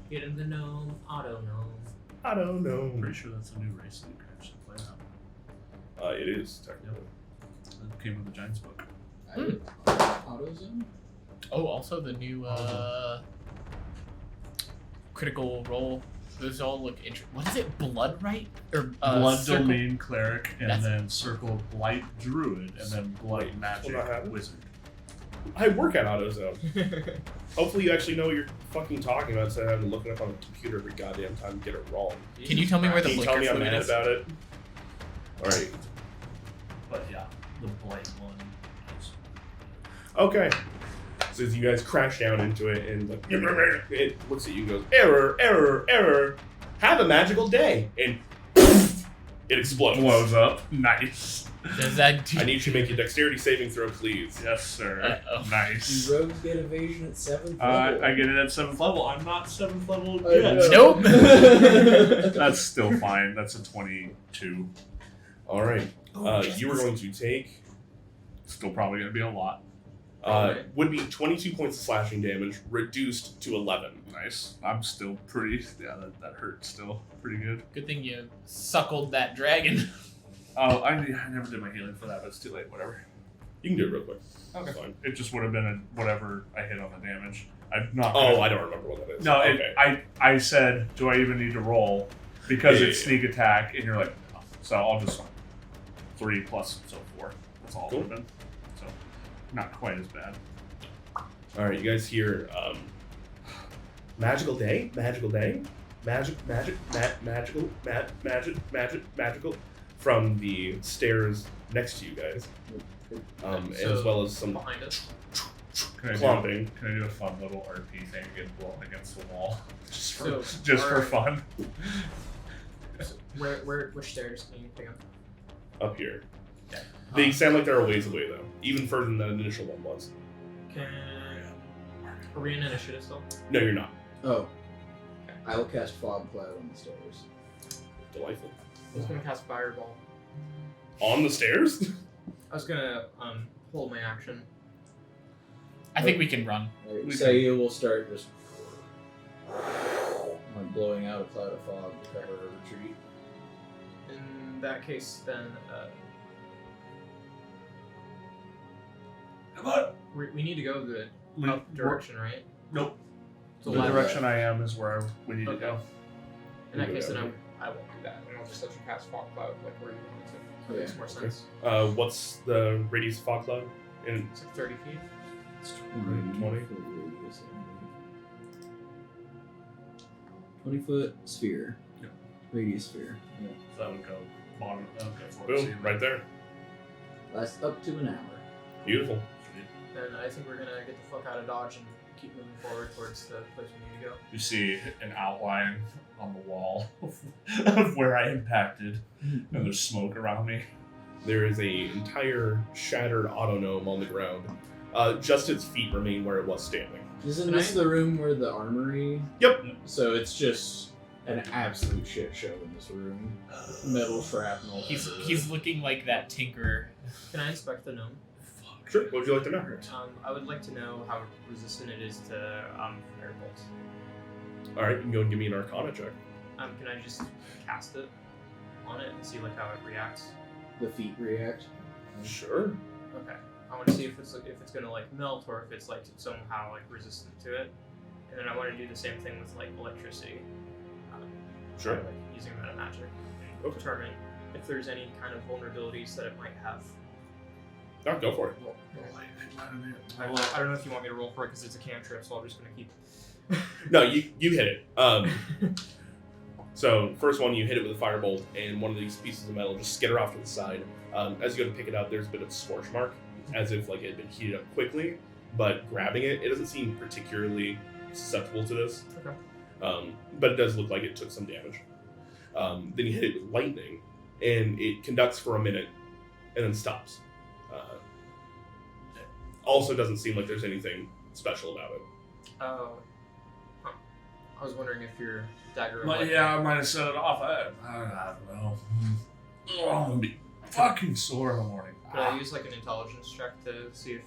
Get in the gnome, auto gnome. I don't know. I'm pretty sure that's a new race that you can actually play now. It is technically. It came with the Giants book. AutoZone? Oh, also the new critical role. Those all look interesting. What is it? Blood right? Or Blood circle? Domain Cleric, and That's- then Circle Blight Druid, and then Blood Wait, Magic will not happen? Wizard. I work at AutoZone. Hopefully you actually know what you're fucking talking about instead of having to look it up on the computer every goddamn time to get it wrong. Can you tell me where the Can you tell me blinker I'm fluid mad is? about it? Alright. But yeah, the Blight one is. Okay. So as you guys crash down into it and like, it looks at you and goes, error. Have a magical day. And it explodes. Blows up. Nice. Does that do? I need you to make a dexterity saving throw, please. Yes, sir. Uh-oh. Nice. Do rogues get evasion at 7th level? I get it at 7th level. I'm not 7th level I yet. know. Nope. That's still fine. That's a 22. Alright. You were going to take Still probably going to be a lot. would be 22 points of slashing damage, reduced to 11. Nice. I'm still pretty. Yeah, that hurts still. Pretty good. Good thing you suckled that dragon. Oh, I never did my healing for that, but it's too late. Whatever. You can do it real quick. Okay. It's fine. It just would have been whatever I hit on the damage. I'm not. Oh, I don't remember what that is. No, okay. I said, do I even need to roll? Because Yeah, it's yeah, sneak attack, and you're like, no. So I'll just 3 plus, so 4. That's all Cool. it would have been. So, not quite as bad. Alright, you guys hear magical day magical from the stairs next to you guys. As well as some behind us. Can I clomping. Can I do a fun little RP thing and get blown against the wall? Just for, So, just for alright. fun. Which stairs can you pick up? Up here. They sound like they're a ways away though, even further than the initial one was. Are we in initiative still? No, you're not. Oh. I'll cast Fog Cloud on the stairs. Delightful. I was gonna cast Fireball. On the stairs? I was gonna hold my action. I think we can run. Right, say you will start just like blowing out a cloud of fog to cover a retreat. In that case, then Come on! we need to go the We- up direction, right? Nope. So The left. direction I am is where we need to Okay. go. In that You case, go then down I won't do that, and I'll just let you cast Fog Cloud like where you want it to. That Yeah, makes more sense. What's the radius of fog cloud? And It's like 30 feet. It's 20. foot radius, I believe. 20-foot sphere. Yep. Radius sphere. Yeah. So that would go bottom. Okay, floor to boom, right there. Lasts up to an hour. Beautiful. Then I think we're gonna get the fuck out of Dodge and keep moving forward towards the place we need to go. You see an outline on the wall of where I impacted, and there's smoke around me. There is a entire shattered auto-gnome on the ground. Just its feet remain where it was standing. Isn't Can this I- the room where the armory? Yep. So it's just an absolute shit show in this room. Metal shrapnel. He's looking like that tinkerer. Can I inspect the gnome? Sure. What would you like to know? I would like to know how resistant it is to firebolts. All right, you can go and give me an Arcana check. Can I just cast it on it and see like how it reacts? The feet react. Sure. Okay. I want to see if it's gonna like melt or if it's like somehow like resistant to it, and then I want to do the same thing with like electricity. Sure. Like using meta magic. Okay. Determine if there's any kind of vulnerabilities that it might have. No, go for it. I don't know if you want me to roll for it because it's a cantrip, so I'm just gonna keep. No, you hit it. So first one, you hit it with a firebolt, and one of these pieces of metal just skitter off to the side. As you go to pick it up, there's a bit of scorch mark, as if like it had been heated up quickly. But grabbing it, it doesn't seem particularly susceptible to this. Okay. But it does look like it took some damage. Then you hit it with lightning, and it conducts for a minute, and then stops. Also, doesn't seem like there's anything special about it. Oh. Huh. I was wondering if your dagger. I might have set it off. I don't know. Oh, I'm gonna be fucking sore in the morning. Could I use like an intelligence check to see if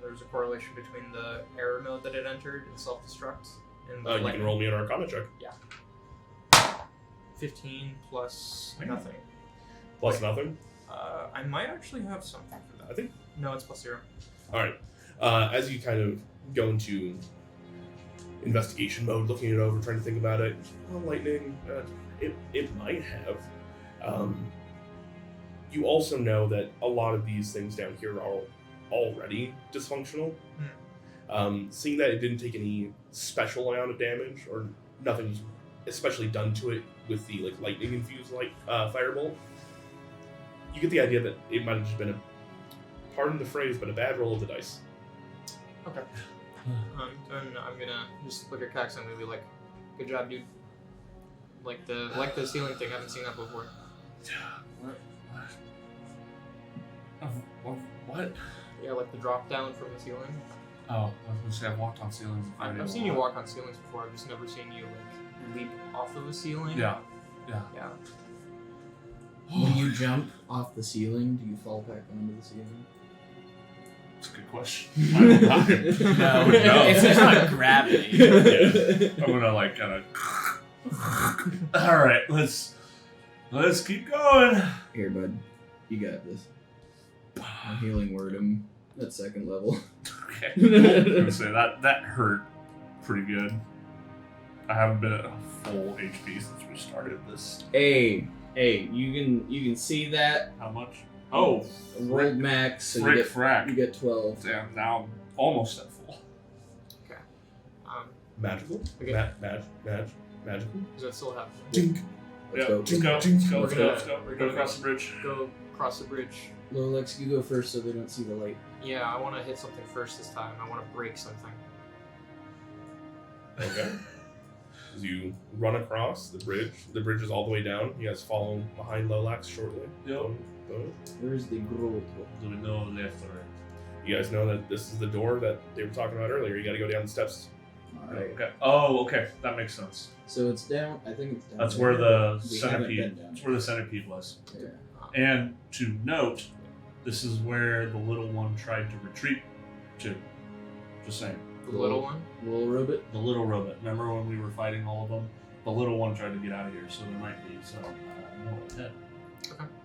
there's a correlation between the error mode that it entered and self-destruct? And the You can roll me an Arcana check. 15 plus nothing. Plus nothing? I might actually have something for that. I think. No, it's plus 0. Alright. As you kind of go into investigation mode, looking it over, trying to think about it, lightning, it might have. You also know that a lot of these things down here are already dysfunctional. Seeing that it didn't take any special amount of damage, or nothing especially done to it with the lightning infused firebolt, you get the idea that it might have just been pardon the phrase, but a bad roll of the dice. Okay. And I'm gonna just look at Cax and I'm gonna be like, good job, dude. Like the ceiling thing, I haven't seen that before. What? Yeah, like the drop down from the ceiling. Oh, I was gonna say I've walked on ceilings. I've seen you walk on ceilings before, I've just never seen you leap off of a ceiling. Yeah. When you jump off the ceiling, do you fall back onto the ceiling? That's a good question. I don't know. No, it's not gravity. I'm gonna kind of. All right, let's keep going. Here, bud. You got this. I'm healing word him at second level. Okay. I'm gonna say that hurt pretty good. I haven't been at full HP since we started this. Hey, you can see that. How much? Oh, World max. So frack. You get 12. Damn, now I'm almost at full. Okay. Magical? Okay. Magical? Does that still happen? Dink. Let's go. Let's go. We're Go gonna across the bridge. Go across the bridge. Lolax, you go first so they don't see the light. Yeah, I want to hit something first this time. I want to break something. Okay. As you run across the bridge is all the way down. You guys follow behind Lolax shortly. Yep. Where's the grotto? Do we know left or right? You guys know that this is the door that they were talking about earlier. You got to go down the steps. Alright. Okay. Oh, okay. That makes sense. So it's down. I think it's down. That's there, where the but we haven't centipede. been down. That's where the centipede was. Yeah. And to note, this is where the little one tried to retreat to. Just saying. The little one? Little robot. The little robot. Remember when we were fighting all of them? The little one tried to get out of here, so there might be some more ahead.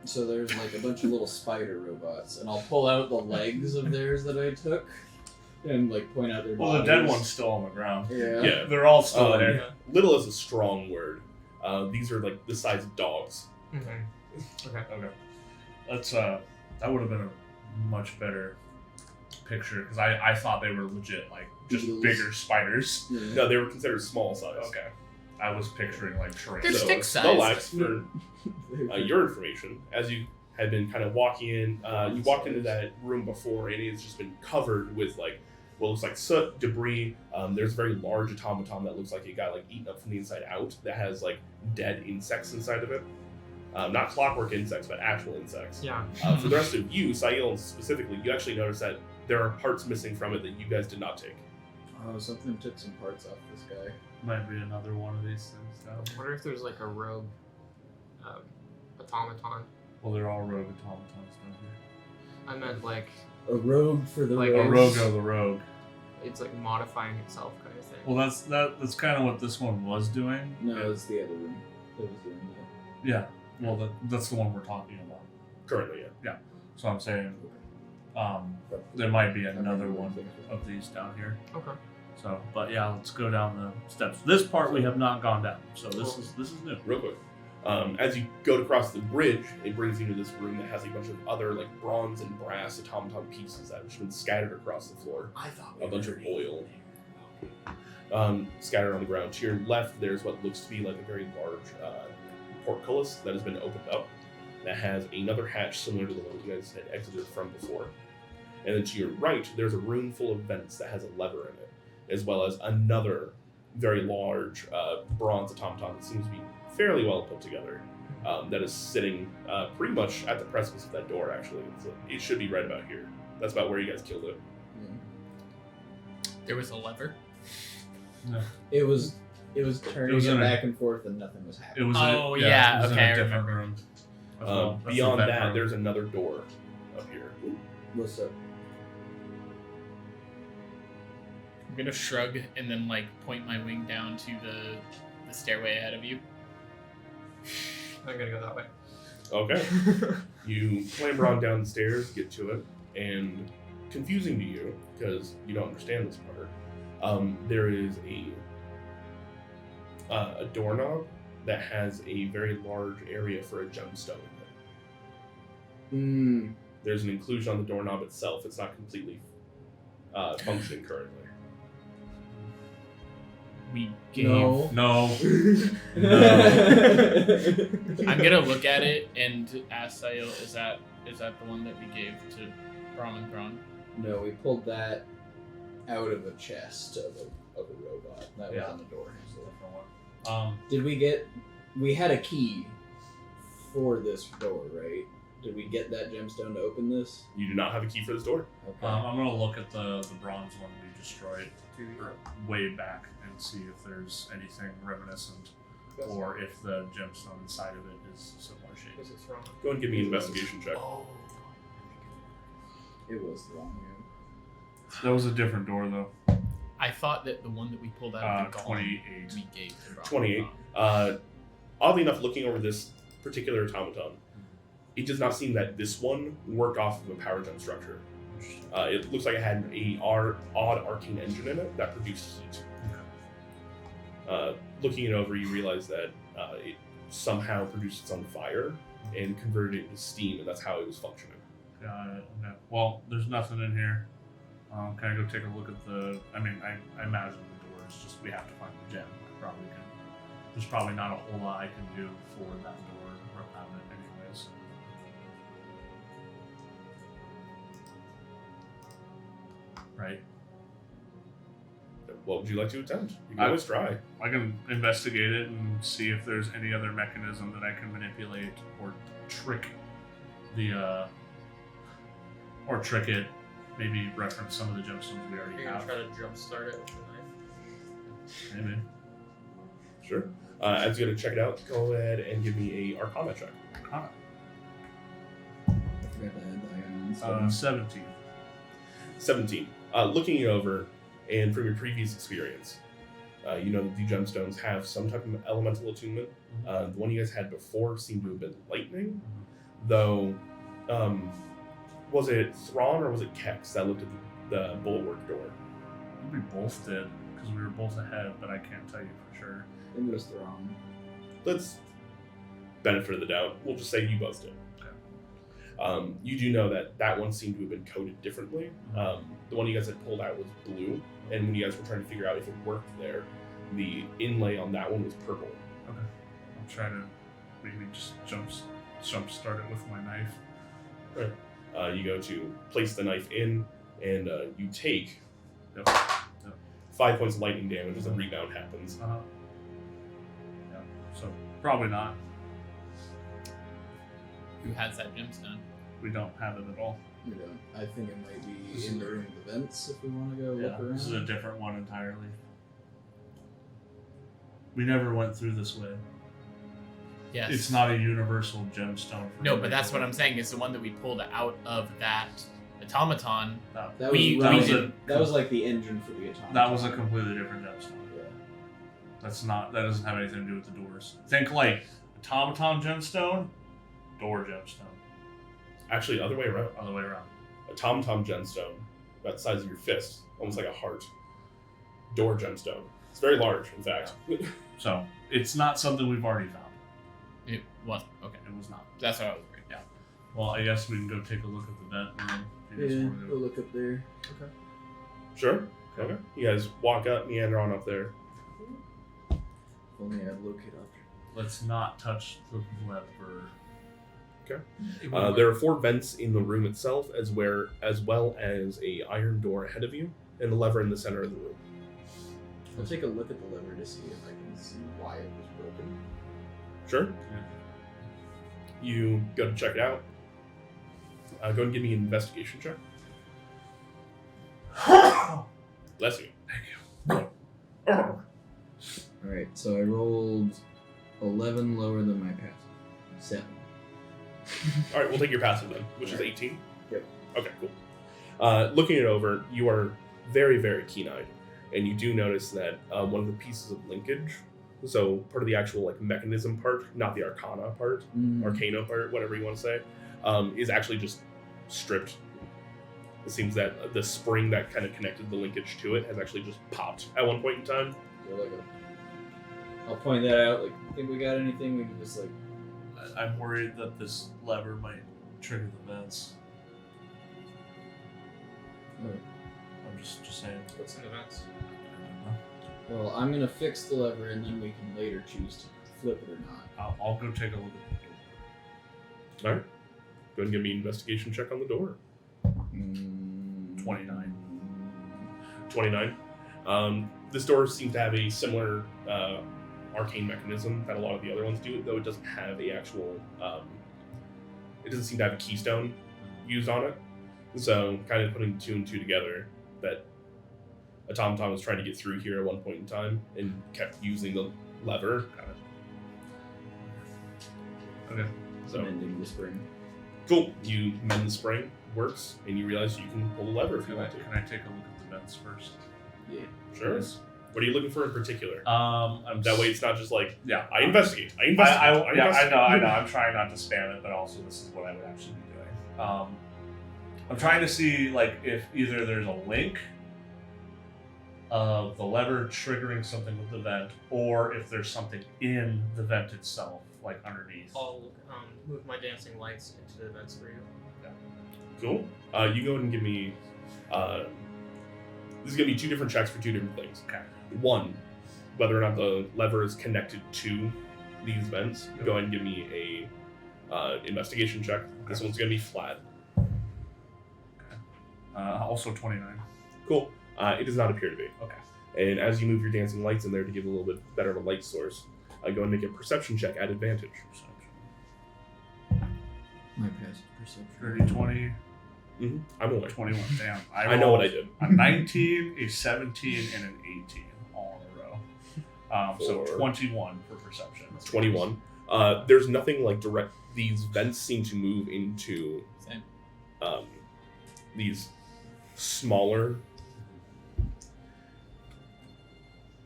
So there's like a bunch of little spider robots, and I'll pull out the legs of theirs that I took, and point out their Well, the bodies. dead one's still on the ground. Yeah. Yeah. They're all still there. Yeah. Little is a strong word. These are the size of dogs. Mm-hmm. Okay. Okay. That's that would have been a much better picture because I thought they were legit just Beetles. bigger spiders. Yeah. No, they were considered small size. Okay. I was picturing shrimp. They're stick size. Lolax, for your information, as you had been kind of walking in, you walked into that room before, and it's just been covered with what looks like soot, debris. There's a very large automaton that looks like it got eaten up from the inside out. That has dead insects inside of it. Not clockwork insects, but actual insects. Yeah. For the rest of you, Sail specifically, you actually notice that there are parts missing from it that you guys did not take. Oh, something took some parts off this guy. Might be another one of these things. I wonder if there's a rogue automaton. Well, they're all rogue automatons down here. I meant A rogue for the Like A rogues. rogue of the rogue. it's modifying itself kind of thing. Well, that's kind of what this one was doing. No, it's the other room that was doing that. Yeah. Well, that's the one we're talking about. Currently, yeah. So I'm saying, there might be another one of these down here. Okay. So, but yeah, let's go down the steps. This part we have not gone down, so this is new. Real quick. As you go to cross the bridge, it brings you to this room that has a bunch of other bronze and brass automaton pieces that have just been scattered across the floor. I thought A bunch of oil. Scattered on the ground. To your left, there's what looks to be a very large portcullis that has been opened up. That has another hatch similar to the one you guys had exited from before. And then to your right, there's a room full of vents that has a lever in it, as well as another very large bronze automaton that seems to be fairly well put together. That is sitting pretty much at the precipice of that door, actually. It should be right about here. That's about where you guys killed it. There was a lever. No. It was turning It was it in a- back and forth and nothing was It happening. was. Oh, in yeah, it was okay, I in a different remember. room. as well. That's the Beyond vent that, room. there's another door up here. What's up? I'm gonna shrug and then like point my wing down to the stairway ahead of you. I'm gonna go that way. Okay. You clamber on down the stairs, get to it, and confusing to you because you don't understand this part. There is a doorknob that has a very large area for a gemstone in it. There's an inclusion on the doorknob itself. It's not completely functioning currently. We gave. No. No. I'm gonna look at it and ask Sayil, is that the one that we gave to Brahm and Thrawn? No, we pulled that out of a chest of a robot. That was on the door. Did we get... We had a key for this door, right? Did we get that gemstone to open this? You do not have a key for this door. Okay. I'm gonna look at the bronze one we destroyed way back and see if there's anything reminiscent, or if the gemstone inside of it is similar shape. Because it's wrong. Go and give me an investigation check. It was the wrong room. That was a different door though. I thought that the one that we pulled out of the golem 28. we gave to Brahm. 28. Oddly enough, looking over this particular automaton, it does not seem that this one worked off of a power gen structure. It looks like it had a odd arcane engine in it that produced heat. Looking it over, you realize that it somehow produced its own fire and converted it into steam, and that's how it was functioning. Got it. Okay. Well, there's nothing in here. Can I go take a look at the... I mean, I imagine the door is just... We have to find the gem. I probably can... There's probably not a whole lot I can do for that door around it anyways. Right? What would you like to attempt? You can I- always try. I can investigate it and see if there's any other mechanism that I can manipulate or trick the... or trick it. Maybe reference some of the gemstones we already You're gonna have. try to jumpstart it with the knife. Maybe. Sure. As you go to check it out, go ahead and give me a Arcana check. Arcana. I forgot to add the ions. 17. 17. Looking it over, and from your previous experience, you know that the gemstones have some type of elemental attunement. The one you guys had before seemed to have been lightning, though. Was it Thrawn or was it Kex that looked at the bulwark door? We both did, because we were both ahead, but I can't tell you for sure. It was the wrong. Let's benefit of the doubt. We'll just say you both did. Okay. You do know that that one seemed to have been coded differently. The one you guys had pulled out was blue, and when you guys were trying to figure out if it worked there, the inlay on that one was purple. Okay. I'll try to maybe just jump start it with my knife. Right. You go to place the knife in, and you take 5 points of lightning damage as a rebound happens. Yeah. So probably not. Who has that gemstone? We don't have it at all. We don't. I think it might be in the room of events if we want to go look around. This is a different one entirely. We never went through this way. Yes. It's not a universal gemstone. For No, but that's what I'm saying. Is the one that we pulled out of that automaton. No. That We- was, we that, did- that was like the engine for the automaton. That was a completely different gemstone. Yeah. That doesn't have anything to do with the doors. Think like automaton gemstone, door gemstone. Actually, other way around. Other way around. A tom-tom gemstone, about the size of your fist, almost like a heart. Door gemstone. It's very large, in fact. So it's not something we've already found. It was okay. It was not. That's what I was worried. Yeah. Well, I guess we can go take a look at the vent room. If you guys Yeah, wanna go. we'll look up there. Sure. Okay. You guys walk up, meander on up there. If only I had locate object. Let's not touch the lever. There are 4 vents in the room itself, as well as a iron door ahead of you, and a lever in the center of the room. I'll take a look at the lever to see if I can see why it was broken. Sure. Yeah. You go to check it out. Go and give me an investigation check. Bless you. Alright, so I rolled 11 lower than my pass. 7. All right, we'll take your passive then, which is 18. Yep. Okay, cool. Looking it over, you are very, very keen-eyed, and you do notice that one of the pieces of linkage, so part of the actual like mechanism part, not the arcana part, arcana part, whatever you want to say, is actually just stripped. It seems that the spring that kind of connected the linkage to it has actually just popped at one point in time. So like I'll point that out. Like, think we got anything? We can just like. I'm worried that this lever might trigger the vents. I'm just saying. What's in the vents? I don't know. Well, I'm gonna fix the lever, and then we can later choose to flip it or not. I'll go take a look at the door. All right. Go ahead and give me an investigation check on the door. 29. 29. This door seems to have a similar arcane mechanism that a lot of the other ones do, though it doesn't have a actual. It doesn't seem to have a keystone used on it. So, kind of putting 2 and 2 together, that Automaton was trying to get through here at one point in time and kept using the lever. Okay. So, Mending the spring. cool. You mend the spring, works, and you realize you can pull the lever if you Can I want to. take a look at the vents first? Yeah. Sure. Yes. What are you looking for in particular? That way it's not just like, Yeah. I investigate. I I investigate. know. I'm trying not to spam it, but also this is what I would actually be doing. I'm trying to see like if either there's a link of the lever triggering something with the vent, or if there's something in the vent itself, like underneath. I'll move my dancing lights into the vents for you. Cool. You go ahead and give me. This is going to be 2 different checks for 2 different things. Okay. One, whether or not the lever is connected to these vents. Go ahead and give me a investigation check. This one's going to be flat. Also 29. Cool. It does not appear to be. Okay. And as you move your dancing lights in there to give a little bit better of a light source, go and make a perception check at advantage. My passive perception. 30, 20, I'm aware. 21. Damn. I know what I did. A 19, a 17, and an 18 all in a row. So 21 for perception. 21. There's nothing like direct. These vents seem to move into Same. These smaller.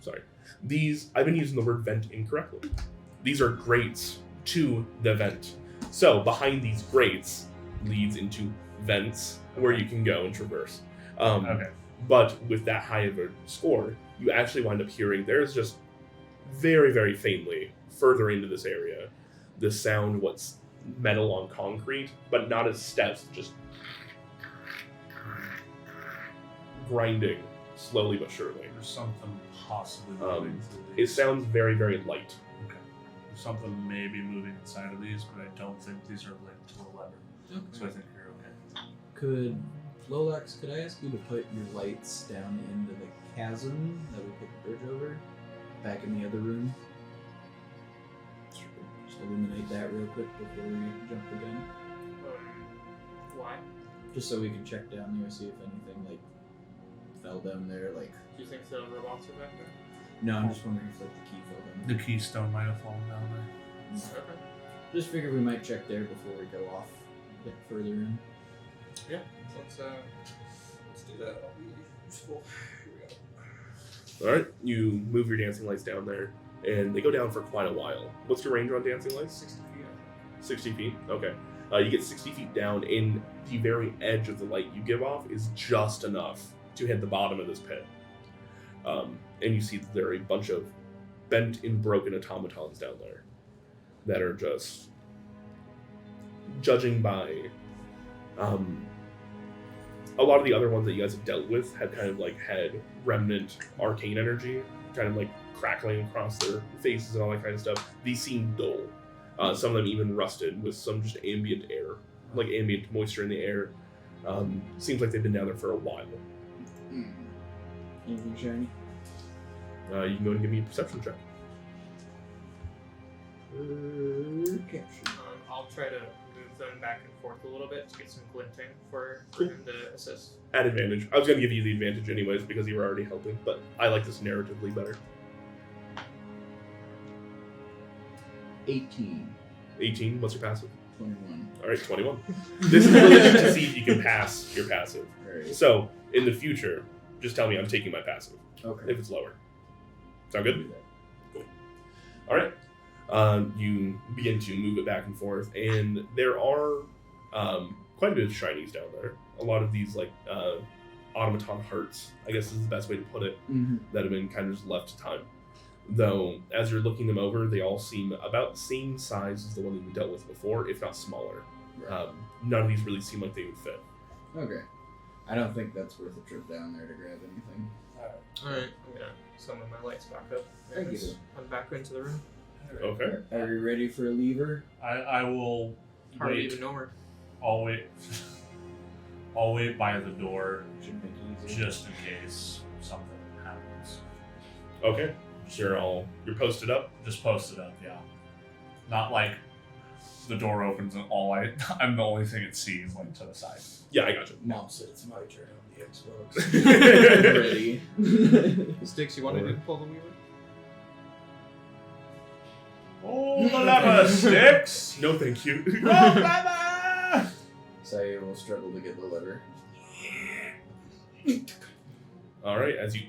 Sorry. These, I've been using the word vent incorrectly. These are grates to the vent. So behind these grates leads into vents where you can go and traverse. Okay. But with that high of a score, you actually wind up hearing there's just very, very faintly further into this area the sound what's metal on concrete, but not as steps, just grinding slowly but surely. There's something possibly moving through It these. sounds very, very light. Okay. There's something maybe moving inside of these, but I don't think these are linked to the lever. So I think you're okay. Could Lolax, could I ask you to put your lights down into the chasm that we put the bridge over, back in the other room? Just illuminate that real quick before we jump the gun. Why? Just so we can check down there, see if anything like fell down there. Like, Do you think the robots are back there? no, I'm just wondering if like the key fell down. The keystone might have fallen down there. Okay. Just figure we might check there before we go off a bit further in. Yeah. Let's do that. That'll be useful. Here we go. Alright, you move your dancing lights down there, and they go down for quite a while. What's your range on dancing lights? 60 feet. I think. 60 feet? Okay. You get 60 feet down, and the very edge of the light you give off is just enough to hit the bottom of this pit. And you see that there are a bunch of bent and broken automatons down there that are just, judging by a lot of the other ones that you guys have dealt with have kind of like had remnant arcane energy, kind of like crackling across their faces and all that kind of stuff. These seem dull. Some of them even rusted with some just ambient air, like ambient moisture in the air. Seems like they've been down there for a while. Anything shiny? You can go and give me a perception check. Capture. I'll try to move them back and forth a little bit to get some glinting for him to assist. At advantage. I was going to give you the advantage anyways because you were already helping, but I like this narratively better. 18. 18, what's your passive? 21. All right, 21. This is really just to see if you can pass your passive. Alright. So, in the future, just tell me I'm taking my passive Okay. if it's lower. Sound good? Do that. All right. You begin to move it back and forth, and there are quite a bit of shinies down there. A lot of these, like, automaton hearts, I guess is the best way to put it, that have been kind of just left to time. Though, as you're looking them over, they all seem about the same size as the one that you dealt with before, if not smaller. Right. None of these really seem like they would fit. Okay. I don't think that's worth a trip down there to grab anything. Alright, I'm gonna summon my lights back up. Thank you. I'm back into the room. Okay. Are you ready for a lever? I will Hardly wait. even know her. I'll wait. I'll wait by the door Should make it easier. just in case something happens. Okay. You're posted up? Just post it up, yeah. Not like the door opens and I'm the only thing it sees, like to the side. Yeah, I got you. Mom said it's my turn on the Xbox. Ready. Sticks, you want to pull the weaver? Oh, the lever sticks! No, thank you. Oh, lever! Saya will struggle to get the lever. All right, as you...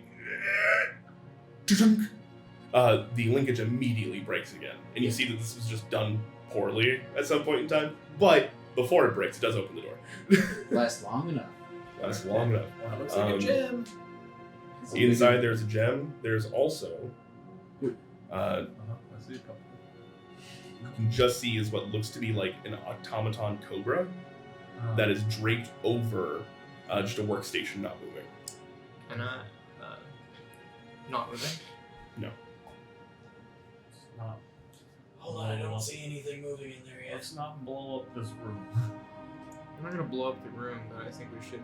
the linkage immediately breaks again. And you see that this was just done poorly at some point in time. But before it breaks, it does open the door. Lasts long enough. That's long enough. That looks like a gem. Inside there's a gem. There's also... I see a couple. you can just see is what looks to be like an automaton cobra that is draped over just a workstation not moving. And not moving. It's not. Hold on, I don't see anything moving in there yet. Let's not blow up this room. I'm not gonna blow up the room, but I think we should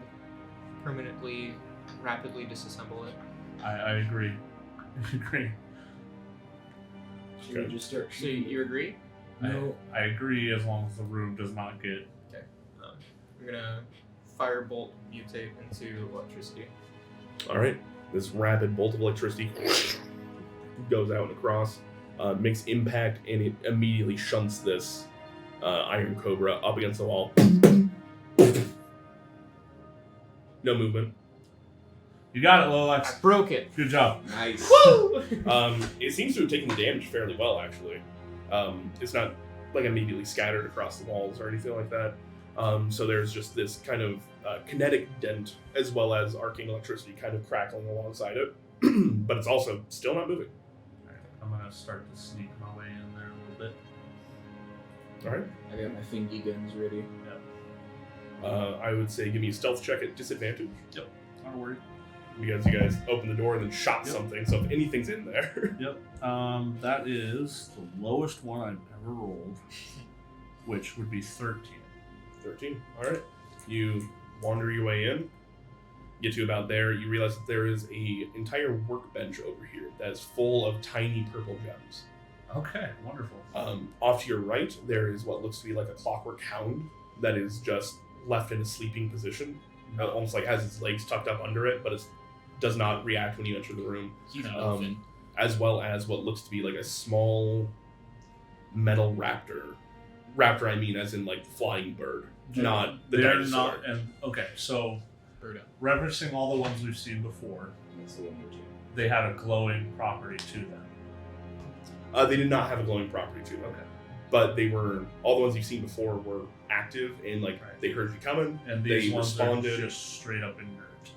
permanently, rapidly disassemble it. I agree. I agree. Should we just start So you agree? No. I agree as long as the room does not get. I'm gonna firebolt mutate into electricity. All right, this rapid bolt of electricity goes out and across, makes impact, and it immediately shunts this iron cobra up against the wall. No movement. You got it, I Lolax. broke it. Good job. Nice. Woo! It seems to have taken the damage fairly well, actually. It's not like immediately scattered across the walls or anything like that. So there's just this kind of kinetic dent as well as arcing electricity kind of crackling alongside it. But it's also still not moving. Alright, I'm gonna start to sneak my way in there a little bit. All right. I got my fingy guns ready. I would say give me a stealth check at disadvantage Not worried. because you guys opened the door and then shot Yep. something. So if anything's in there. Yep. That is the lowest one I've ever rolled, which would be 13. 13. All right. You wander your way in. Get to about there. You realize that there is a entire workbench over here that is full of tiny purple gems. Okay, wonderful. Off to your right, there is what looks to be like a clockwork hound that is just left in a sleeping position, almost like has its legs tucked up under it, but it does not react when you enter the room. He's an elephant. As well as what looks to be like a small metal raptor. Raptor, I mean, as in like the flying bird, not the They're dinosaur. not. And okay, so Birdo. referencing all the ones we've seen before, That's the one we're doing. they had a glowing property to them. They did not have a glowing property to them. Okay. But they were, all the ones you've seen before were active and like Right. they heard you coming. And these They ones responded. are just straight up inert.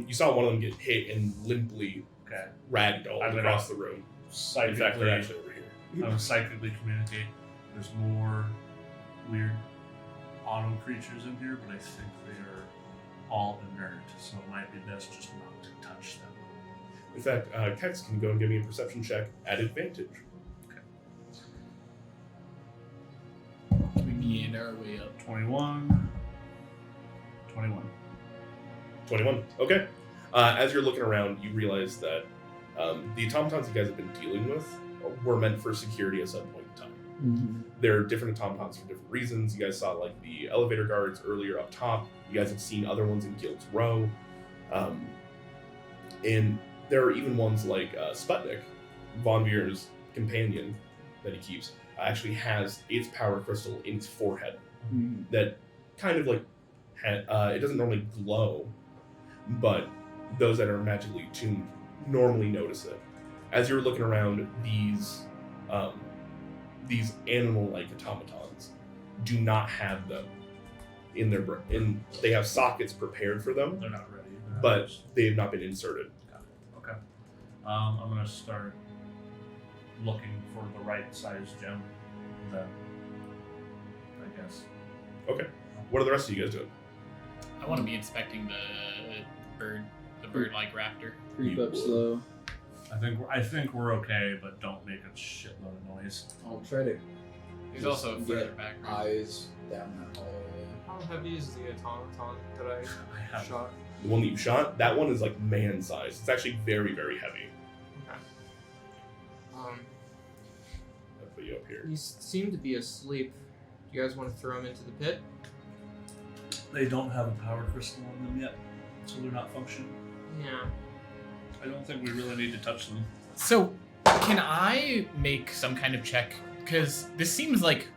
You saw one of them get hit and limply Okay. ragdolled I'm gonna- across the room. In fact, they're actually over here. I'm gonna psychically communicate. There's more weird auto creatures in here, but I think they are all inert, so it might be best just not to touch them. In fact, Kex can go and give me a perception check at advantage. We need our way up. 21. 21. 21. Okay. As you're looking around, you realize that the automatons you guys have been dealing with were meant for security at some point in time. There are different automatons for different reasons. You guys saw like the elevator guards earlier up top. You guys have seen other ones in Guild's Row. And there are even ones like Sputnik, Von Veer's companion that he keeps. actually has its power crystal in its forehead Mm. that kind of like it doesn't normally glow, but those that are magically tuned normally notice it. As you're looking around, these animal-like automatons do not have them in their brain. They have sockets prepared for them, They're not ready. but they have not been inserted. Got it. Okay. I'm gonna start looking for the right size gem. Then, I guess. Okay. What are the rest of you guys doing? I want to be inspecting the bird-like raptor. Creep You up would. slow. I think we're okay, but don't make a shitload of noise. I'll try to There's also a get further background. eyes down that hallway. How heavy is the automaton that I I have shot? The one that you shot, that one is like man-sized. It's actually very, very heavy. Okay. I'll put you up here. He seem to be asleep. Do you guys want to throw him into the pit? They don't have a power crystal on them yet, so they're not functioning. Yeah. I don't think we really need to touch them. So, can I make some kind of check? Because this seems like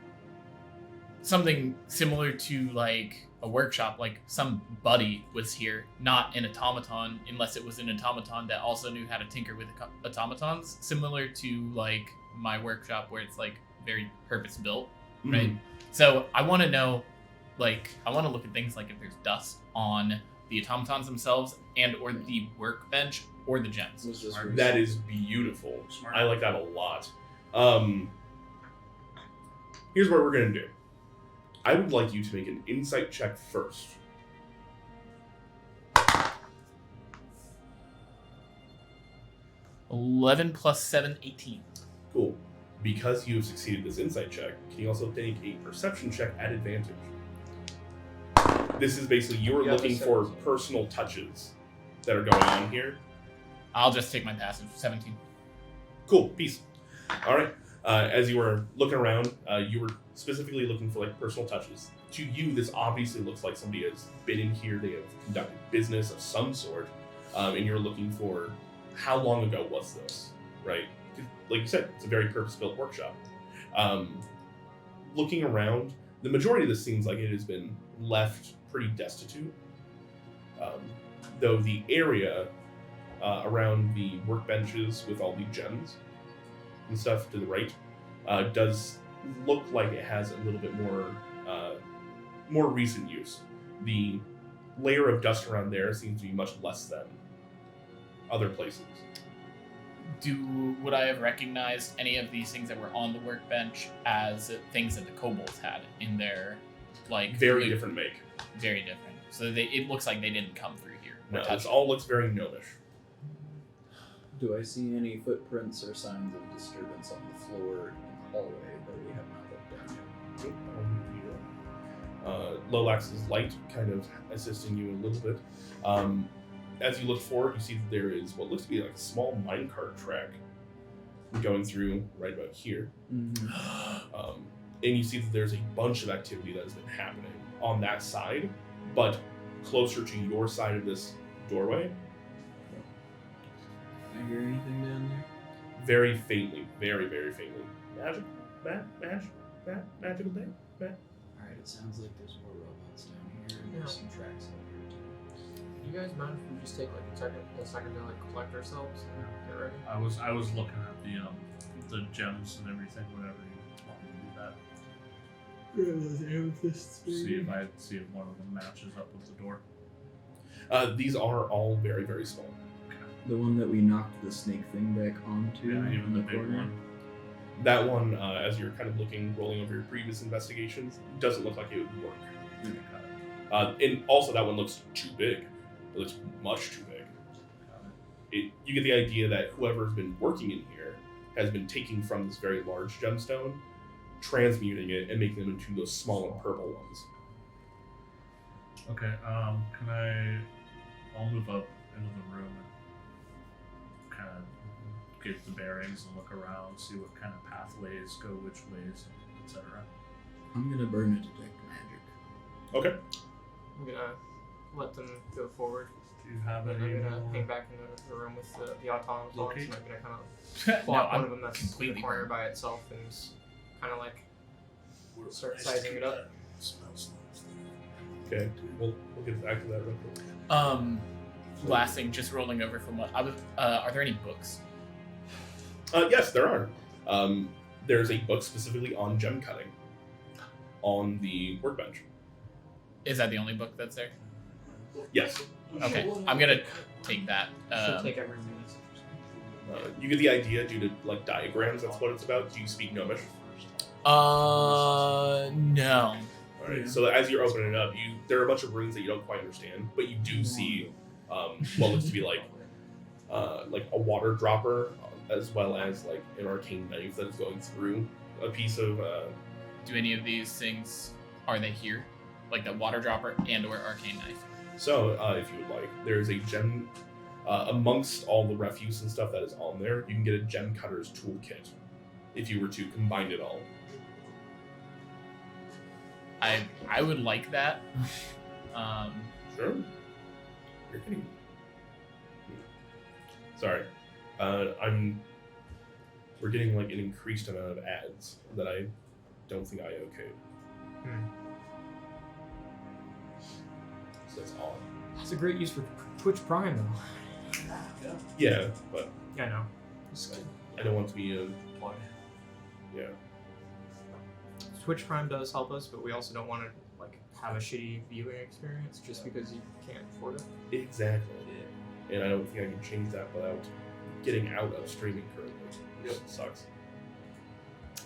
something similar to like a workshop, like somebody was here, not an automaton, unless it was an automaton that also knew how to tinker with automatons, similar to like my workshop where it's like very purpose built, right? So I want to know, like, I want to look at things like if there's dust on the automatons themselves and or the workbench or the gems. Was this Smart. Rooks? That is beautiful. Smart. I like that a lot. Here's what we're gonna do. I would like you to make an insight check first. $11 plus 7, 18. Cool. Because you have succeeded this insight check, can you also take a perception check at advantage? This is basically you're Yeah, looking the for 17. personal touches that are going on here. I'll just take my passive, 17. Cool. Peace. All right. As you were looking around, you were specifically looking for like personal touches. To you, this obviously looks like somebody has been in here. They have conducted business of some sort, and you're looking for how long ago was this, right? Like you said, it's a very purpose-built workshop. Looking around, the majority of this seems like it has been left pretty destitute. Though the area around the workbenches with all the gems and stuff to the right does look like it has a little bit more recent use. The layer of dust around there seems to be much less than other places. Would I have recognized any of these things that were on the workbench as things that the kobolds had in their, like... Very different make. Very different. So it looks like they didn't come through here. or No, touch this it. all looks very gnomish. Do I see any footprints or signs of disturbance on the floor in the hallway that we have not looked down yet? Lolax's light kind of assisting you a little bit. As you look forward, you see that there is what looks to be like a small minecart track going through right about here. Mm-hmm. And you see that there's a bunch of activity that has been happening on that side, but closer to your side of this doorway, Can I hear anything down there? very faintly, very, very faintly. Magical day. Alright, it sounds like there's more robots down here and there's some tracks out here too. Do you guys mind if we just take like a second to like collect ourselves and get ready? I was looking at the gems and everything. Whenever you want me to do that, see if one of them matches up with the door. These are all very, very small. The one that we knocked the snake thing back onto Yeah, in even the big corner. one. That one, as you're kind of rolling over your previous investigations, doesn't look like it would work. Okay, got it. And also, that one looks too big. It looks much too big. Got it. You get the idea that whoever's been working in here has been taking from this very large gemstone, transmuting it, and making them into those small and purple ones. Okay, I'll move up into the room and kind of get the bearings and look around, see what kind of pathways go which ways, etc. I'm gonna burn a detect magic. Okay. I'm gonna let them go forward. Do you have And any I'm gonna more? hang back in the room with the automatons, Locate? and I'm gonna kind of No, plot one I'm of them that's in completely the corner burned. by itself and kind of like start sizing it up. Okay, we'll get back to that real quick. Last thing, just rolling over from what I was. Are there any books? Yes, there are. There's a book specifically on gem cutting on the workbench. Is that the only book that's there? Yes. Okay, I'm gonna take that. Should take everything. You get the idea due to like diagrams. That's what it's about. Do you speak Gnomish? No. All right. So as you're opening it up, there are a bunch of runes that you don't quite understand, but you do see what looks to be like a water dropper, as well as like an arcane knife that is going through a piece of. Do any of these things are they here? Like the water dropper and/or arcane knife? So if you would like, there's a gem amongst all the refuse and stuff that is on there. You can get a gem cutter's toolkit if you were to combine it all. I would like that. Sure. You're kidding. Sorry. We're getting like an increased amount of ads that I don't think I okayed. So that's odd. It's a great use for Twitch Prime, though. Yeah, but Yeah, I know. It's good. I don't want to be a. Yeah. Twitch Prime does help us, but we also don't want to like have a shitty viewing experience just because you can't afford it. Exactly. And I don't think I can change that without getting out of streaming currently. It sucks.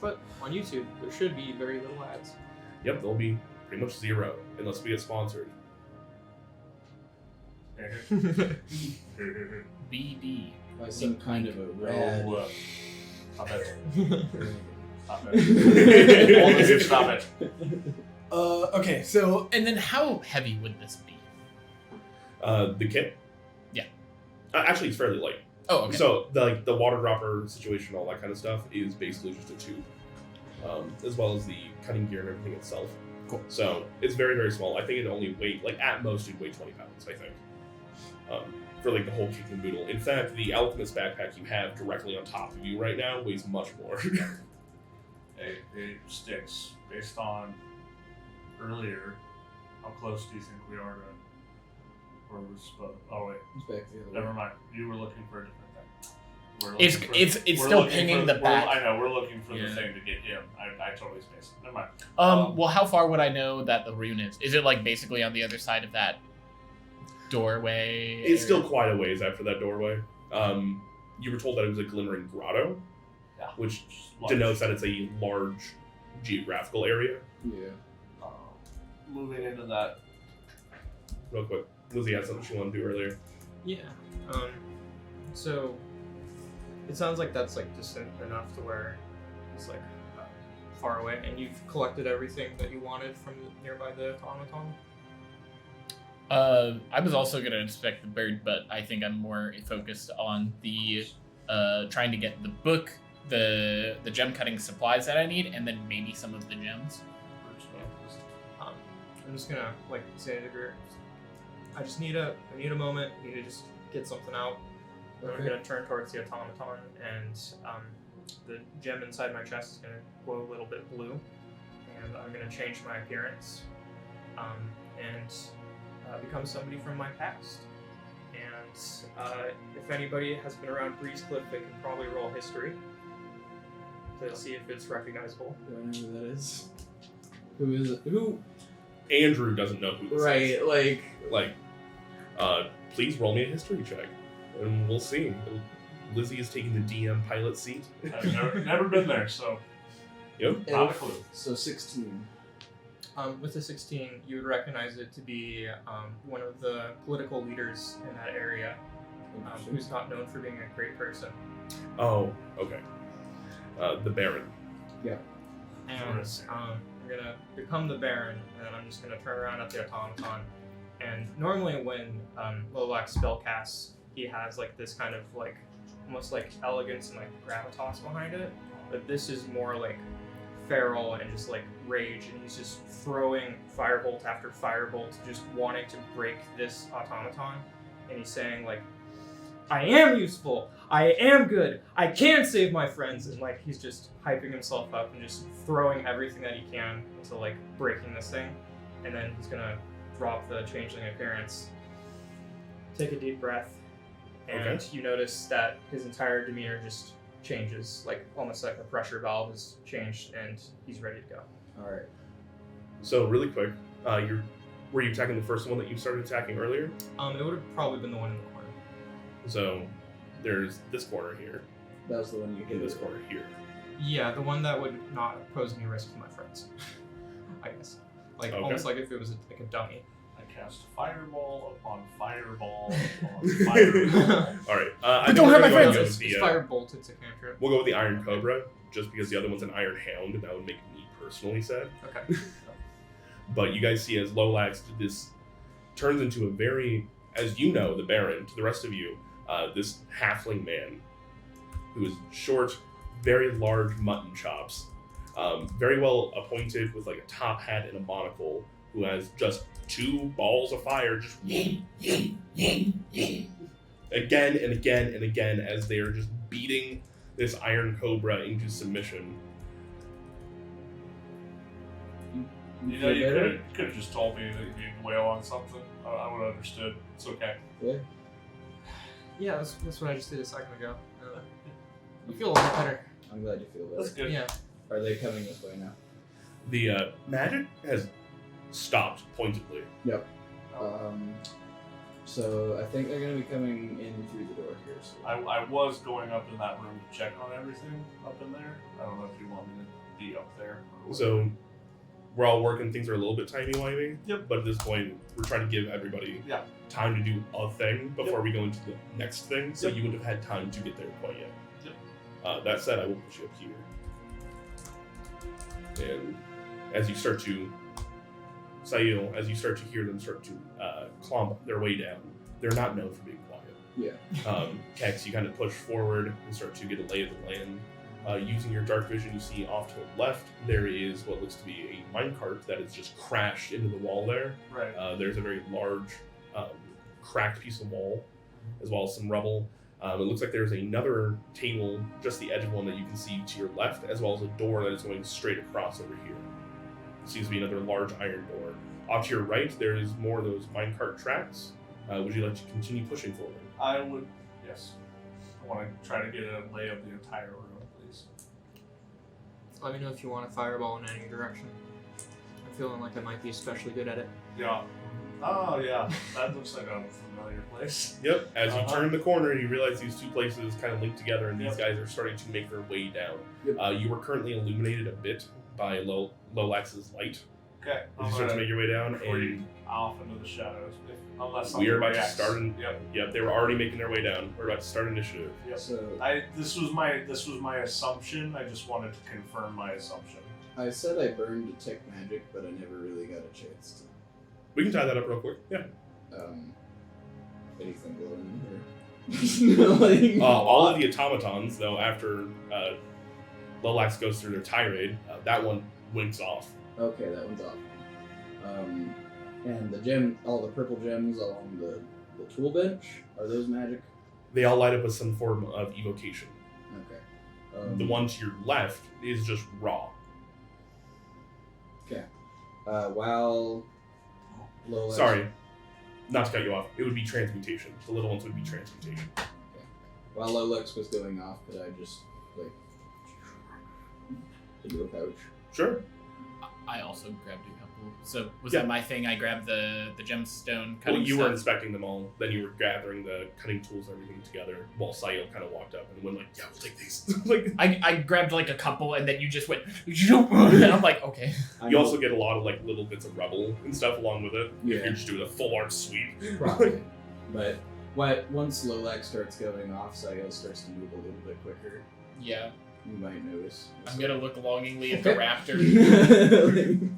But on YouTube, there should be very little ads. Yep, there'll be pretty much zero unless we get sponsored. BD. By some kind of a rad. Stop it. Stop it. All this, stop it. Okay, so and then how heavy would this be? The kit? Yeah. Actually, it's fairly light. Oh, okay. So the water dropper situation, all that kind of stuff, is basically just a tube, as well as the cutting gear and everything itself. Cool. So it's very, very small. I think it only weight, like at most, it'd weigh 20 pounds. I think, for like the whole kit and boodle. In fact, the alchemist backpack you have directly on top of you right now weighs much more. It sticks based on earlier. How close do you think we are to? Or we're supposed? Oh wait, It's back the other way. never mind. You were looking for a different thing. We're It's looking it's we're still looking pinging for- the we're- back. I know. We're looking for Yeah. the thing to get him. I totally spaced it. Never mind. Well, how far would I know that the rune is? Is it like basically on the other side of that doorway? It's still area? quite a ways after that doorway. You were told that it was a glimmering grotto, Yeah. which Large. denotes that it's a large geographical area. Yeah. Moving into that. Real quick, Lizzie had something she wanted to do earlier. Yeah. So it sounds like that's like distant enough to where it's like far away, and you've collected everything that you wanted from nearby the automaton. I was also gonna inspect the bird, but I think I'm more focused on the trying to get the book, the gem cutting supplies that I need, and then maybe some of the gems. I'm just gonna like say to her, I need a moment. I need to just get something out. I'm Okay. gonna turn towards the automaton, and the gem inside my chest is gonna glow a little bit blue, and I'm gonna change my appearance, and become somebody from my past. And if anybody has been around Breeze Cliff, they can probably roll history to see if it's recognizable. Do I know who that is? Who is it? Who? Andrew doesn't know who this is. Right, like. Like, please roll me a history check, and we'll see. Lizzie is taking the DM pilot seat. I've never been there, so Yep. not a clue. So 16. With the 16, you would recognize it to be one of the political leaders in that area, who's not known for being a great person. Oh, okay. The Baron. And I'm gonna become the Baron, and then I'm just gonna turn around at the automaton. And normally when Lolax spellcasts, he has like this kind of like almost like elegance and like gravitas behind it, but this is more like feral and just like rage, and he's just throwing firebolt after firebolt, just wanting to break this automaton. And he's saying like, I am useful. I am good. I can save my friends. And like he's just hyping himself up and just throwing everything that he can into like breaking this thing. And then he's gonna drop the changeling appearance. Take a deep breath, and Okay. you notice that his entire demeanor just changes, like almost like a pressure valve has changed, and he's ready to go. All right. So really quick, were you attacking the first one that you started attacking earlier? It would have probably been the one in the corner. So there's this corner here, That was the one you and hit. this corner here. Yeah, the one that would not pose any risk to my friends. I guess, like Okay. almost like if it was like a dummy. I cast fireball upon fireball upon fireball. All right. But think don't we're hurt my gonna go friends. with It's the, fire bolt. It's a cantrip. We'll go with the Iron Cobra, just because the other one's an Iron Hound, and that would make me personally sad. Okay. But you guys see as Lolax did this, turns into a very, as you know, the Baron, to the rest of you, this halfling man who is short, very large mutton chops, very well appointed with like a top hat and a monocle, who has just 2 balls of fire just again and again and again as they are just beating this Iron Cobra into submission. You know, you could have just told me that you needed to wail on something. I would have understood. It's okay. Yeah. Yeah, that's what I just did a second ago. I feel a lot better. I'm glad you feel better. That's good. Yeah. Are they coming this way now? The magic has stopped pointedly. Yep. So I think they're going to be coming in through the door here. So. I was going up in that room to check on everything up in there. I don't know if you want me to be up there. Or So we're all working, things are a little bit timey-wimey. Yep. But at this point, we're trying to give everybody time to do a thing before we go into the next thing, so you wouldn't have had time to get there quite yet. Yep. That said, I will push you up here. And as you start to, Sail, as you start to hear them start to clomp their way down, they're not known for being quiet. Yeah. Kex, you kind of push forward and start to get a lay of the land. Using your dark vision, you see off to the left, there is what looks to be a minecart that has just crashed into the wall there. Right. There's a very large, cracked piece of wall, as well as some rubble. It looks like there's another table, just the edge of one that you can see to your left, as well as a door that is going straight across over here. Seems to be another large iron door. Off to your right, there is more of those minecart tracks. Would you like to continue pushing forward? I would, yes. I want to try to get a lay of the entire room, please. Let me know if you want a fireball in any direction. I'm feeling like I might be especially good at it. Yeah. Oh, yeah. That looks like a familiar place. Yep. As you Uh-huh. turn the corner, you realize these two places kind of link together, and these Yep. guys are starting to make their way down. Yep. You are currently illuminated a bit by Lolax's light. Okay. As you start to make your way down, before you and off into the shadows. Unless we are something about to reacts. start. Yep. Yep, they were already making their way down. We're about to start initiative. Yep. So This was my assumption. I just wanted to confirm my assumption. I said I burned detect magic, but I never really got a chance We can tie that up real quick. Yeah. to. Anything going here? All of the automatons, though, after Lolax goes through their tirade, that one winks off. Okay, that one's off. And the gem, all the purple gems along the tool bench, are those magic? They all light up with some form of evocation. Okay. The one to your left is just raw. Okay. While Lolax... Sorry, not to cut you off. It would be transmutation. The little ones would be transmutation. While Lolax was going off, could I just, like, into a pouch? Sure. I also grabbed a couple. So was Yeah. that my thing? I grabbed the gemstone Well, cutting you were stuff. inspecting them all. Then you were gathering the cutting tools and everything together. While Sail kind of walked up and went like, "Yeah, we'll take these." Like, I grabbed like a couple, and then you just went. And I'm like, okay. you also get a lot of like little bits of rubble and stuff along with it. Yeah. If you're just doing a full art sweep. Probably. But once Lolax starts going off, Sayo starts to move a little bit quicker. Yeah, You might notice. I'm gonna look longingly at the raptor.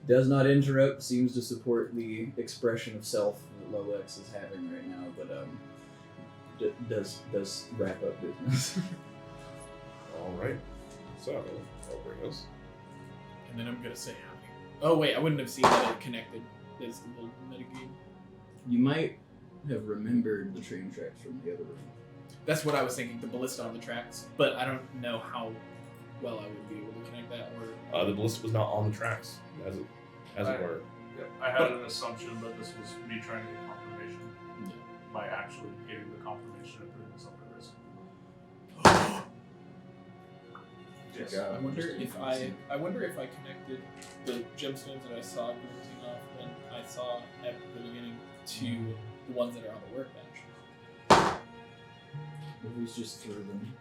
Does not interrupt, seems to support the expression of self that Lolax is having right now, but does wrap up business. All right. So I'll bring us. And then I'm gonna say howdy. Oh wait, I wouldn't have seen that it connected. There's the little metagame. You might have remembered the train tracks from the other room. That's what I was thinking, the ballista on the tracks. But I don't know how well I would be able to connect that. Or The ballista was not on the tracks, as it were. Yep. I had an assumption, but this was me trying to get confirmation by actually getting the confirmation and putting this on my wrist. Yes. Yeah. I wonder if I connected the gemstones that I saw glinting off when I saw at the beginning to the ones that are on the workbench. If we just threw them,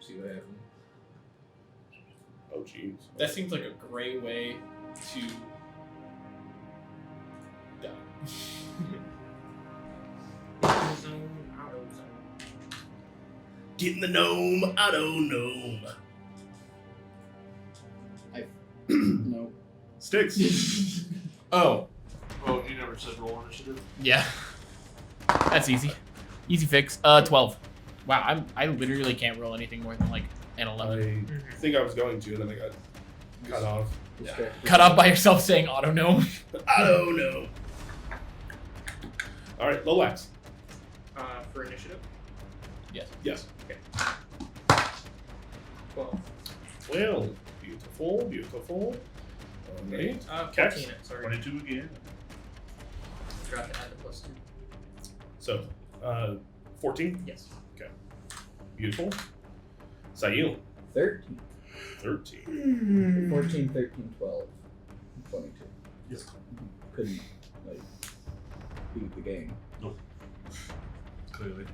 see what happens. Oh, jeez. That seems like a great way to die. Getting the gnome, auto gnome. No. Sticks. Oh, Oh, you never said roll initiative? yeah. That's easy. Easy fix. 12. Wow, I literally can't roll anything more than like an 11. I think I was going to, and then I got cut off. Cut off by yourself saying auto gnome. Auto gnome. All right, Lolax. For initiative, Yes. 12. Well, beautiful, beautiful. All right. 14. Sorry, 22 again. forgot to add the +2. So, 14. Yes. Beautiful. Sayil. 13. 13. 14, 13, 12, 22. Yes. Couldn't, beat the game. Clearly.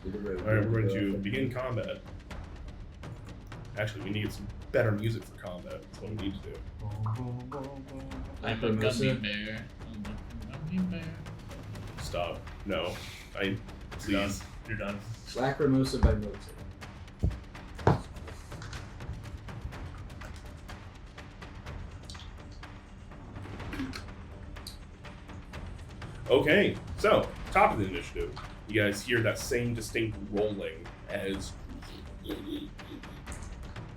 All right, we're going to begin combat. Actually, we need some better music for combat. That's what we need to do. I'm a gummy bear. Stop. No. Please. You're done. Lacrimosa by Mozart. Okay, so top of the initiative, you guys hear that same distinct rolling as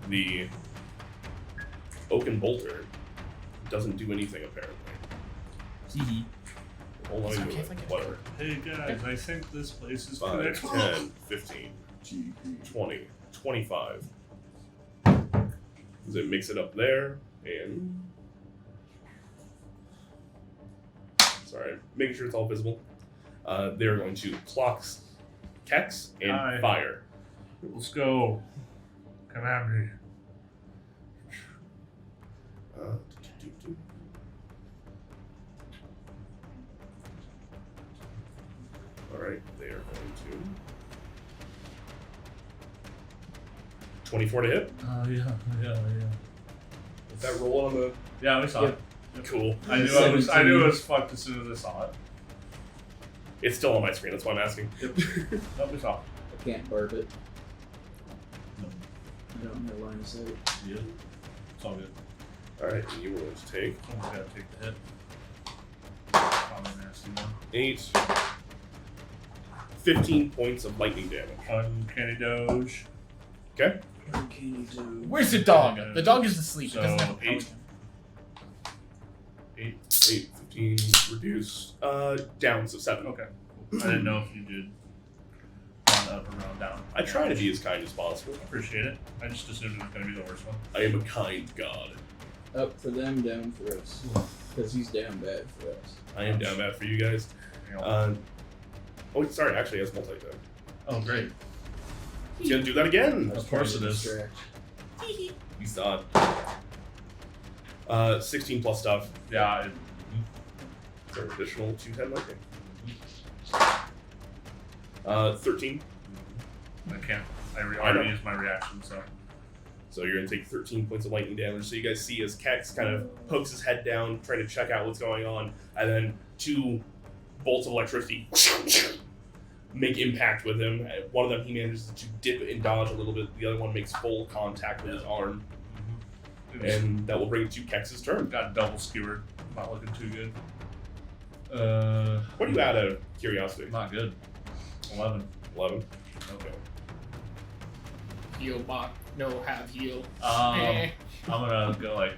the oaken bolter doesn't do anything apparently. Hold on, Sorry, do it. I can't Whatever. Hey guys, I think this place is 5, connected. 10, 15, 20, 25. Does it mix it up there? And sorry, making sure it's all visible. They're going to clock Kex and Aye. fire. Let's go. Come at me. Alright, they are going to 24 to hit. Yeah. Is that roll on the Yeah, we saw Yep. it. cool? I knew it was fucked as soon as I saw it. It's still on my screen, that's why I'm asking. Nope, we saw it. I can't barb it. No. I don't have line of sight. Yeah. It's all good. Alright, and you will going to take Someone's gotta take the hit. Probably a nasty one. 8, 15 points of lightning damage. Uncanny Doge. Okay? Where's the dog? The dog is asleep. So, it doesn't have 8. 8, 15, reduced. Down, so 7. Okay. Cool. I didn't know if you did round up or round down. I try to be as kind as possible. Appreciate it. I just assumed it was going to be the worst one. I am a kind god. Up for them, down for us. Because he's down bad for us. I am down bad for you guys. Oh, wait, sorry, actually, it has multi-attack. Oh, great. He's gonna do that again! Of course it is. You saw it. 16 plus stuff. Yeah. For an additional 210 lightning. 13. I can't. I I know. already used my reaction, so. So you're gonna take 13 points of lightning damage. So you guys see as Kex kind of pokes his head down, trying to check out what's going on, and then 2 bolts of electricity make impact with him. One of them he manages to dip and dodge a little bit. The other one makes full contact with his arm, and that will bring it to Kex's turn. Got double skewered. Not looking too good. What do you add out of curiosity? Not good. 11. 11. Okay. Heal bot. No, have heal. I'm gonna go like.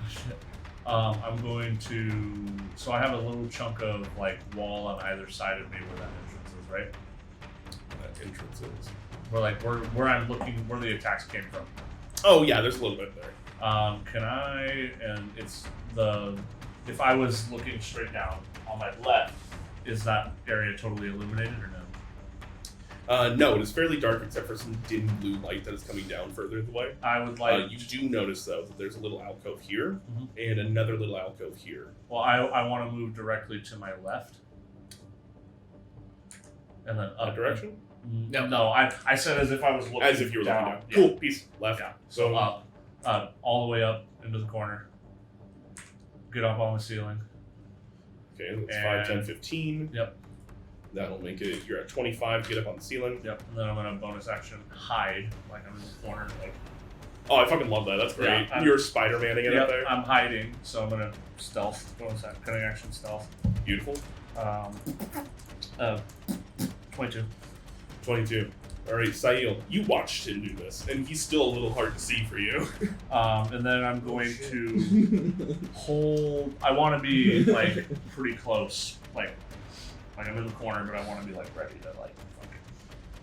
Shit. I'm going to. So I have a little chunk of like wall on either side of me where that entrance is, right? That entrance is. Where I'm looking, where the attacks came from. Oh yeah, there's a little bit there. Can I? And it's the. If I was looking straight down on my left, is that area totally illuminated or no? No, it is fairly dark except for some dim blue light that is coming down further the way. I would like. You do notice though that there's a little alcove here and another little alcove here. Well, I want to move directly to my left, and then up That direction? No. I said as if I was looking. As if you were looking down. Yeah. Cool. Peace. Left. Yeah. So up, all the way up into the corner. Get up on the ceiling. Okay, that's And- 5, 10, 15. Yep. That'll make it. You're at 25. Get up on the ceiling. Yep. And then I'm gonna bonus action hide, like I'm in the corner, like. Oh, I fucking love that. That's great. Yeah, You're Spider-Manning it up there. I'm hiding, so I'm gonna stealth. Bonus action, cutting action stealth. Beautiful. 22. 22. All right, Sail, you watched him do this, and he's still a little hard to see for you. And then I'm going to hold. I want to be like pretty close, like I'm in the corner, but I want to be like ready to like. Fucking...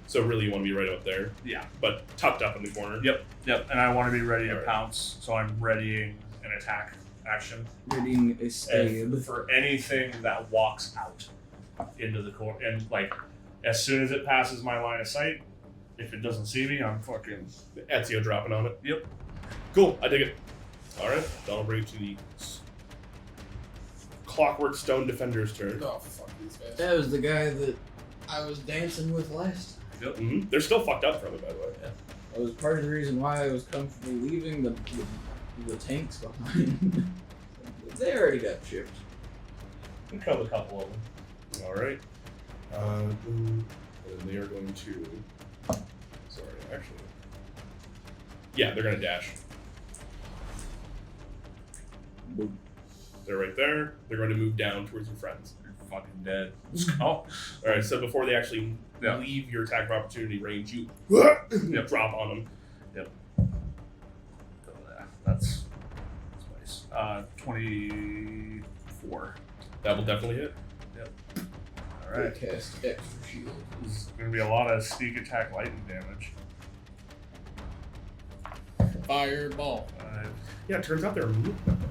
So really, you want to be right up there, Yeah. but tucked up in the corner. Yep. And I want to be ready to Alright. pounce, so I'm readying an attack action. Reading a And stab. for anything that walks out into the corner, and like as soon as it passes my line of sight, if it doesn't see me, I'm fucking. Ezio dropping on it. Yep. Cool, I dig it. All right, that'll bring it to the Clockwork Stone Defender's turn. Oh, fuck these guys. That was the guy that I was dancing with last. They're still fucked up from it, by the way. That was part of the reason why I was comfortable leaving the tanks behind. They already got chipped. We killed a couple of them. All right. And they are going to. Sorry, actually. Yeah, they're going to dash. Boom. They're right there. They're going to move down towards your friends. You're fucking dead. Let's go. All right, so before they actually Yeah. leave your attack of opportunity range, you drop on them. That's nice. 24. That will definitely hit. All right. Cast extra shield. There's gonna be a lot of sneak attack lightning damage. Fireball. Yeah, it turns out they're a move weapon.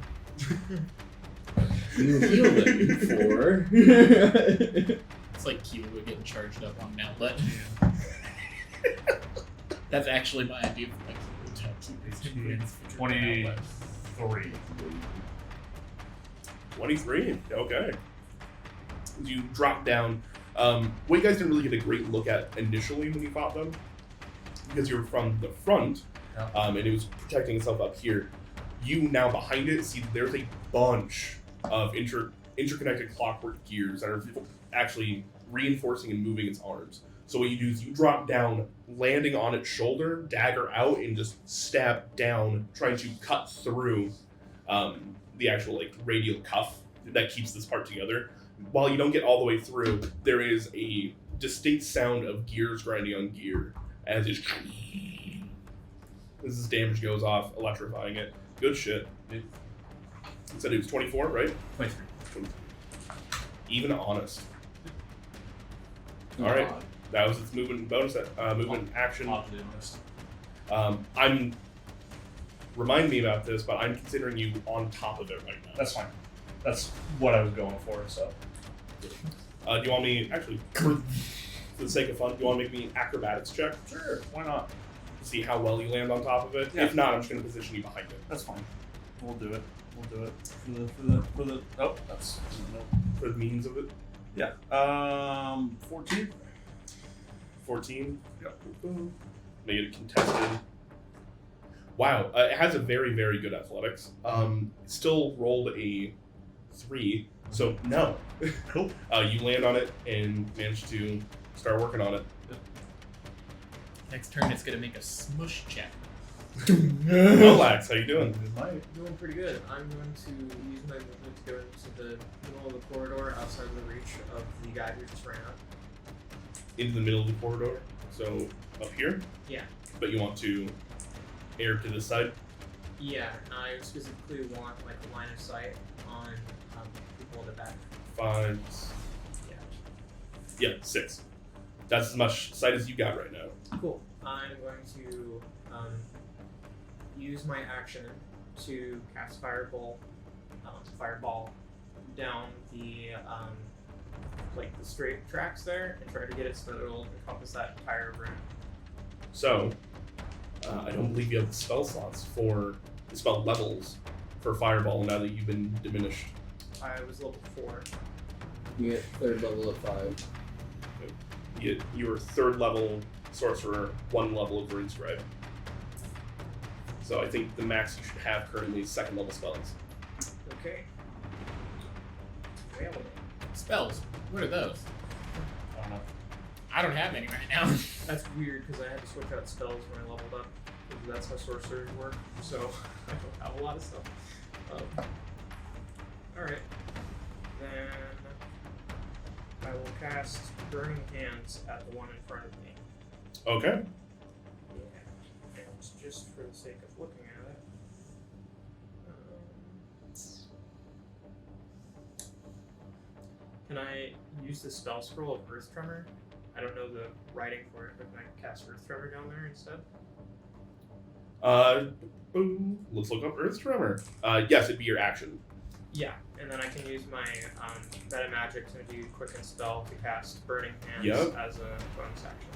You healed it before. It's like Kiwa getting charged up on an outlet. That's actually my idea for like tattoo. 23. 23. Okay. You drop down. What you guys didn't really get a great look at initially when you fought them, because you were from the front, and it was protecting itself up here. You now behind it see there's a bunch of interconnected clockwork gears that are actually reinforcing and moving its arms. So what you do is you drop down, landing on its shoulder, dagger out, and just stab down, trying to cut through the actual like radial cuff that keeps this part together. While you don't get all the way through, there is a distinct sound of gears grinding on gear as it as this damage goes off, electrifying it. Good shit. It said it was 24, right? 23. 23. Even honest. All right, that was its movement bonus. Movement action. Oddly honest. I'm. Remind me about this, but I'm considering you on top of it right now. That's fine. That's what I was going for. So. Do you want me actually, for the sake of fun, do you want to make me an acrobatics check? Sure. Why not? To see how well you land on top of it. Yeah. If not, I'm just going to position you behind it. That's fine. We'll do it. For the. Oh, that's. No. For the means of it. Yeah. 14. 14. Yep. Make it contested. Wow, it has a very, very good athletics. Still rolled a 3, so no. Cool. You land on it and manage to start working on it. Next turn, it's gonna make a smush check. Lolax, how you doing? Doing pretty good. I'm going to use my movement to go into the middle of the corridor outside of the reach of the guy who just ran up. Into the middle of the corridor, so up here? Yeah. But you want to air to this side? Yeah, I specifically want like a line of sight on people in the back. 5. Yeah. Yeah, 6. That's as much sight as you got right now. Cool. I'm going to use my action to cast fireball down the like the straight tracks there and try to get it so that it'll encompass that entire room. So, I don't believe you have the spell slots for the spell levels for Fireball now that you've been diminished. I was level 4. You get 3rd level at 5. You're 3rd level sorcerer, 1 level of Rune Scribe. So I think the max you should have currently is 2nd level spells. Okay. Well, Spells. What are those? I don't know. I don't have any right now. that's weird because I had to switch out spells when I leveled up. Because that's how sorcerers work. So I don't have a lot of stuff. Alright. Then I will cast Burning Hands at the one in front of me. Okay. Yeah. And just for the sake of looking at it. Can I use the spell scroll of Earth Tremor? I don't know the writing for it, but can I cast Earth Tremor down there instead? Let's look up Earth Tremor. Yes, it'd be your action. Yeah, and then I can use my meta magic to do Quicken Spell to cast Burning Hands Yep. as a bonus action.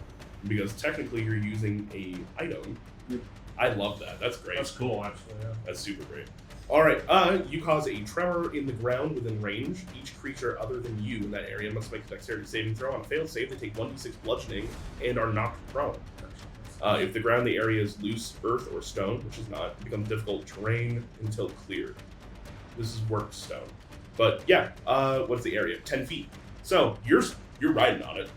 Because technically you're using a item. Yep. I love that. That's great. That's cool, actually. Yeah. That's super great. Alright, you cause a tremor in the ground within range. Each creature other than you in that area must make a dexterity saving throw. On a failed save, they take 1d6 bludgeoning and are knocked prone. If the ground in the area is loose, earth, or stone, which is not, it becomes difficult terrain until cleared. This is worked stone. But yeah, what's the area? 10 feet. So you're riding on it.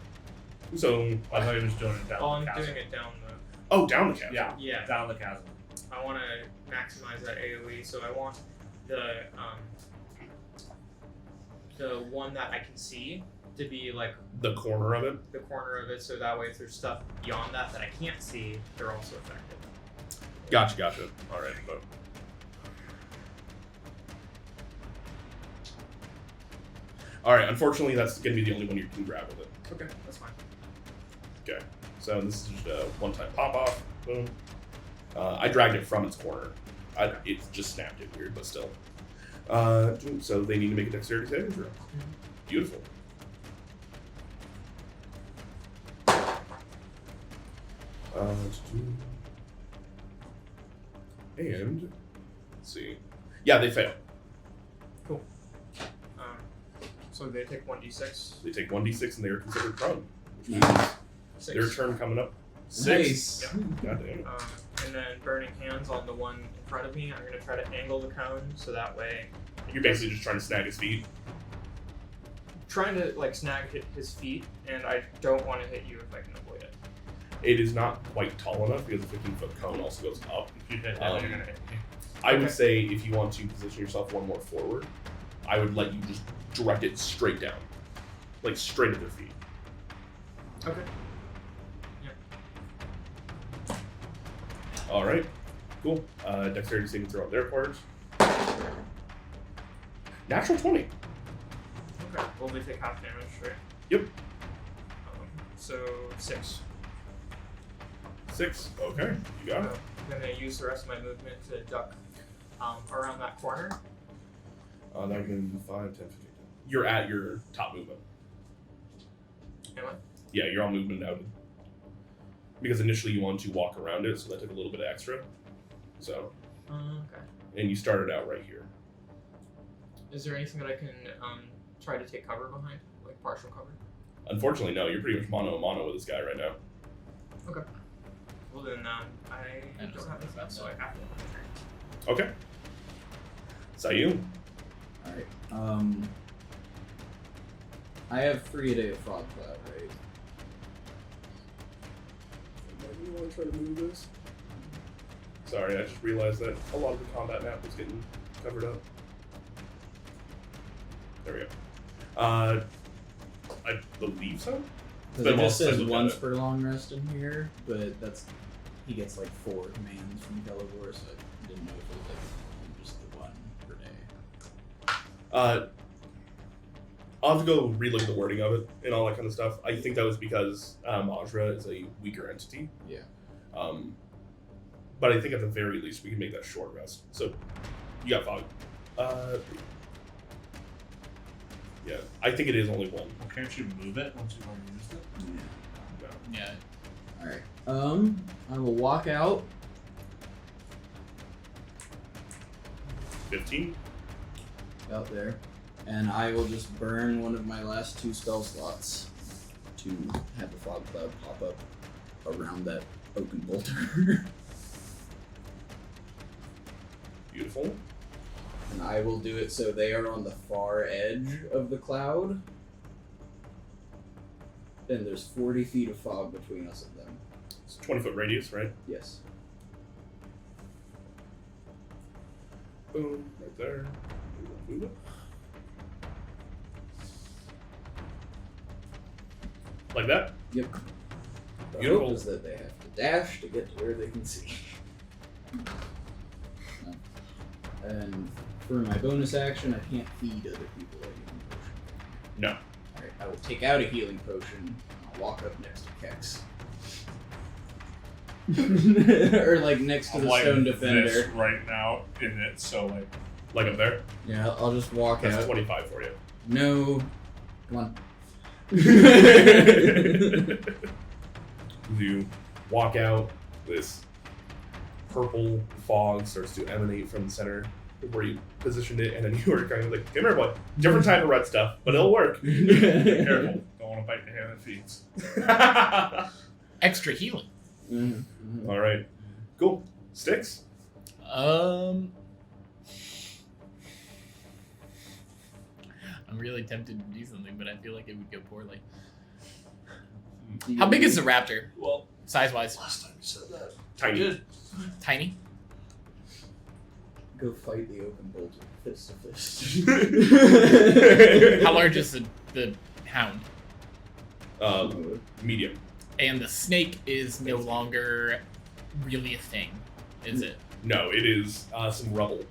So I thought he was doing it down Oh, the I'm chasm. doing it down the... oh, down the chasm. Yeah, Yeah. down the chasm. I want to maximize that AoE, so I want the one that I can see to be like The corner of it. the corner of it, so that way if there's stuff beyond that I can't see, they're also affected. Gotcha. Alright, but alright, unfortunately that's gonna be the only one you can grab with it. Okay, that's fine. Okay. So this is just a one-time pop-off. Boom. I dragged it from its corner. It just snapped it weird, but still. So they need to make a dexterity saving throw. Beautiful. And let's see. Yeah, they fail. Cool. So they take 1d6. They take 1d6 and they are considered prone, which means 6. their turn coming up. 6. Nice. Yeah. God damn it. And then Burning Hands on the one in front of me. I'm going to try to angle the cone so that way... You're basically just trying to snag his feet. Trying to like snag his feet, and I don't want to hit you if I can avoid it. It is not quite tall enough because the 15-foot cone also goes up. If you hit that, you're gonna hit me. I would Okay. say if you want to position yourself one more forward, I would let you just direct it straight down. Like straight at their feet. Okay. Alright. Cool. Dexterity saving throw on their part. Natural 20. Okay. Well, they take half damage, right? Yep. So 6. 6. Okay. You got it. I'm gonna use the rest of my movement to duck around that corner. That would have been 5, 10, 15. You're at your top movement. Am I? Yeah, you're on movement now. Because initially you wanted to walk around it, so that took a little bit of extra. So, Okay. and you started out right here. Is there anything that I can try to take cover behind, like partial cover? Unfortunately, no. You're pretty much mano a mano with this guy right now. Okay. Well then, I And don't have any stuff, so I have to. Okay. Sayu. Alright. I have 3 a day of Frog Cloud, right? You want to try to move this? Sorry, I just realized that a lot of the combat map was getting covered up. There we go. I believe so. Because But it just I says looked at once it. per long rest in here, but that's he gets like 4 commands from Kelivor, so I didn't know if it was like just the one per day. I'll have to go relook at the wording of it and all that kind of stuff. I think that was because Ajra is a weaker entity. Yeah. But I think at the very least we can make that short rest. So you got fog. Yeah, I think it is only one. Well, can't you move it once you've already used it? No. Yeah. All right. I will walk out. 15. Out there, and I will just burn one of my last 2 spell slots to have a fog cloud pop up around that oaken boulder. Beautiful. And I will do it so they are on the far edge of the cloud. And there's 40 feet of fog between us and them. It's a 20-foot radius, right? Yes. Boom, right there. Move it. Like that? Yep. The Beautiful. hope is that they have to dash to get to where they can see. And for my bonus action, I can't feed other people a healing potion. No. Alright, I will take out a healing potion, and I'll walk up next to Kex. Or like next to I'm the like stone this defender. right now in it, so like Like up there? Yeah, I'll just walk That's out. 25 for you. No. Come on. You walk out, this purple fog starts to emanate from the center where you positioned it, and then you were kind of like, come here, boy. Different type of red stuff, but it'll work. be careful. Don't want to bite the hand that feeds. Extra healing. Mm-hmm. All right. Cool. Sticks? I'm really tempted to do something, but I feel like it would go poorly. How big is the raptor, Well, size-wise? last time you said that. Tiny. Good. Tiny? Go fight the open boulder fist to fist. How large is the hound? Medium. And the snake is no longer really a thing, is it? No, it is some rubble.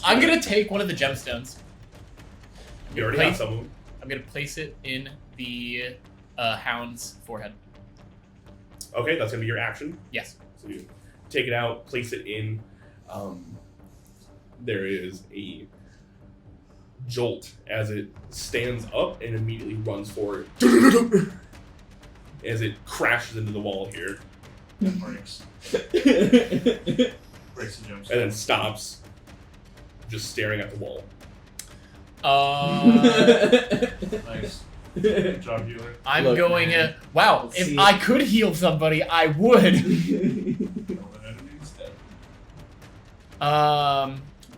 I'm gonna take one of the gemstones. You already have some of them. I'm gonna place it in the hound's forehead. Okay, that's going to be your action. Yes. So you take it out, place it in. There is a jolt as it stands up and immediately runs forward as it crashes into the wall here That breaks. Breaks the gems. and then stops, just staring at the wall. Nice. Good job, healer. I'm Look, going man. wow, Let's if see I it. could heal somebody, I would. Kill an enemy instead.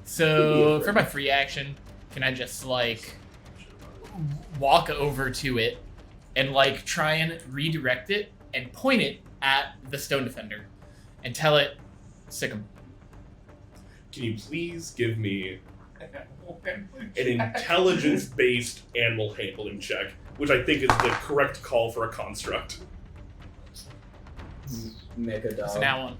So for my free action, can I just like walk over to it and like try and redirect it and point it at the stone defender and tell it, sick him. Can you please give me an intelligence-based animal handling check, which I think is the correct call for a construct. Mecha dog. So now one.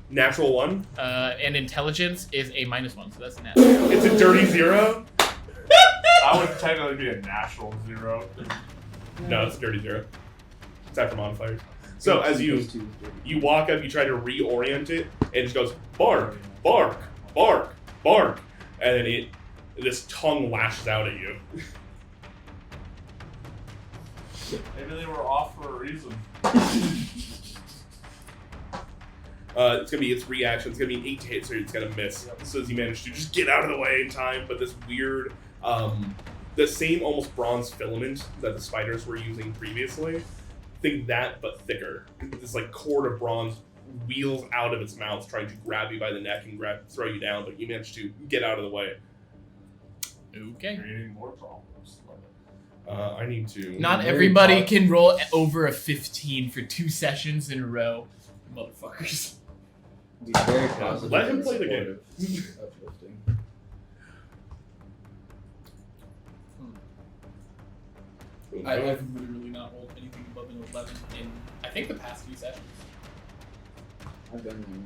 Natural 1. And intelligence is a -1, so that's a nat. It's a dirty 0. I would technically be a natural 0. No, it's a dirty 0. It's after modifiers. So as you walk up, you try to reorient it, and it just goes bark, bark, bark, bark, and then this tongue lashes out at you. Maybe they were off for a reason. It's gonna be its reaction. It's gonna be an 8 to hit, so it's gonna miss. So as you manage to just get out of the way in time, but this weird, the same almost bronze filament that the spiders were using previously. Think that, but thicker. This like cord of bronze wheels out of its mouth, trying to grab you by the neck and throw you down, but you manage to get out of the way. Okay. Creating more problems. I need to. Not everybody can roll over a 15 for 2 sessions in a row, motherfuckers. Be very positive. Let him and play the game. supportive, uplifting. I've literally not rolled anything above an 11 in, I think, the past few sessions. I've been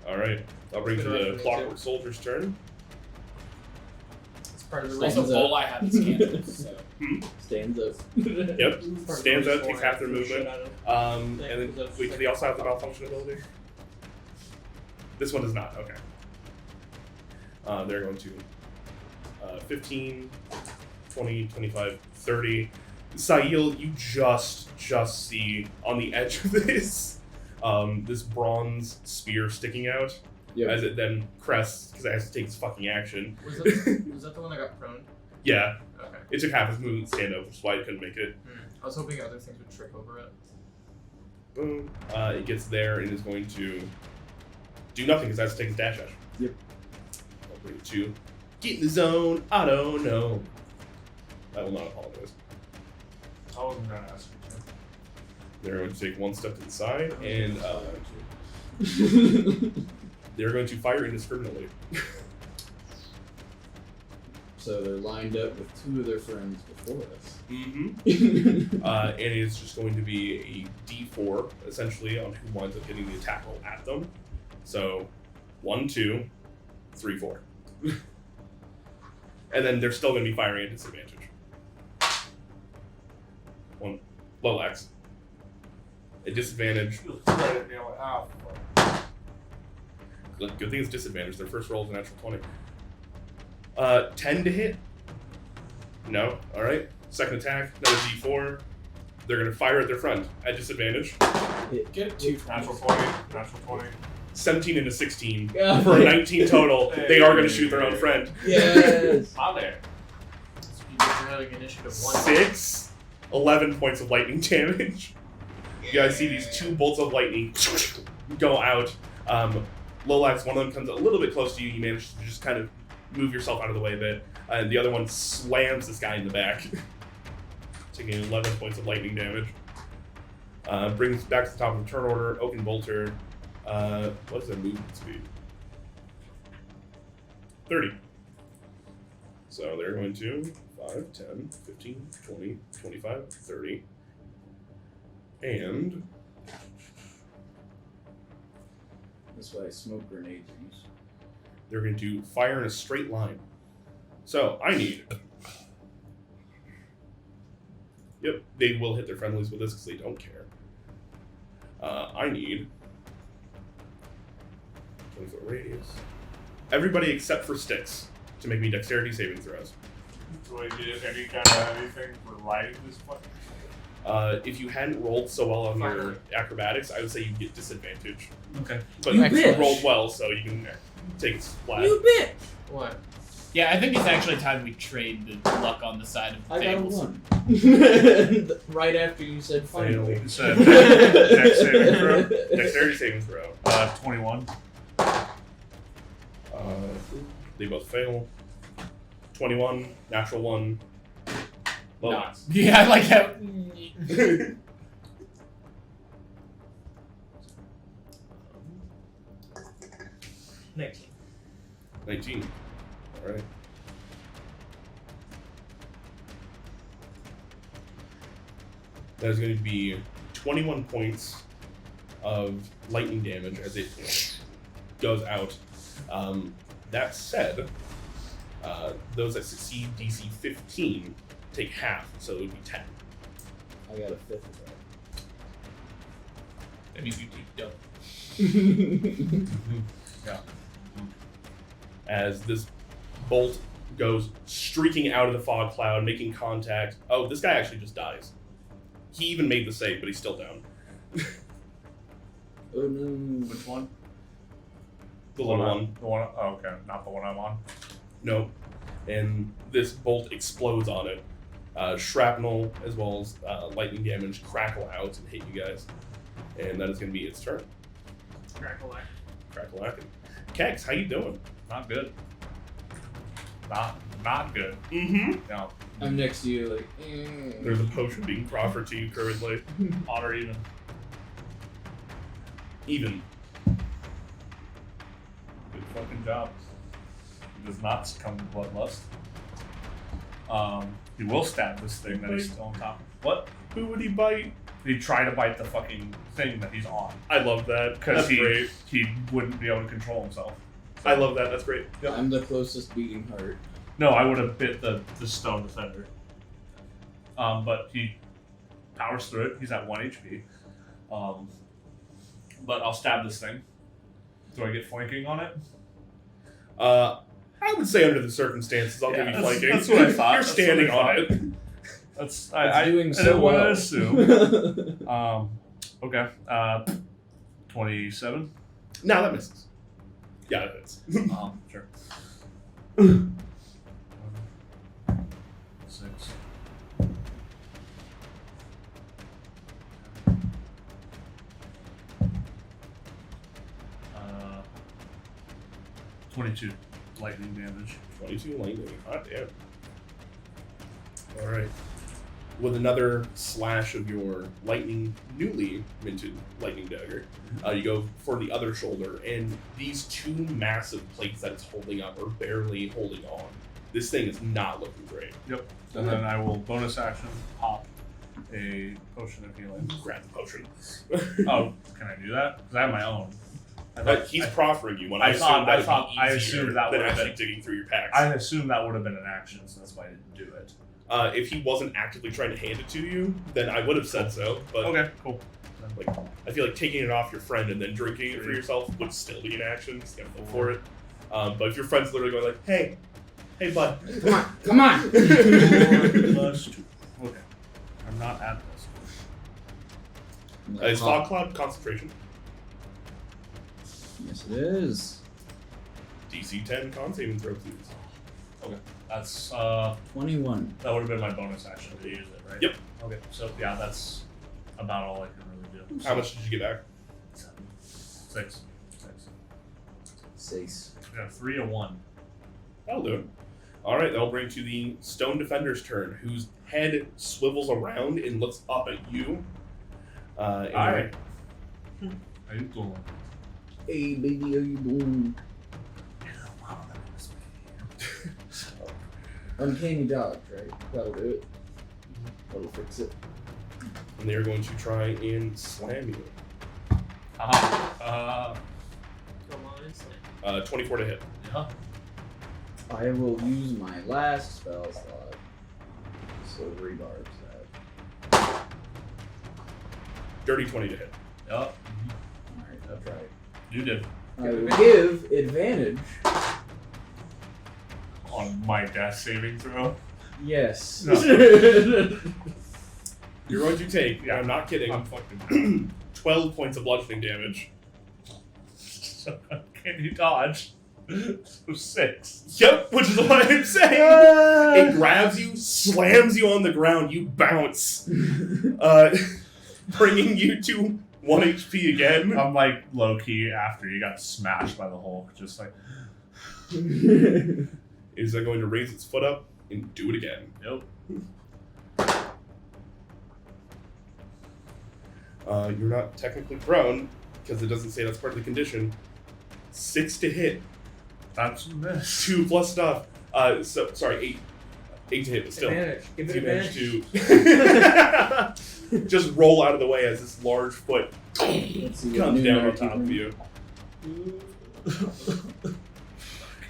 All right, I'll bring to Good the roll. Clockwork Soldier's turn. It's part of the Stands reason. Also, up. all I have is cantrips, so. stands up. Yep, Part stands of up, the takes reason half their why I threw shit movement. out of- And then wait, do they also have the malfunction ability? This one does not. Okay. They're going to 15, 20, 25, 30. Sahil, you just see on the edge of this this bronze spear sticking out Yep. as it then crests because it has to take its fucking action. Was that the one that got prone? Yeah, Okay. it took half its movement to stand up, which is why it couldn't make it. I was hoping other things would trip over it. Boom. It gets there and is going to do nothing because it has to take its dash action. Yep. I'll bring it to get in the zone. I don't know. I will not apologize. I wasn't gonna ask you to. They're going to take one step to the side and they're going to fire indiscriminately. So they're lined up with two of their friends before us. Mm-hmm. And it's just going to be a D4 essentially on who winds up getting the attack roll at them. So 1, 2, 3, 4. And then they're still going to be firing at disadvantage. 1, Lolax. At disadvantage. You spread it nearly half. Good thing it's disadvantage. Their first roll is a natural 20. 10 to hit? No. Alright. Second attack, another D4. They're going to fire at their friend at disadvantage. Get 2 Natural 20. Natural 20. 17 and a 16. God. For a 19 total, they are going to shoot their own friend. Yes. Not there. So you guys are having initiative 1. 6, 11 points of lightning damage. You guys see these 2 bolts of lightning go out. Lolax, one of them comes a little bit close to you. You manage to just kind of move yourself out of the way a bit. And the other one slams this guy in the back, taking 11 points of lightning damage. Brings back to the top of the turn order. Oaken Bolter. What's their movement speed? 30. So they're going to 5, 10, 15, 20, 25, 30. And That's why smoke grenades are used. they're going to fire in a straight line. So I need. Yep, they will hit their friendlies with this because they don't care. I need 20-foot radius. Everybody except for Sticks to make me dexterity saving throws. Do I get any kind of anything for riding this fucking? If you hadn't rolled so well on your acrobatics, I would say you get disadvantage. Okay. But You you bitch. rolled well, so you can take it flat. You bitch! What? Yeah, I think it's actually time we trade the luck on the side of the I got a tables. 1. Right after you said Fail. finally. It's a dex saving throw. Dexterity saving throw. 21. They both fail. 21, natural 1. Lolax. Yeah, I like how. 19. 19. Alright. That is going to be 21 points of lightning damage as it goes out. That said, those that succeed DC 15 take half, so it would be 10. I got a 5th of That means you don't. that. Yeah. As this bolt goes streaking out of the fog cloud, making contact. Oh, this guy actually just dies. He even made the save, but he's still down. Oh no. Which one? The little one. The one. Oh, okay. Not the one I'm on. No. And this bolt explodes on it. Shrapnel as well as lightning damage crackle out and hit you guys. And that is going to be its turn. Crackle-lack. Crackle-lacking. Kex, how you doing? Not good. Not good. Mm-hmm. No. I'm next to you, like, There's a potion being proffered to you currently. Odd or even. Even. fucking job. He does not succumb to bloodlust. He will stab this thing that he's still on top of. What? Who would he bite? He'd try to bite the fucking thing that he's on. I love that. Because That's great. he wouldn't be able to control himself. I love that. That's great. Yep. I'm the closest beating heart. No, I would have bit the stone defender. But he powers through it. He's at 1 HP. But I'll stab this thing. Do I get flanking on it? I would say under the circumstances, I'll give you flanking. That's what I thought. You're standing on it. I doing I so didn't want to well. assume. Okay. 27. No, that misses. Yeah, it is. Sure. 6. 22 lightning damage. 22 lightning. Hot damn. Alright. With another slash of your newly minted lightning dagger, you go for the other shoulder, and these two massive plates that it's holding up are barely holding on. This thing is not looking great. Yep. And then I will bonus action pop a potion of healing. Grab the potion. Oh, can I do that? Because I have my own. He's proffering you. When I assumed thought- that I would thought- be I easier assumed that than would have actually been- digging through your packs. I assumed that would have been an action, so that's why I didn't do it. If he wasn't actively trying to hand it to you, then I would have said so. But Okay, cool. like, I feel like taking it off your friend and then drinking it for yourself would still be an action. So you have to go for it. But if your friend's literally going like, "Hey, bud, Come on! Plus 2. Okay. I'm not at this. Is Fog Cloud concentration? Yes, it is. DC 10 con saving throw, please. Okay. That's 21. that would have been my bonus action to use it, right? Yep. Okay. So yeah, that's about all I can really do. How much did you get back? 7. 6. 6. I got a 3, a 1. That'll do it. Alright, that'll bring to the Stone Defender's turn, whose head swivels around and looks up at you. Alright. How you doing? Hey, baby, how you doing? Uncanny dodge, right? That'll do it. That'll fix it. And they're going to try and slam you. Come on, Slam. 24 to hit. Yeah. I will use my last spell slot. So rebarbs that. Dirty 20 to hit. Yep. Alright, I'll try it. You did. I will give advantage. On my death saving throw. Yes. No. You're going to take, Yeah. I'm not kidding, I'm fucking 12 points of bludgeoning damage. so can you dodge? So 6. Yep, which is what I'm saying. It grabs you, slams you on the ground, you bounce, bringing you to 1 HP again. I'm like low key after you got smashed by the Hulk, just like Is that going to raise its foot up and do it again? nope. You're not technically prone, because it doesn't say that's part of the condition. 6 to hit. That's a miss. 2 plus stuff. Sorry, 8 to hit, but still. Advantage. Give it You managed advantage. to just roll out of the way as this large foot Let's see what comes new down on narrative top of we- you.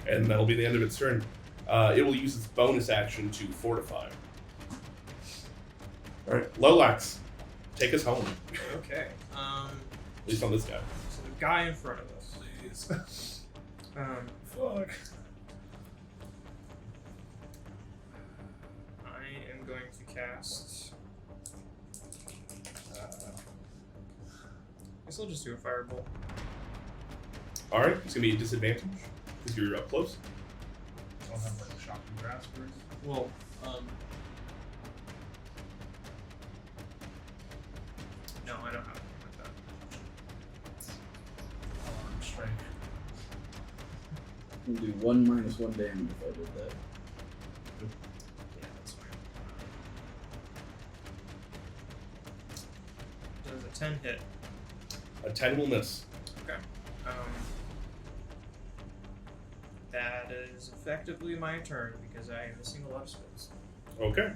And that'll be the end of its turn. It will use its bonus action to fortify. Alright, Lolax, take us home. Okay. At least on this guy. So the guy in front of us. Please. Fuck. I am going to cast. I guess I'll just do a fireball. Alright, it's going to be a disadvantage because you're up close. Don't have like a shocking grasp or anything. Well, no, I don't have anything like that. Arm strike. We'll do 1 minus 1 damage if I did that. Yeah, that's fine. Does a 10 hit? A 10 will miss. Okay. is effectively my turn because I am missing a lot of spells. Okay.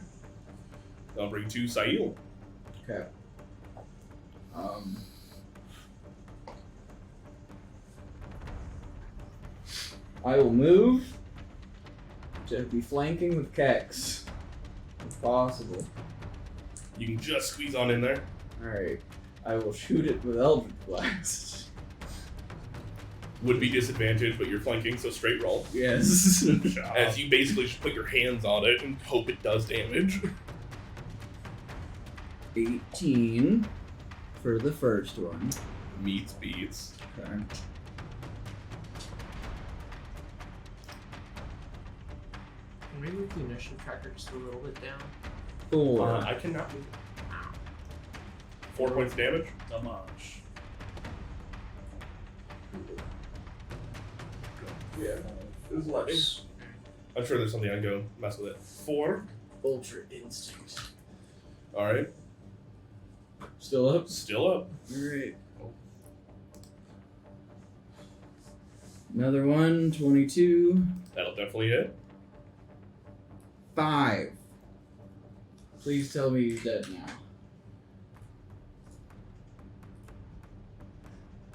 That'll bring to Sail. Okay. I will move to be flanking with Kex, if possible. You can just squeeze on in there. Alright. I will shoot it with Eldritch Blast. Would be disadvantaged, but you're flanking, so straight roll. Yes. As you basically just put your hands on it and hope it does damage. 18 for the first one. Meets beats. Okay. Can we move the initiative tracker just a little bit down? 4. I cannot move it. 4 points damage. Not much. Yeah. It was less. I'm sure there's something I can go mess with it. 4. Ultra Instinct. Alright. Still up? Still up. Alright. Another one, 22. That'll definitely hit. 5. Please tell me he's dead now.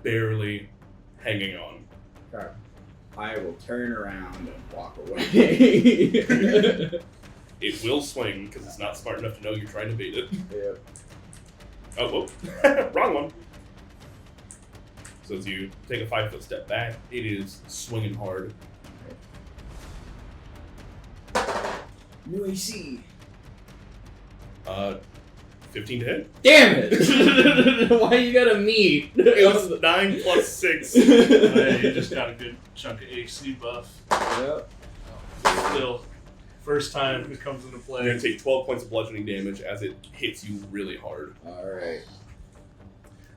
Barely hanging on. Okay. I will turn around and walk away. It will swing because it's not smart enough to know you're trying to bait it. Yep. Oh, whoop. Wrong one. So as you take a 5-foot step back, it is swinging hard. New AC. 15 to hit. Damn it! Why you gotta meet? It was 9 plus 6. Hey, you just got a good chunk of AC buff. Yep. Still, first time it comes into You're play. going to take 12 points of bludgeoning damage as it hits you really hard. Alright.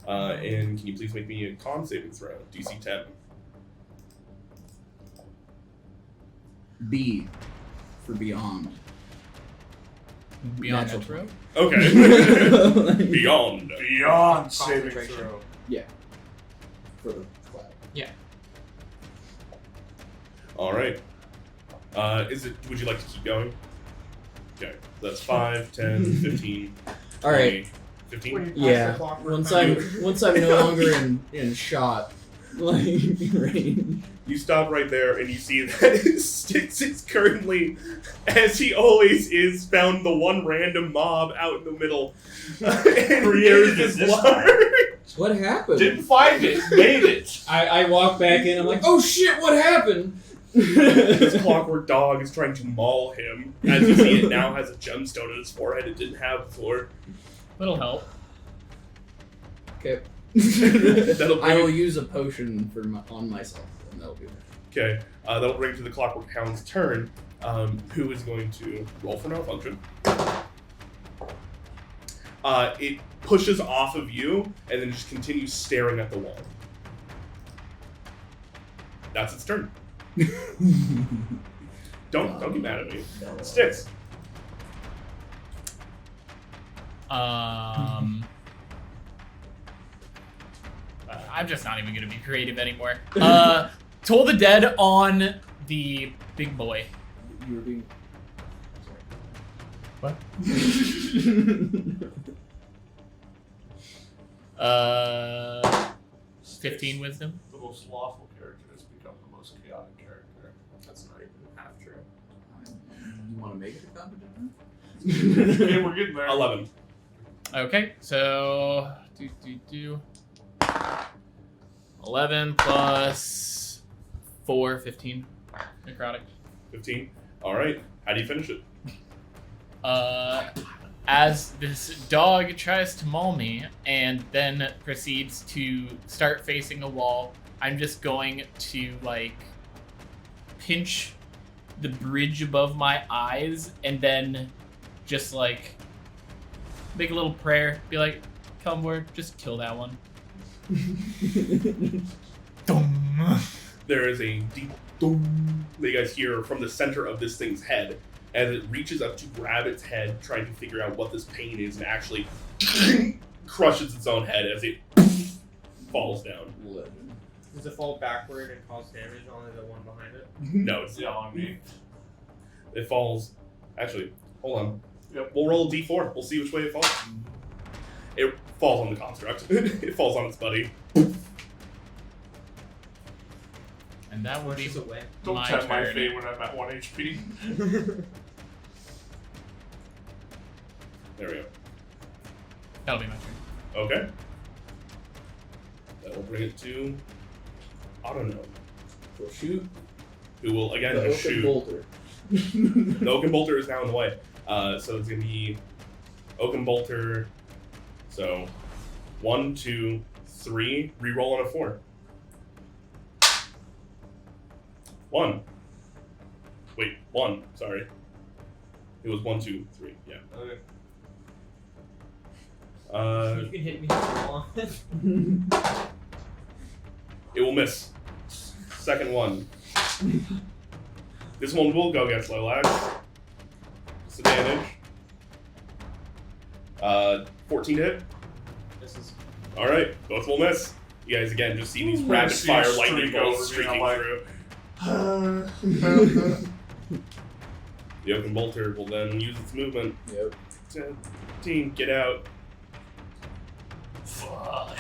And can you please make me a con saving throw? DC 10. B. For Beyond. Beyond Natural Metro? Okay. Beyond. Beyond saving Concentration. throw. For the cloud. Alright. Would you like to keep going? Okay. That's 5, 10, 15, Alright. 15. When you pass Yeah. the clockwork Once fountain- I'm no longer in shot. Like range. You stop right there and you see that Styx is currently, as he always is, found the one random mob out in the middle. And Created is this large. What happened? Didn't find it, made it. I walk back in, I'm like, oh shit, what happened? This clockwork dog is trying to maul him. As you see, it now has a gemstone on its forehead it didn't have before. That'll help. Okay. That'll bring I will it- use a potion on myself, and that'll be it. Okay, that'll bring to the Clockwork Hound's turn, who is going to roll for malfunction. It pushes off of you and then just continues staring at the wall. That's its turn. Don't get mad at me. Sticks. I'm just not even gonna be creative anymore. Toll the Dead on the big boy. You were being. What? 15 wisdom. The most lawful character has become the most chaotic character. That's not even half true. You want to make it a competition? Okay, we're getting there. 11. Okay, so 11 plus 4, 15. Necrotic. 15. Alright. How do you finish it? As this dog tries to maul me and then proceeds to start facing a wall, I'm just going to, like, pinch the bridge above my eyes and then just, like, make a little prayer. Be like, come word, just kill that one. Dum. There is a deep boom that you guys hear from the center of this thing's head as it reaches up to grab its head, trying to figure out what this pain is, and actually crushes its own head as it falls down. Legend. Does it fall backward and cause damage on the one behind it? No, it's Yeah, on me. it falls. Actually, hold on. Yep. We'll roll a d4. We'll see which way it falls. It falls on the construct. It falls on its buddy. And that would be Pushes away. Don't my tap my turn. fate when I'm at 1 HP. There we go. That'll be my turn. Okay. That will bring it to Autono, We'll shoot who will again the just open shoot. bolter. The Oaken Bolter is now in the way. So it's going to be Oaken Bolter. So 1, 2, 3. Reroll on a 4. 1. Wait, 1. Sorry. It was 1, 2, 3. Yeah. Okay. You can hit me if you want. It will miss. Second one. This one will go against Lolax. Disadvantage. 14 to hit. This is Alright, both will miss. You guys again just see these Ooh, rapid I see fire a lightning streak bolts over me, streaking I'm like, through. The Oaken Bolter will then use its movement. Yep. 10, get out. Fuck.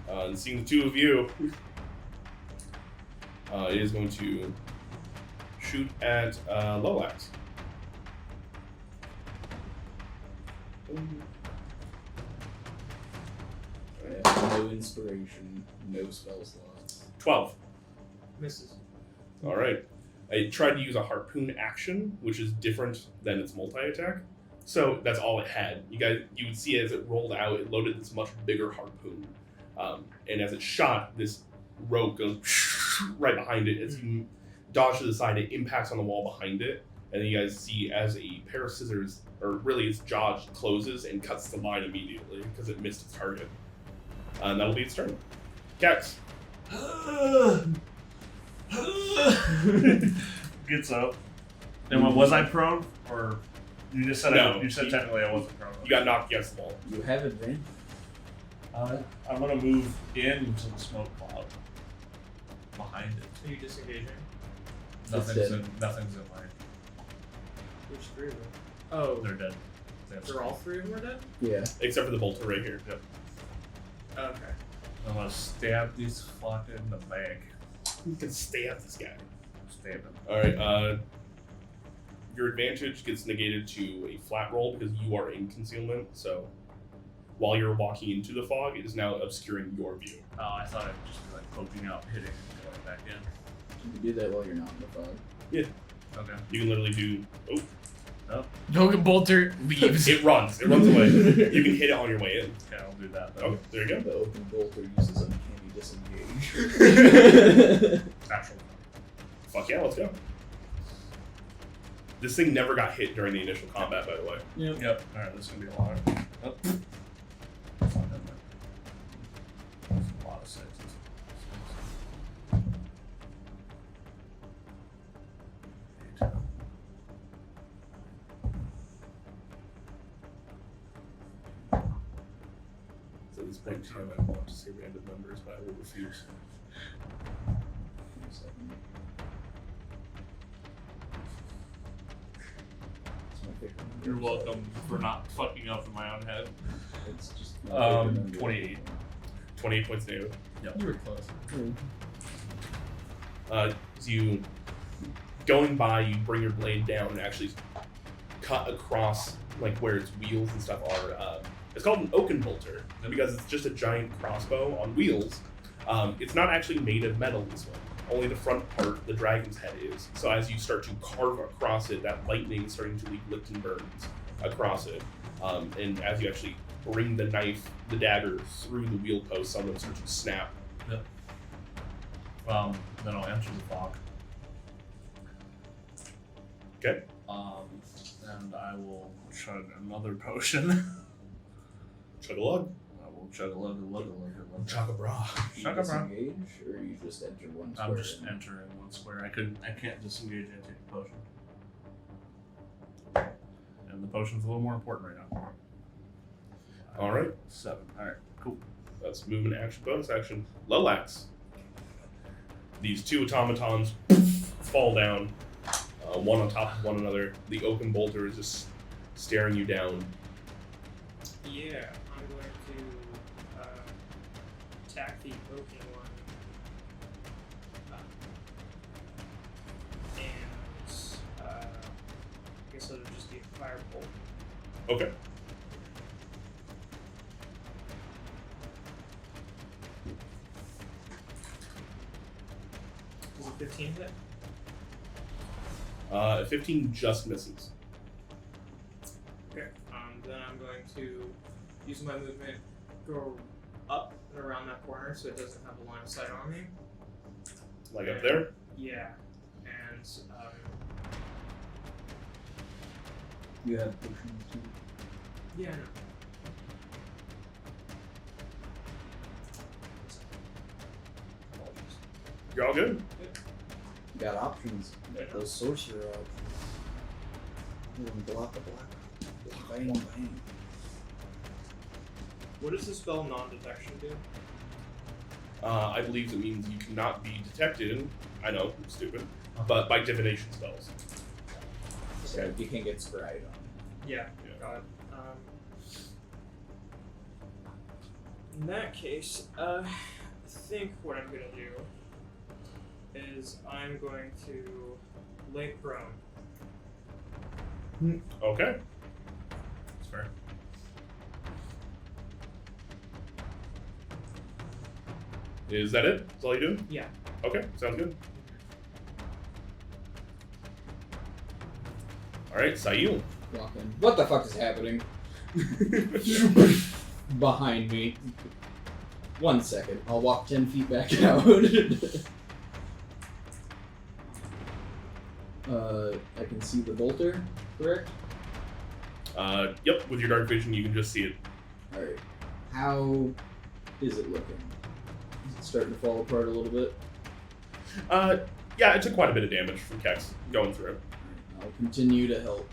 And seeing the two of you, it is going to shoot at Lolax. No inspiration, no spell slots. 12. misses. Alright. I tried to use a harpoon action, which is different than its multi-attack. So that's all it had. You would see as it rolled out, it loaded this much bigger harpoon. And as it shot, this rope goes right behind it. As you dodge to the side, it impacts on the wall behind it. And then you guys see as a pair of scissors, or really its jaw closes and cuts the line immediately because it missed its target. And that'll be its turn. Cax. Gets up. And what, was I prone? Or you just said No. you said technically I wasn't prone. You got knocked against the wall. You have advantage. I'm gonna move into the smoke cloud. Behind it. Are you disengaging? Nothing's dead. in line. Which three of them? Oh, They're dead. They have they're all three of them are dead? Yeah. Except for the bolter right here. Yep. Okay. I'm gonna stab these fucking in the back. You can stab this guy. Stab him. Alright, your advantage gets negated to a flat roll because you are in concealment, so while you're walking into the fog, it is now obscuring your view. Oh, I thought I'd just be like poking out, hitting, and going back in. You can do that while you're not in the fog. Okay. You can literally do. Oh, Logan Bolter leaves. it runs. It runs away. You can hit it on your way in. Okay, I'll do that then. Oh, there you go. The open bolter uses uncanny disengage. Natural. Fuck yeah, let's go. This thing never got hit during the initial combat, by the way. Yep. Alright, this is gonna be a lot. Oh. That's not that bad. That's a lot of sixes. Eight. So at this point in time, I want to say random numbers, but I will refuse. You're welcome for not fucking up in my own head. It's just my favorite number. 28. 28 points negative. You were close. So you, going by, you bring your blade down and actually cut across, like, where its wheels and stuff are. It's called an oaken bolter because it's just a giant crossbow on wheels. It's not actually made of metal, this one. Only the front part, the dragon's head, is. So as you start to carve across it, that lightning is starting to leave Lipton burns across it. And as you actually bring the knife, the dagger, through the wheel post, some of them start to snap. Then I'll enter the fog. Okay. And I will chug another potion. Chug a lug. I will chug a lug. Chug a bra. You Shut up, bro. disengage, or you just enter one square? I'm just in? entering one square. I can't disengage and take the potion. And the potion's a little more important right now. All right. 7. All right. Cool. That's movement, action, bonus action. Lolax. These two automatons fall down, one on top of one another. The oaken bolter is just staring you down. Yeah, I'm going to attack the oaken one. And I guess it'll just be a firebolt. Okay. Is it 15 hit? 15 just misses. Okay. Then I'm going to use my movement, go up and around that corner so it doesn't have a line of sight on me. Like up there? Yeah. And You have potions too. yeah, no. Apologies. You're all good? You got options. You got those sorcerer options. Block the block. Bang, bang. What does the spell non-detection do? I believe it means you cannot be detected. I know, I'm stupid. But by divination spells. So you can't get scryed on. Yeah, Yeah. got it. In that case, I think what I'm gonna do is I'm going to lay prone. Okay. That's fair. Is that it? That's all you do? Yeah. Okay, sounds good. Alright, Sayul. Walk in. What the fuck is happening? Behind me. 1 second. I'll walk 10 feet back out. I can see the bolter, correct? Yep, with your dark vision you can just see it. Alright. How is it looking? Is it starting to fall apart a little bit? Yeah, it took quite a bit of damage from Kex going through. I'll continue to help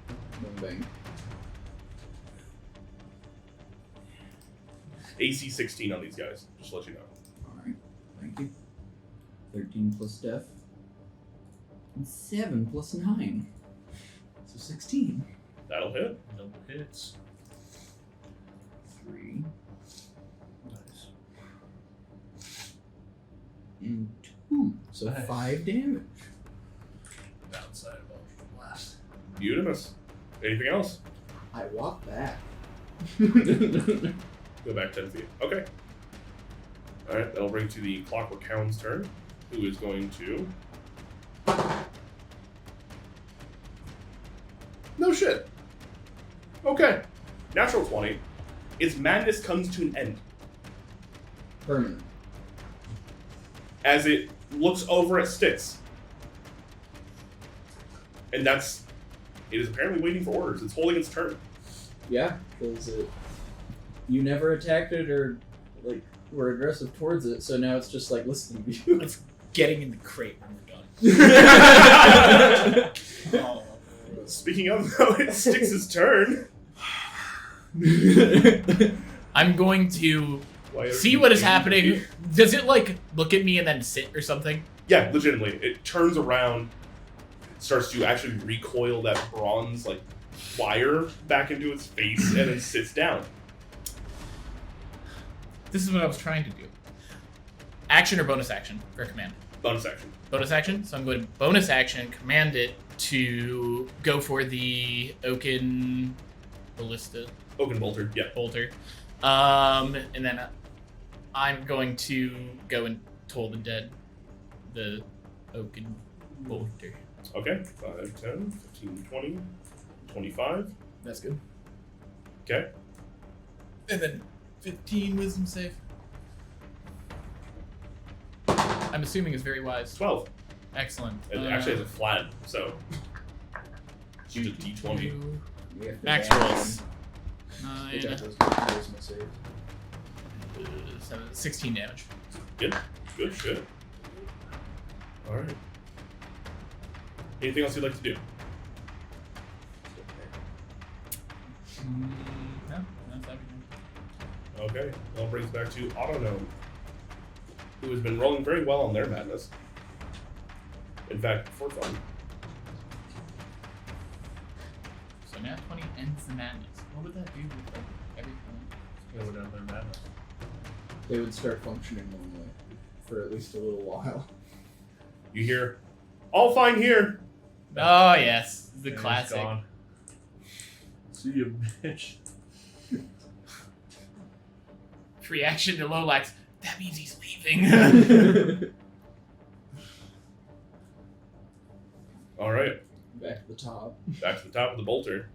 Bang. AC 16 on these guys, just to let you know. Alright, thank you. 13 plus death. And 7 plus 9. So 16. That'll hit. Double hits. 3. Nice. And 2. So Nice. 5 damage. Downside of Eldritch Blast. Beautimous. Anything else? I walk back. Go back 10 feet. Okay. Alright, that'll bring to the Clockwork Hound's turn, who is going to... No shit. Okay. Natural 20. Its madness comes to an end Permanent. as it looks over at Styx. And that's... It is apparently waiting for orders. It's holding its turn. Yeah, because you never attacked it or like were aggressive towards it, so now it's just like listening to you. It's getting in the crate when we're done. Oh, Speaking of, though, it's Styx's turn. I'm going to Why are see you what is doing happening. me? Does it like look at me and then sit or something? Yeah, legitimately. It turns around, starts to actually recoil that bronze like wire back into its face, and then sits down. This is what I was trying to do. Action or bonus action for a command? Bonus action. Bonus action. So I'm going to bonus action, command it to go for the Oaken Ballista Oaken bolter. Yeah. bolter. And then I'm going to go and toll the dead the Oaken bolter. Okay. 5, 10, 15, 20, 25. That's good. Okay. And then 15 wisdom save. I'm assuming is very wise. 12. Excellent. It actually has a flat, so it's just a d20. We have to Max ban rolls. him. Good 9, job, those charisma saves. 7, 16 damage. Good shit. Alright. Anything else you'd like to do? No, that's everything. Okay, well, brings back to Autognome, who has been rolling very well on their madness. In fact, for fun. So now 20 ends the madness. What would that do with everything? Go down their madness. They would start functioning normally for at least a little while. You hear, all fine here. Oh yes, the And he's classic. gone. See you, bitch. Reaction to Lolax. That means he's leaving. All right, Back to the top. back to the top of the bolter.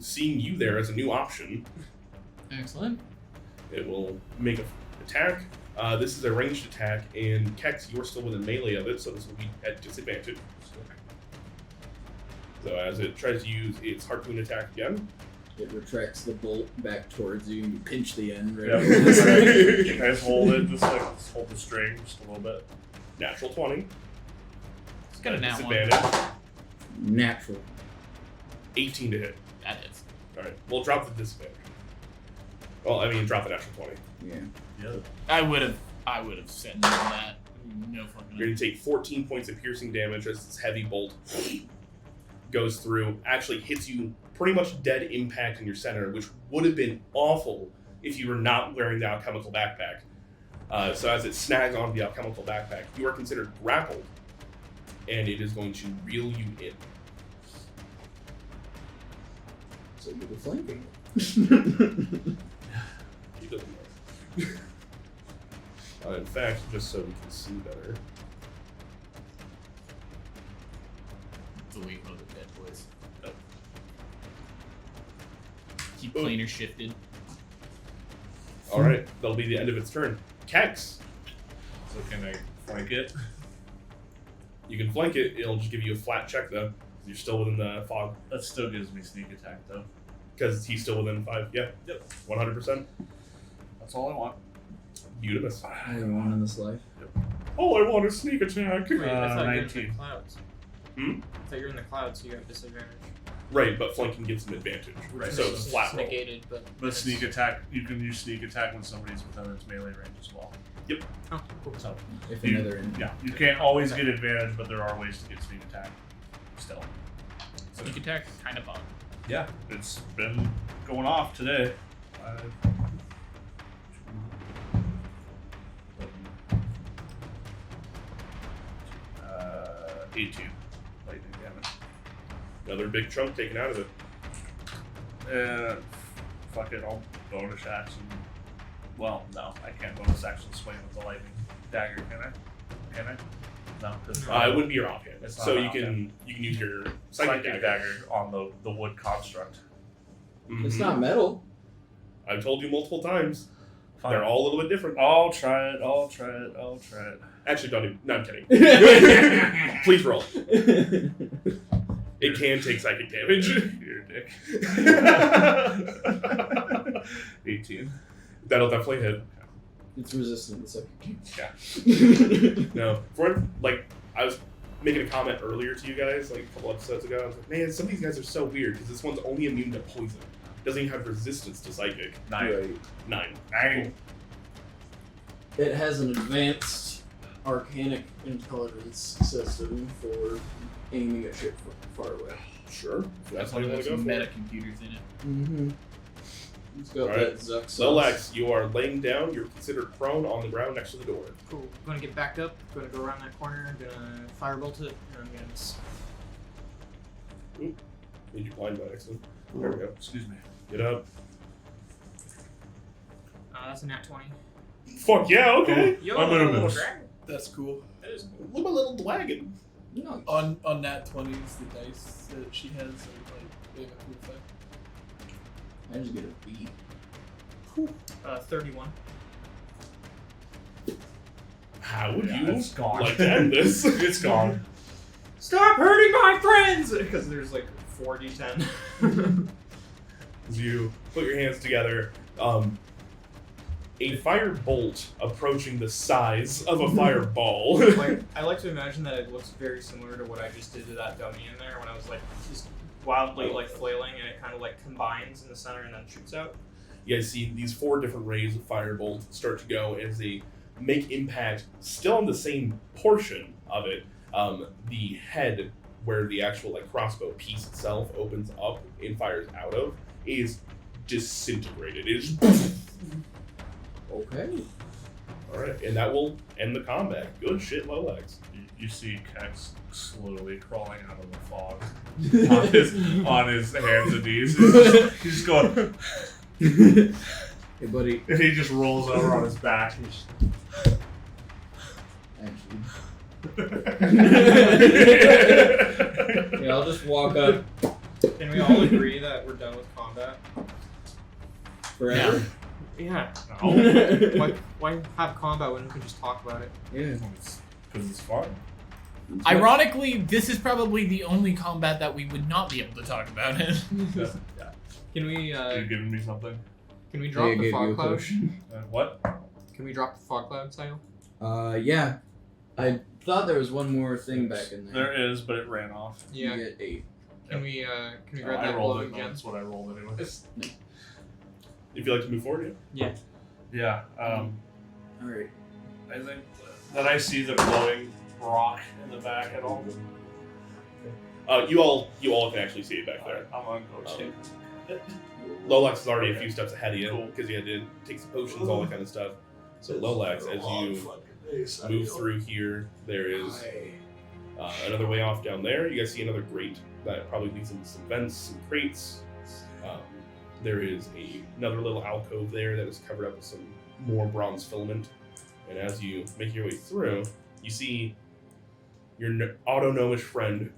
Seeing you there as a new option, Excellent. it will make an attack. This is a ranged attack, and Kex, you're still within melee of it, so this will be at disadvantage. So as it tries to use its harpoon attack again, It retracts the bolt back towards you and you pinch the end right Yeah. over the You guys hold it, just hold the string just a little bit. natural 20. It's got a nat one. Disadvantage. Natural. 18 to hit. That is. All right, we'll drop the disadvantage. Well, I mean, drop the natural 20. Yeah. Yeah. I would have said no to that. No fucking. You're going to take 14 points of piercing damage as this heavy bolt goes through, actually hits you pretty much dead impact in your center, which would have been awful if you were not wearing the alchemical backpack. So as it snags onto the alchemical backpack, you are considered grappled, and it is going to reel you in. So you were flanking. He doesn't know. In fact, just so we can see better. Delete one of the dead boys. Keep planar shifted. All right, that'll be the end of its turn. Kex, So can I flank it? you can flank it. It'll just give you a flat check though. You're still within the fog That still gives me sneak attack though. because he's still within 5. Yeah. Yep. 100%. That's all I want. Beautiful. All you want in this life. Oh, I want a sneak attack. Wait, I thought you were in 19. the clouds. Hmm? I thought you were in the clouds, so you got disadvantage. Right, but flanking gives him advantage. Right. So it's flat roll. negated, but. But sneak attack, you can use sneak attack when somebody's within its melee range as well. Oh, cool. So If You- another in. yeah, you can't always get advantage, but there are ways to get sneak attack. Still. Sneak attack, kind of fun. Yeah, it's been going off today. 18 lightning damage. Another big chunk taken out of it. Fuck it, I'll bonus action. Well, no, I can't bonus action swing with the lightning dagger, can I? Can I? No, because It wouldn't be your offhand. It's So not you offhand. can use your psychic psychic dagger on the wood construct. It's Mhm. not metal. I've told you multiple times. Fine. They're all a little bit different. I'll try it. I'll try it. I'll try it. Actually, don't even. No, I'm kidding. Please roll. It can take psychic damage. You're a dick. 18. That'll definitely hit. It's resistant to psychic. Yeah. No, for like I was making a comment earlier to you guys like a couple episodes ago. I was like, man, some of these guys are so weird because this one's only immune to poison. Doesn't even have resistance to psychic. 9. Right. 9. 9. It has an advanced arcanic intelligence system for aiming at shit far away. Sure. If that's That's what one you of want to those go meta for. computers in it. Mm-hmm. It's got Alright. that Zuck sauce. Lolax, you are laying down. You're considered prone on the ground next to the door. Cool. I'm gonna get back up, gonna go around that corner, I'm gonna firebolt it, and I'm gonna miss. Need you blind by accident. There we go. Excuse me. Get up. That's a nat 20. Fuck yeah, okay. Yo, I'm gonna miss. dragon. That's cool. That is cool. Look at my little dragon. No. On nat 20s, the dice that she has are like they have a cool effect. I just get a B. 31. How would Yeah, you it's gone. like to end this? It's gone. Stop hurting my friends! Because there's like 4d10. As you put your hands together, a fire bolt approaching the size of a fireball. Like, I like to imagine that it looks very similar to what I just did to that dummy in there when I was like just wildly like flailing, and it kind of like combines in the center and then shoots out. You guys see these 4 different rays of firebolt start to go as they make impact still on the same portion of it. The head where the actual like crossbow piece itself opens up and fires out of is disintegrated. It is Okay. alright, and that will end the combat. Good shit, Lolax. You see Kex slowly crawling out of the fog on his hands and knees. He's just going. Hey, buddy. And he just rolls over on his back. Actually. Yeah, I'll just walk up Can we all agree that we're done with combat? forever. Yeah. No. Why have combat when we can just talk about it? Yeah. Because it's fun. Ironically, this is probably the only combat that we would not be able to talk about it. Can we Are you giving me something? can we drop the fog cloud? What? Can we drop the fog cloud title? Yeah. I thought there was one more thing back in there. There is, but it ran off. Yeah. You get 8. Can we grab I that rolled glowing it. gem? That's what I rolled anyways. If you'd like to move forward, Yeah. Alright. I think that I see the glowing rock in the back at all. you all can actually see it back there. I'm gonna go check. Lolax is already a few steps ahead of you Cool. because you had to take some potions, all that kind of stuff. So Lolax, as you move through here, there is another way off down there. You guys see another grate that probably leads into some vents, some crates. There is another little alcove there that is covered up with some more bronze filament. And as you make your way through, you see your autonomish friend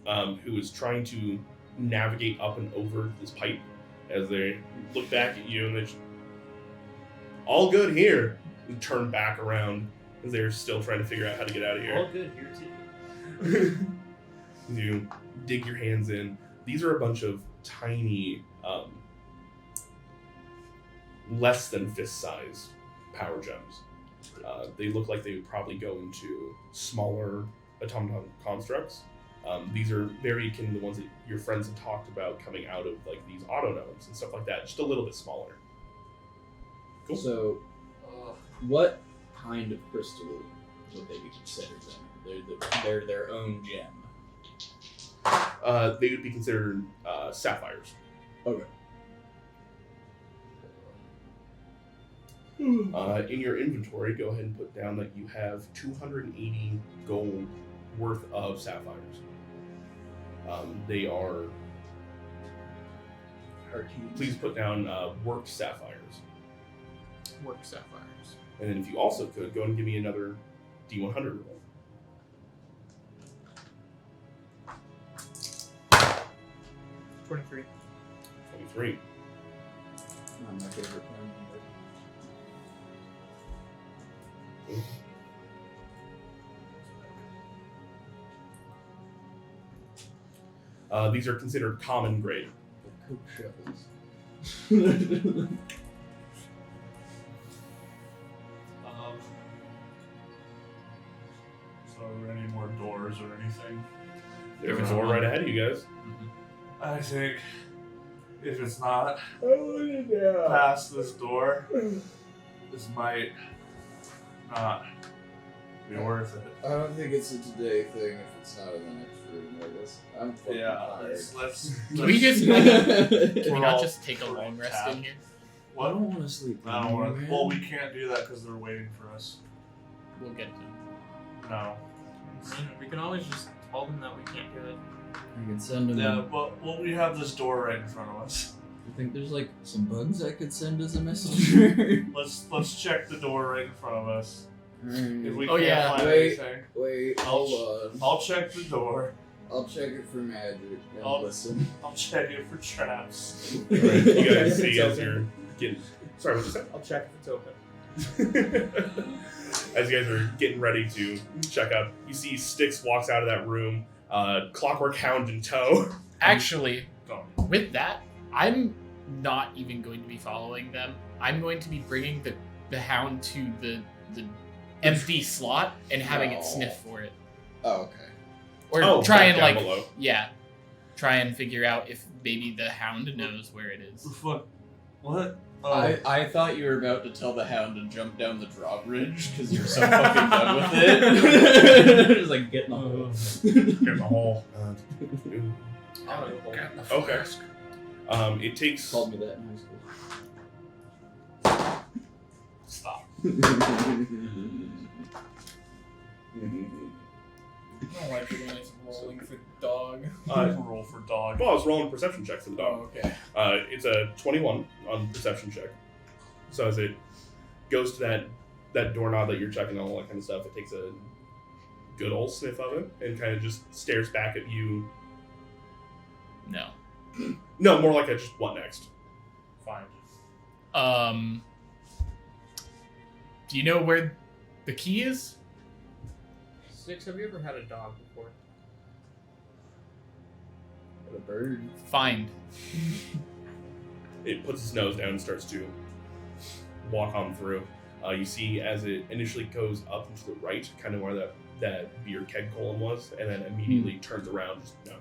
who is trying to navigate up and over this pipe as they look back at you and they all good here and turn back around as they're still trying to figure out how to get out of here. All good here too. You dig your hands in. These are a bunch of tiny, less than fist-sized power gems. They look like they would probably go into smaller automaton constructs. These are very akin to the ones that your friends have talked about coming out of like these autonomes and stuff like that, just a little bit smaller. Cool. So, what kind of crystal would they be considered then? They're their own gem. They would be considered sapphires. Okay. In your inventory, go ahead and put down that you have 280 gold worth of sapphires. They are. Please put down worked sapphires. Work sapphires. And then if you also could, go and give me another D100 roll. 23. 23. My favorite one. These are considered common grade. Coke shovels. So are there any more doors or anything? There's a door right ahead of you guys. I think if it's not past this door, this might not be worth it. I don't think it's a today thing if it's not in the next room, I guess. I'm fucking tired. Let's Can we just can we We're not all just take a long rest in here? I don't want to sleep. I don't want to. man. Well, we can't do that because they're waiting for us. We'll get to No. We can always just tell them that we can't do it. I can send them. Yeah, but well, we have this door right in front of us. I think there's like some bugs I could send as a messenger. Let's check the door right in front of us. If we Oh, can't yeah. find Wait. anything, Wait, I'll hold on. I'll check the door. I'll check it for magic and I'll- listen. I'll check it for traps. Right, you guys see It's as open. you're getting. Sorry, what you said? I'll check if it's open. As you guys are getting ready to check up, you see Styx walks out of that room, Clockwork Hound in tow. Actually, Don't. with that, I'm not even going to be following them. I'm going to be bringing the hound to the empty slot and having No. it sniff for it. Oh, okay. Or Oh, try back and down like below. yeah. try and figure out if maybe the hound knows where it is. Fuck. What? Oh. I thought you were about to tell the hound to jump down the drawbridge because you're so fucking done with it. Just like get in the hole. Get in the hole. Okay. It takes. Called me that in high school. Stop. I don't like it when it's rolling for dog. Roll for dog. Well, I was rolling a perception check for the dog. Oh, okay. It's a 21 on perception check. So as it goes to that doorknob that you're checking and all that kind of stuff, it takes a good old sniff of it and kind of just stares back at you. No. No, more like a just what next? Fine. Do you know where the key is? Six, have you ever had a dog before? What a bird. Find. It puts its nose down and starts to walk on through. You see as it initially goes up and to the right, kind of where that beer keg column was, and then immediately turns around, just no.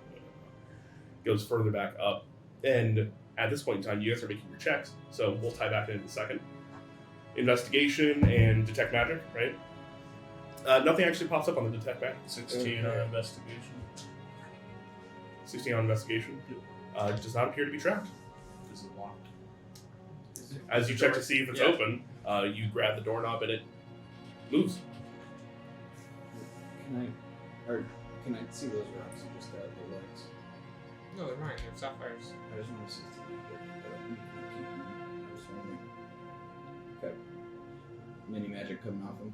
Goes further back up. And at this point in time, you guys are making your checks, so we'll tie back in a second. Investigation and detect magic, right? Nothing actually pops up on the detect magic. 16 on investigation. 16 on investigation. Does not appear to be trapped. Is it locked? As you check to see if it's Yeah. open, you grab the doorknob and it moves. Can I see those rocks you just got the lights? No, they're mine. They're sapphires. I just want to see if I just want to make... Okay. Mini magic coming off them.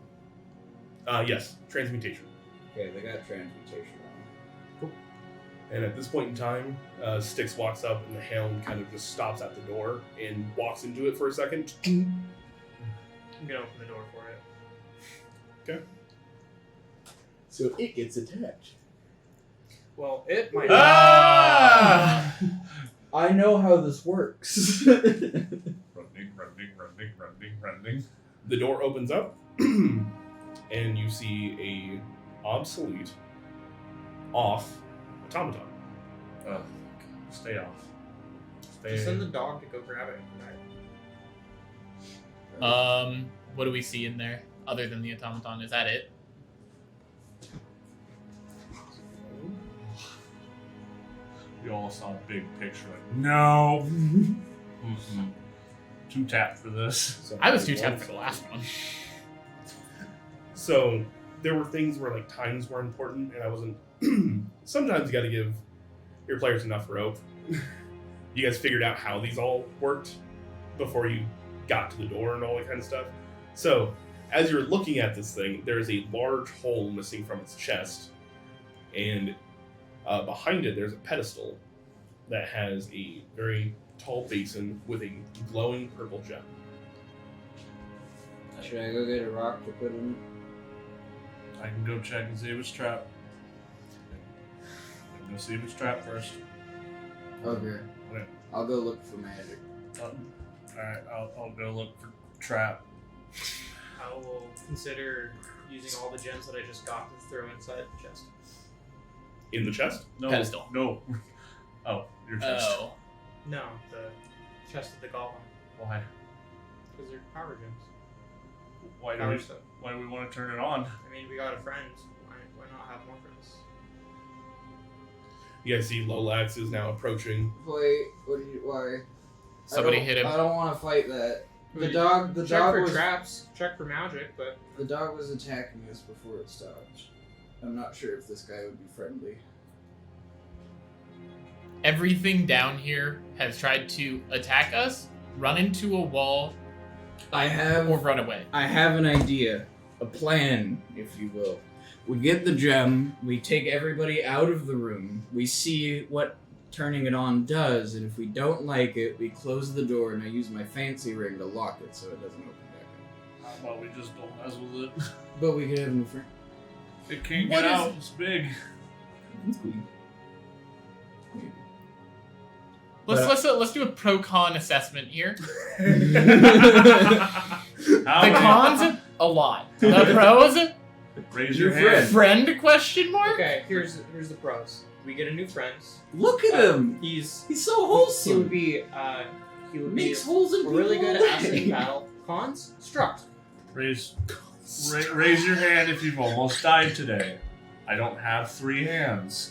Yes, transmutation. Okay, they got transmutation on. And at this point in time, Styx walks up and the hound kind of just stops at the door and walks into it for a second. I'm gonna open the door for it. Okay. So it gets attached. Well, it might. Ah! I know how this works. Running. The door opens up and you see a obsolete, off automaton. Stay off. Just send the dog to go grab it. What do we see in there other than the automaton? Is that it? You all saw a big picture. Like, no. Too tapped for this. So I was too tapped for the last one. So there were things where like times were important, and I wasn't. Sometimes you got to give your players enough rope. You guys figured out how these all worked before you got to the door and all that kind of stuff. So as you're looking at this thing, there is a large hole missing from its chest, and behind it there's a pedestal that has a very tall basin with a glowing purple gem. Should I go get a rock to put in I can go check and see if it's trapped. I can go see if it's trapped first. it? Okay. Okay. I'll go look for magic. Alright, I'll go look for trap. I will consider using all the gems that I just got to throw inside the chest. In the chest? No. Pedestal. No. Oh, your chest. Oh. No, the chest of the golem. Why? Because they're power gems. Why do Power we? stuff. Why do we want to turn it on? I mean, we got a friend. Why not have more friends? You guys see Lolax is now approaching. Wait, why? Somebody I don't- hit him. I don't want to fight that. The Check dog for was traps. Check for magic, but the dog was attacking us before it stopped. I'm not sure if this guy would be friendly. Everything down here has tried to attack us, run into a wall, I or run away. I have an idea, a plan, if you will. We get the gem, we take everybody out of the room, we see what turning it on does, and if we don't like it, we close the door and I use my fancy ring to lock it so it doesn't open back up. How about we just don't mess with it? But we could have a new friend. It can't What get is- out. It's big. Maybe. Let's do a pro-con assessment here. How The many- cons, a lot. The pros, Raise your Your hand. friend question mark? okay. Here's the pros. we get a new friend. Look at him. He's so he wholesome. would be Makes holes in really people good all at acid day. in battle. Cons, struck. Raise your hand if you've almost died today. I don't have 3 hands.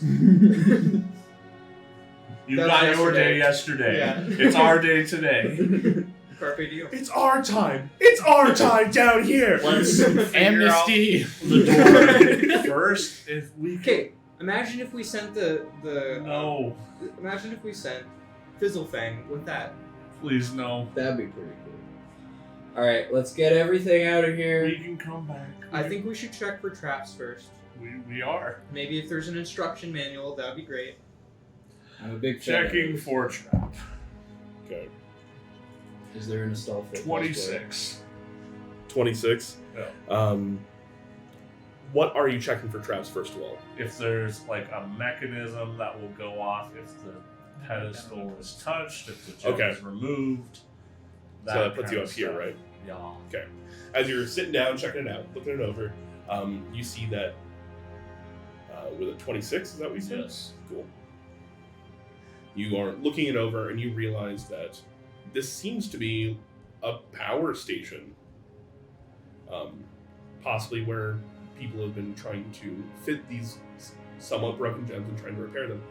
You That got was your day yesterday. yesterday. Yeah. It's our day today. Carpe diem. It's our time. It's our time down here. Let's figure out- Amnesty. The door first, if we can. Okay, imagine if we sent the No, imagine if we sent Fizzlefang with that. please no. That'd be pretty cool. All right, let's get everything out of here. We can come back. I think we should check for traps first. we are Maybe if there's an instruction manual, that'd be great. I'm a big fan. checking for trap. Okay. Is there an install for 26. 26. Yeah. What are you checking for traps first of all? If there's like a mechanism that will go off if the pedestal is touched, if the gem Okay. is removed. So that puts kind you of up here, stuff. right? Yeah. As you're sitting down, checking it out, looking it over, you see that with a 26, is that what you said? Yes. Cool. You are looking it over and you realize that this seems to be a power station. Possibly where people have been trying to fit these somewhat broken gems and trying to repair them.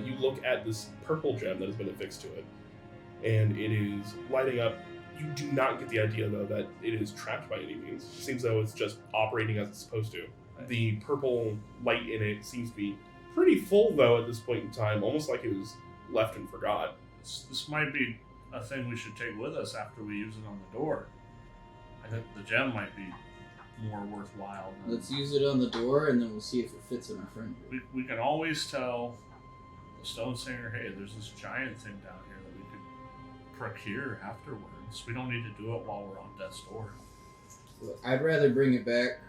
You look at this purple gem that has been affixed to it, and it is lighting up. You do not get the idea, though, that it is trapped by any means. It seems though it's just operating as it's supposed to. The purple light in it seems to be pretty full, though, at this point in time, almost like it was left and forgot. This might be a thing we should take with us after we use it on the door. I think the gem might be more worthwhile. Let's use it on the door, and then we'll see if it fits in our friend. We can always tell the stone singer, hey, there's this giant thing down here that we could procure afterwards. We don't need to do it while we're on death's door. Look, I'd rather bring it back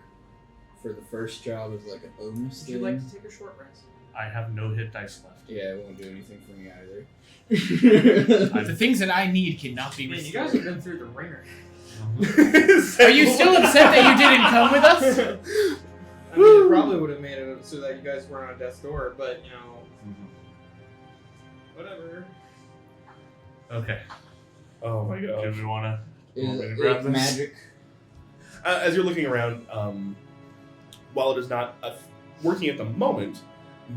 for the first job as like a bonus Would thing. you like to take a short rest? I have no hit dice left. Yeah, it won't do anything for me either. The things that I need cannot be Man, you restored. guys have been through the ringer. Are you still upset that you didn't come with us? I mean, it probably would have made it so that you guys weren't on death's door, but you know, whatever. Okay. Oh my Do gosh. we want to Is me to grab it this? magic? As you're looking around, while it is not working at the moment,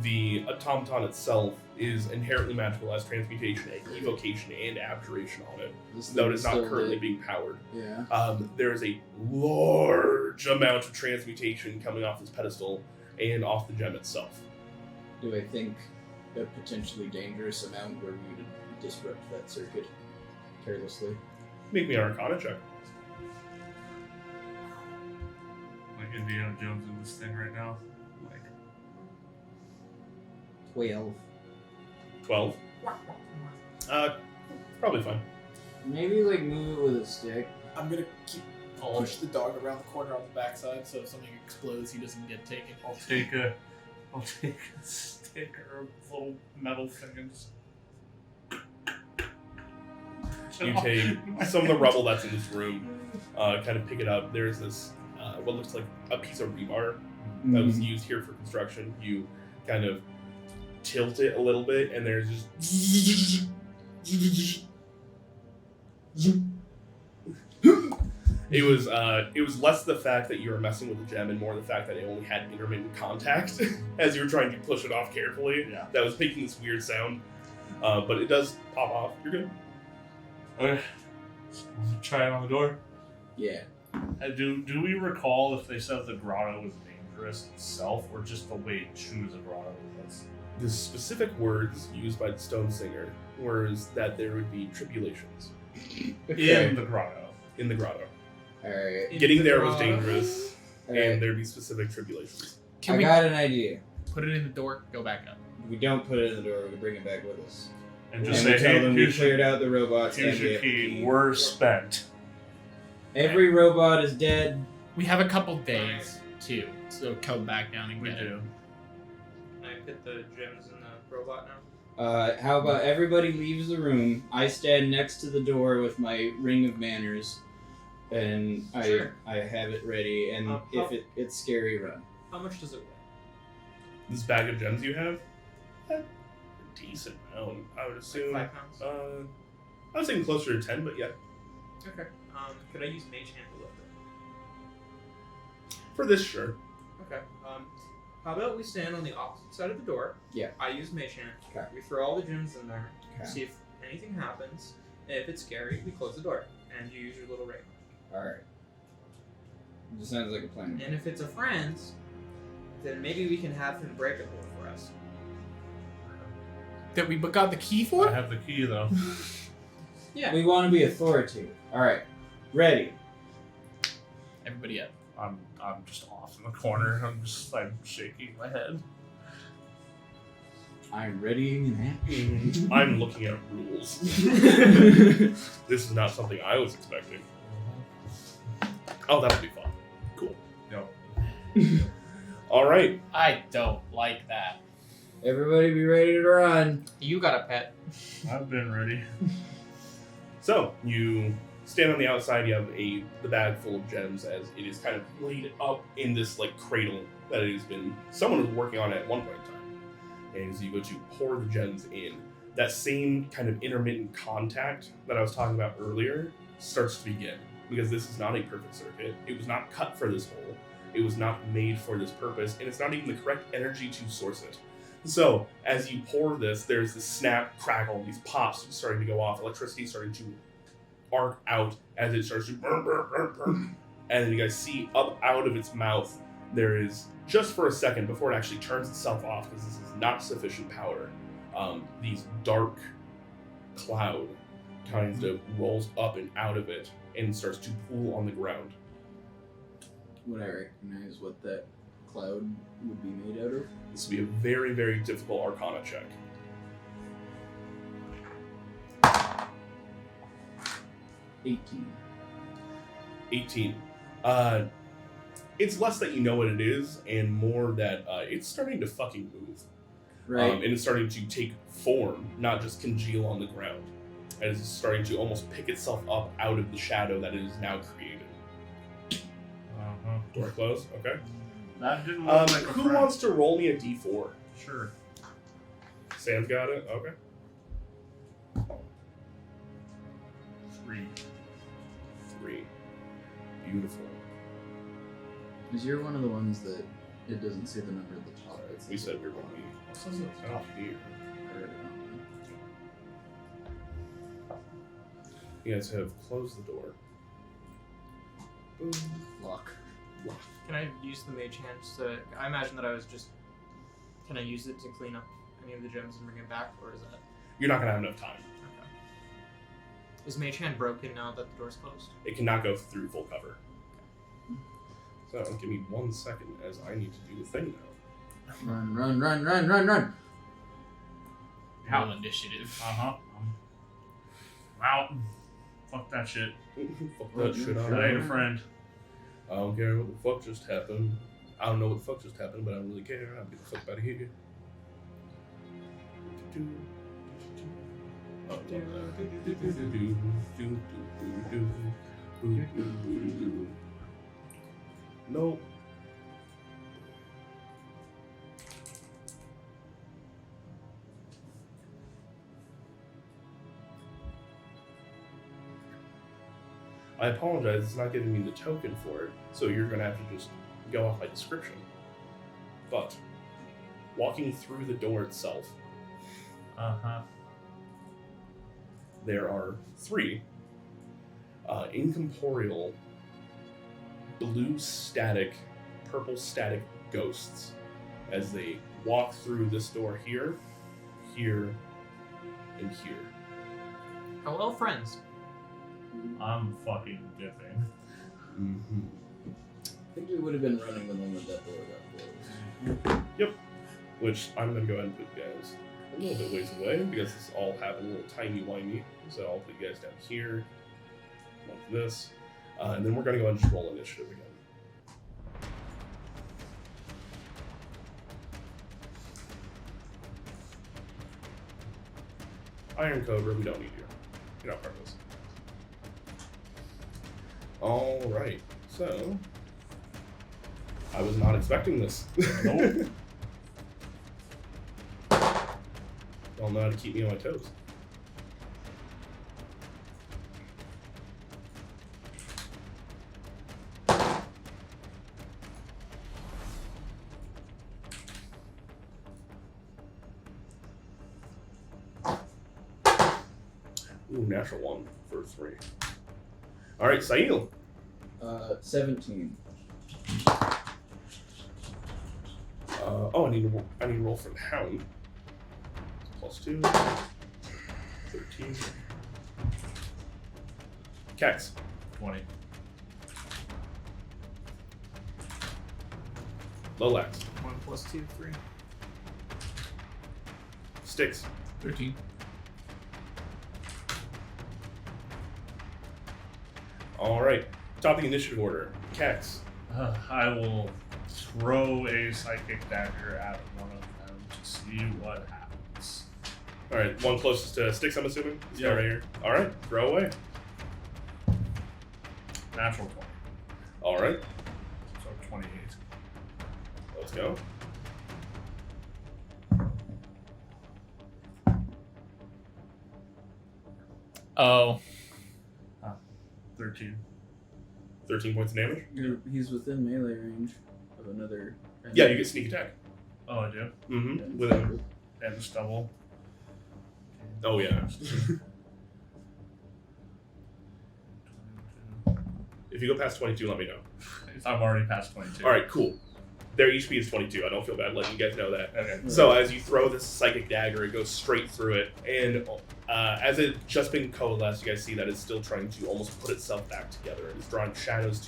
the automaton itself is inherently magical as transmutation, evocation, and abjuration on it. This Though it thing is not still currently lit. being powered. Yeah. There is a large amount of transmutation coming off this pedestal and off the gem itself. Do I think a potentially dangerous amount where we would disrupt that circuit carelessly? Make me an Arcana check. like Indiana Jones in this thing right now? Like 12. 12. Probably fine. Maybe like move it with a stick. I'm gonna push the dog around the corner on the backside so if something explodes, he doesn't get taken. I'll take a stick or a little metal thing and just You take some of the rubble that's in this room, kind of pick it up. There's this, what looks like a piece of rebar that was used here for construction. You kind of tilt it a little bit, and there's just. It was less the fact that you were messing with the gem and more the fact that it only had intermittent contact as you were trying to push it off carefully. Yeah. That was making this weird sound, but it does pop off. You're good. okay. Try it on the door. Yeah. Do we recall if they said the grotto was dangerous itself, or just the way to the grotto was? The specific words used by the Stone Singer was that there would be tribulations In the grotto. in the grotto. Alright. Getting there was dangerous, and Alright. there'd be specific tribulations. Can I we got an idea. put it in the door, go back up? We don't put it in the door, we bring it back with us. And And just we say, tell hey, them we here's cleared your, out the robots here's and your we have the key. We're spent. Every robot is dead. We have a couple days too, so come back down and We get it. do. Can I put the gems in the robot now? How about everybody leaves the room? I stand next to the door with my ring of manners, and Sure. I have it ready. And if it's scary, run. How much does it weigh? This bag of gems you have, A decent amount, I would assume. Like 5 pounds? I was saying closer to 10, but yeah. Okay. Could I use Mage Hand to lift it? For this, sure. Okay. How about we stand on the opposite side of the door? Yeah. I use Mage Hand. Okay. We throw all the gems in there. Okay. See if anything happens. And if it's scary, we close the door. And you use your little ray. Alright. This sounds like a plan. And if it's a friend, then maybe we can have him break a door for us. That we got the key I for? have the key though. Yeah. We want to be authoritative. Alright. Ready. Everybody up. I'm just off in the corner. I'm shaking my head. I'm ready in action. I'm looking at rules. This is not something I was expecting. Oh, that'll be fun. Cool. Yep. All right. I don't like that. Everybody be ready to run. You got a pet. I've been ready. So you stand on the outside. You have the bag full of gems as it is kind of laid up in this like cradle that it has been someone was working on at one point in time. And as you go to pour the gems in, that same kind of intermittent contact that I was talking about earlier starts to begin. Because this is not a perfect circuit. It was not cut for this hole. It was not made for this purpose. And it's not even the correct energy to source it. So, as you pour this, there's this snap, crackle, these pops starting to go off. Electricity starting to arc out as it starts to burn, burn, burn, burn. And then you guys see up out of its mouth, there is, just for a second, before it actually turns itself off, because this is not sufficient power, these dark cloud kind of rolls up and out of it and starts to pool on the ground. Would I recognize what that cloud would be made out of? This would be a very, very difficult Arcana check. 18. It's less that you know what it is, and more that it's starting to fucking move. Right. And it's starting to take form, not just congeal on the ground. And it's starting to almost pick itself up out of the shadow that it is now created. Door closed, okay. That didn't look like a who friend. wants to roll me a d4? Sure. Sam's got it, okay. 3. 3. Beautiful. Is you're one of the ones that it doesn't say the number at the top? We said we were going to be out here. You guys have closed the door. Boom. Lock. Can I use the Mage Hand to... I imagine that I was just... Can I use it to clean up any of the gems and bring it back, or is that... You're not going to have enough time. Okay. Is Mage Hand broken now that the door's closed? It cannot go through full cover. So, give me 1 second as I need to do the thing now. Run. Roll initiative. I'm out. Fuck that shit. Fuck that shit out. I ain't a friend. I don't care what the fuck just happened. I don't know what the fuck just happened, but I don't really care. I'll get the fuck out of here. Nope. I apologize, it's not giving me the token for it, so you're going to have to just go off my description. But, walking through the door itself, there are 3 incorporeal, blue static, purple static ghosts as they walk through this door here, here, and here. Hello, friends. I'm fucking dipping. Mm-hmm. I think we would have been running the moment that door got closed. Which I'm going to go ahead and put you guys a little bit ways away because this all happened a little timey-wimey. So I'll put you guys down here, like this, and then we're going to go ahead and just roll initiative again. Iron Cobra, we don't need you. You're not part of this. Alright, so I was not expecting this. Nope. Y'all know how to keep me on my toes. Ooh, natural 1 for 3. All right, Sail. 17. I need to roll for the Hound. +2. 13. Kex. 20. Lolax. 1 + 2, 3. Sticks. 13. All right. Top of the initiative order. Kex. I will throw a psychic dagger at one of them to see what happens. All right. One closest to Sticks, I'm assuming. This guy Yep. right here. All right. Throw away. Natural 20. All right. So 28. Let's go. Oh. 13. 13 points of damage. He's within melee range of another. Yeah, you get sneak attack. Oh, I do? Mm-hmm. With him. And just double. Oh yeah. If you go past 22, let me know. I'm already past 22. All right, cool. Their HP is 22. I don't feel bad letting you guys know that. Okay. So as you throw this psychic dagger, it goes straight through it, and as it just been coalesced, you guys see that it's still trying to almost put itself back together. It's drawing shadows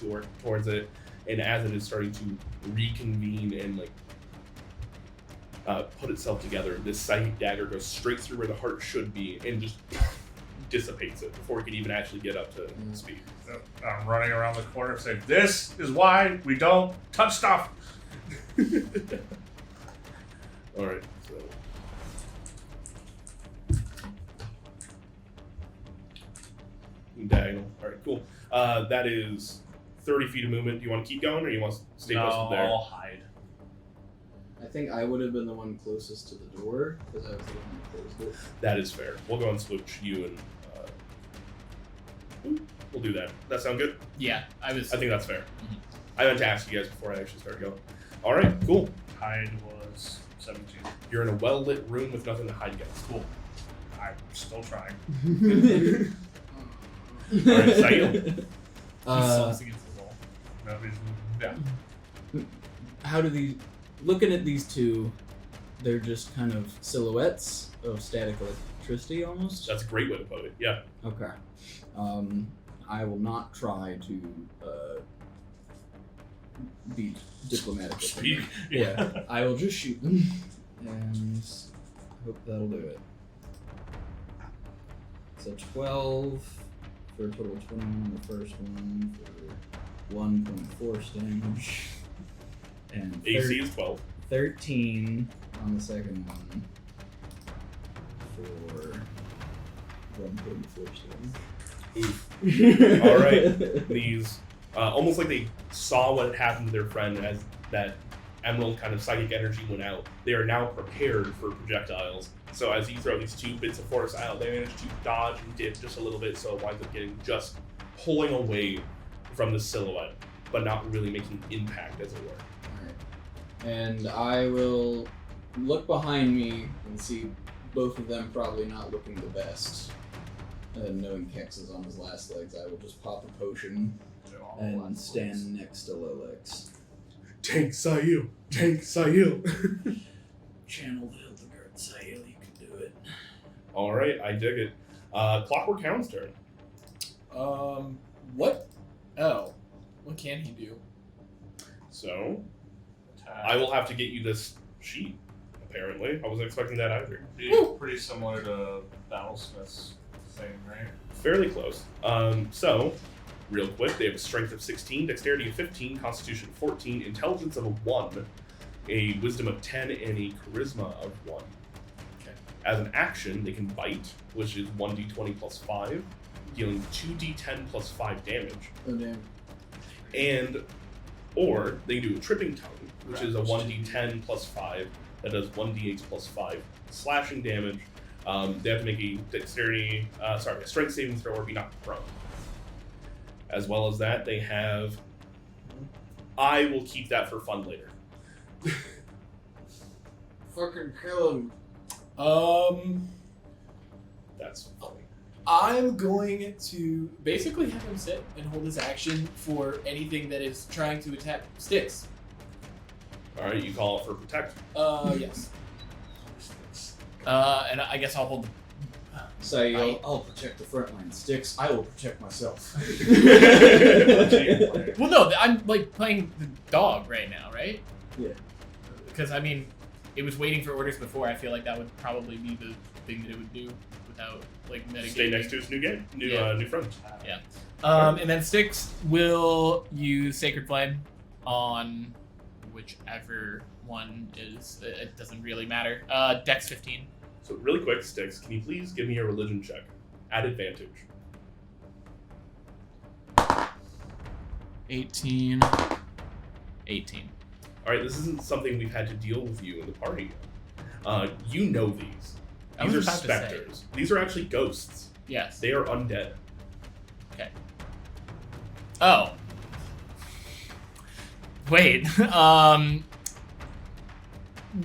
towards it, and as it is starting to reconvene and put itself together, this psychic dagger goes straight through where the heart should be and just dissipates it before it can even actually get up to speed. I'm running around the corner saying, "This is why we don't touch stuff." All right, so diagonal. All right, cool. That is 30 feet of movement. Do you want to keep going, or you want to stay No, posted there? I'll hide. I think I would have been the one closest to the door because I was the one that closed it. That is fair. We'll go and switch you and we'll do that. That sound good? Yeah, I I think that's fair. Mhm. I meant to ask you guys before I actually started going. All right, cool. Hide was 17. You're in a well-lit room with nothing to hide against. Cool. I'm still trying. All right, Sail. Slumps against the wall. No, yeah. How do these? Looking at these two, they're just kind of silhouettes of static electricity, almost. That's a great way to put it. Yeah. Okay. I will not try to be diplomatic with them. Speak. Yeah, I will just shoot them, and hope that'll do it. So 12 for a total of 21 on the first one for 1 point force damage, and AC is 12. 13 on the second one for 1 point force damage. Oof. All right. These, almost like they saw what had happened to their friend as that emerald kind of psychic energy went out. They are now prepared for projectiles. So as you throw these two bits of force out, they manage to dodge and dip just a little bit, so it winds up getting just pulling away from the silhouette, but not really making impact, as it were. Alright. And I will look behind me and see both of them probably not looking the best. And knowing Kex is on his last legs, I will just pop a potion and stand next to Lolax. Tank Sail! Tank Sail! Channel the Hildegard Sail, you can do it. All right, I dig it. Clockwork Hound's turn. What? Oh. What can he do? So, Attack. I will have to get you this sheet, apparently. I wasn't expecting that either. Pretty similar to Battlesmith's thing, right? Fairly close. So, real quick, they have a strength of 16, dexterity of 15, constitution 14, intelligence of a 1, a wisdom of 10, and a charisma of 1. Okay. As an action, they can bite, which is 1d20 plus 5, dealing 2d10 plus 5 damage. Oh, damn. And, or they can do a tripping tongue, which is a 1d10 plus 5 that does 1d8 plus 5 slashing damage, They have to make a a strength saving throw or be knocked prone. As well as that, they have. I will keep that for fun later. Fucking kill him. That's funny. I'm going to basically have him sit and hold his action for anything that is trying to attack Sticks. Alright, you call it for protect. Yes. And I guess I'll hold. So I'll protect the front line. Sticks, I will protect myself. Well, no, I'm like playing the dog right now, right? Yeah. Because I mean, it was waiting for orders before. I feel like that would probably be the thing that it would do without like mitigating. Stay next to its new game, new friend. Yeah. And then Styx will use Sacred Flame on whichever one is. It doesn't really matter. Dex 15. So really quick, Styx, can you please give me a religion check at advantage? 18. All right, this isn't something we've had to deal with you in the party. You know these. I These was are about to specters. These are actually ghosts. Yes. They are undead. Okay. Oh. Wait.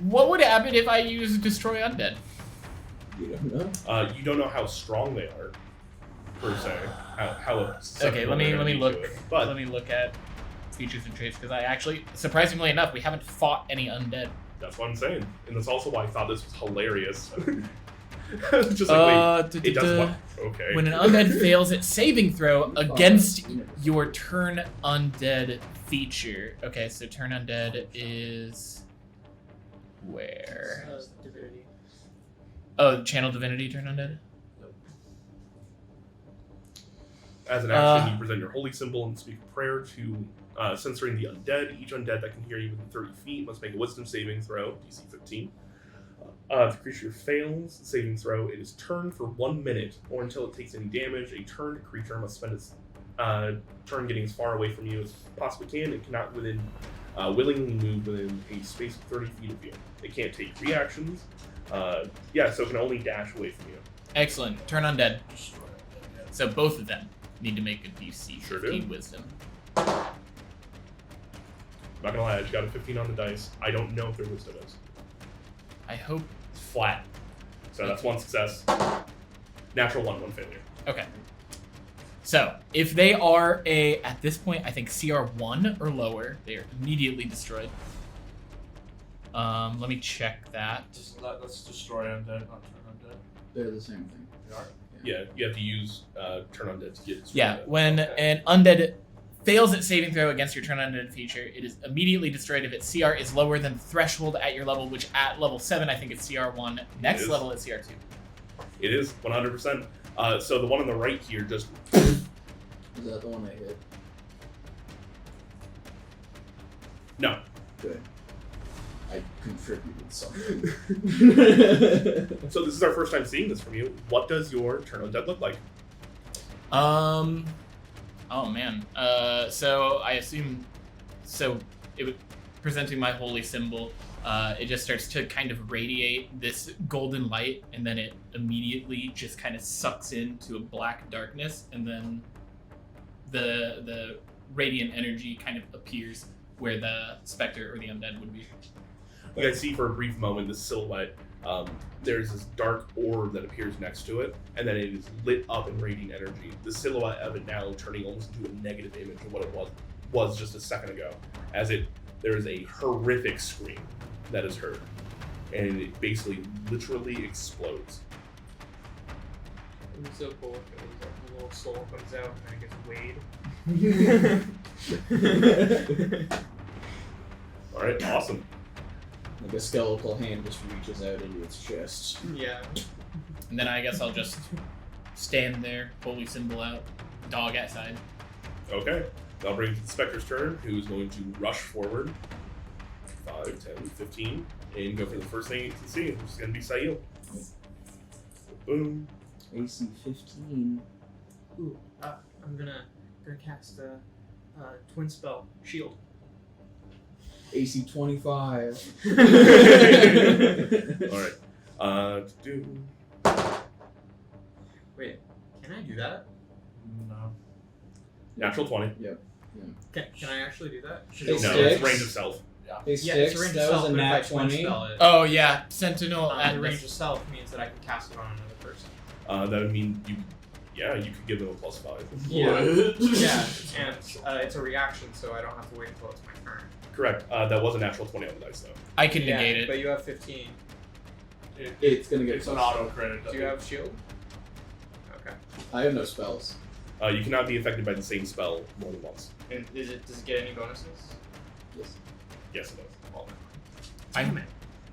What would happen if I use Destroy Undead? You don't know? You don't know how strong they are, per se. How Okay, let me look. But Let me look at features and traits because I actually, surprisingly enough, we haven't fought any undead. that's what I'm saying, and that's also why I thought this was hilarious. Just like, wait, it does what? Okay. When an undead fails its saving throw against your turn undead feature. Okay, so turn undead is where? Divinity. Oh, channel divinity turn undead. As an action, you present your holy symbol and speak a prayer to censoring the undead. Each undead that can hear you within 30 feet must make a wisdom saving throw, DC 15. If the creature fails the saving throw, it is turned for 1 minute or until it takes any damage. A turned creature must spend its turn getting as far away from you as possibly can. It cannot willingly move within a space of 30 feet of you. It can't take reactions. So it can only dash away from you. Excellent. Turn undead. So both of them need to make a DC Sure 15 do. wisdom. Not gonna lie, I just got a 15 on the dice. I don't know if their wisdom is. I hope. It's flat. So that's one success. Natural one failure. Okay. So if they are at this point, I think CR1 or lower, they are immediately destroyed. Let me check that. Let's destroy undead, not turn undead. They're the same thing. They are? Yeah, you have to use turn undead to get. Yeah, undead. when an undead fails its saving throw against your turn undead feature, it is immediately destroyed if its CR is lower than the threshold at your level, which at level 7, I think it's CR1. Next is. level, it's CR2. It is 100%. So the one on the right here just. Is that the one I hit? No. Good. I contributed something. So this is our first time seeing this from you. What does your turn undead look like? Oh man. So I assume, it would, presenting my holy symbol, it just starts to kind of radiate this golden light, and then it immediately just kind of sucks into a black darkness, and then the radiant energy kind of appears where the specter or the undead would be. You guys see for a brief moment this silhouette. There's this dark orb that appears next to it, and then it is lit up in radiant energy. The silhouette of it now turning almost into a negative image of what it was just a second ago. There is a horrific scream that is heard, and it basically literally explodes. It would be so cool if it was like a little soul comes out and then it gets weighed. All right, awesome. Like a skeletal hand just reaches out into its chest. Yeah. And then I guess I'll just stand there, holy symbol out, dog outside. Okay, that'll bring it to the Spectre's turn, who's going to rush forward 5, 10, 15, and go for the first thing you can see, which is going to be Sail. Boom. AC 15. Ooh, I'm gonna cast a twin spell, shield. AC 25. All right. Wait, can I do that? No. Natural 20. Can I actually do that? Hey, No, it's sticks. range of self. Hey, Yeah, it's a Sticks, range that of was self, a but if I nat twin 20. spell it, Oh yeah, Sentinel the at range of self means that I can cast it on another person. That would mean you could give them a +5. Yeah. What? Yeah, and it's a reaction, so I don't have to wait until it's my turn. Correct. That was a natural 20 on the dice, though. I can negate it. But you have 15. It's gonna get It's an plus auto credit. Do you have shield? Okay. I have no spells. You cannot be affected by the same spell more than once. And does it get any bonuses? Yes. Yes, it does. Well,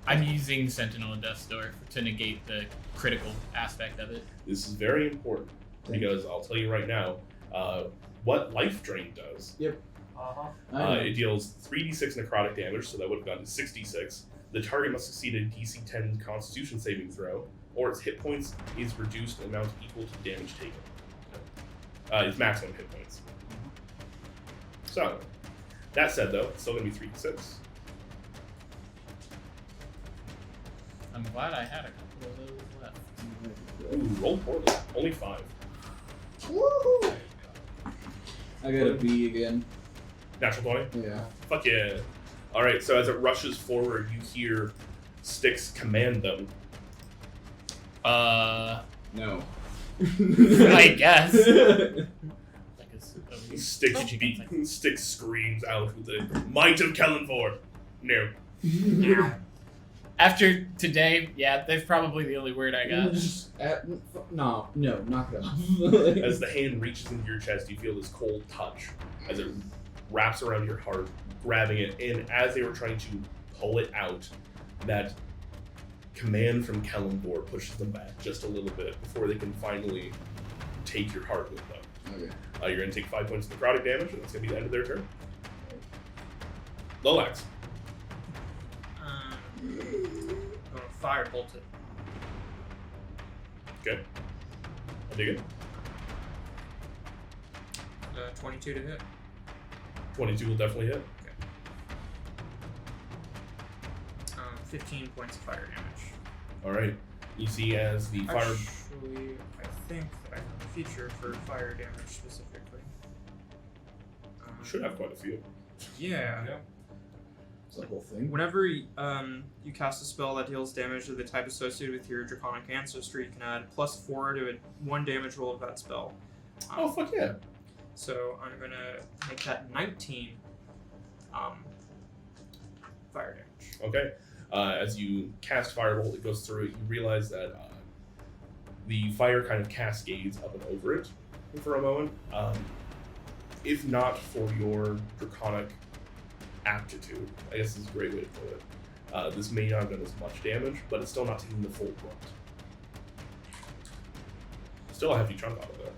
I'm using Sentinel and Death's Door to negate the critical aspect of it. This is very important because I'll tell you right now what Life Drain does. Uh-huh. I know. It deals 3d6 necrotic damage, so that would have gone to 6d6. The target must succeed a DC 10 Constitution saving throw, or its hit points is reduced an amount equal to damage taken. Its maximum hit points. So, that said though, it's still going to be 3d6. I'm glad I had a couple of those left. Ooh, roll poorly. Only 5. Woohoo! I got a B again. Natural 20? Yeah. Fuck yeah. Alright, so as it rushes forward, you hear Styx command them. No. I guess. Styx screams out with the might of Kellenford. No. After today, yeah, that's probably the only word I got. No, knock it off. As the hand reaches into your chest, you feel this cold touch as it wraps around your heart, grabbing it. And as they were trying to pull it out, that command from Kellenborg pushes them back just a little bit before they can finally take your heart with them. Okay. You're going to take 5 points of necrotic damage, and that's going to be the end of their turn. Lolax. I'm gonna fire bolt it. Okay. I'll dig it. 22 to hit. 22 will definitely hit. 15 points of fire damage. Alright. You see as the fire... Actually, I think that I have a feature for fire damage specifically. You should have quite a few. Yeah. It's the whole thing. Whenever you cast a spell that deals damage to the type associated with your draconic ancestry, you can add +4 to a 1 damage roll of that spell. Oh, fuck yeah. So I'm gonna make that 19 fire damage. Okay. As you cast Firebolt, it goes through it. You realize that the fire kind of cascades up and over it for a moment. If not for your draconic aptitude, I guess is a great way to put it. This may not have done as much damage, but it's still not taking the full brunt. Still a hefty chunk out of it.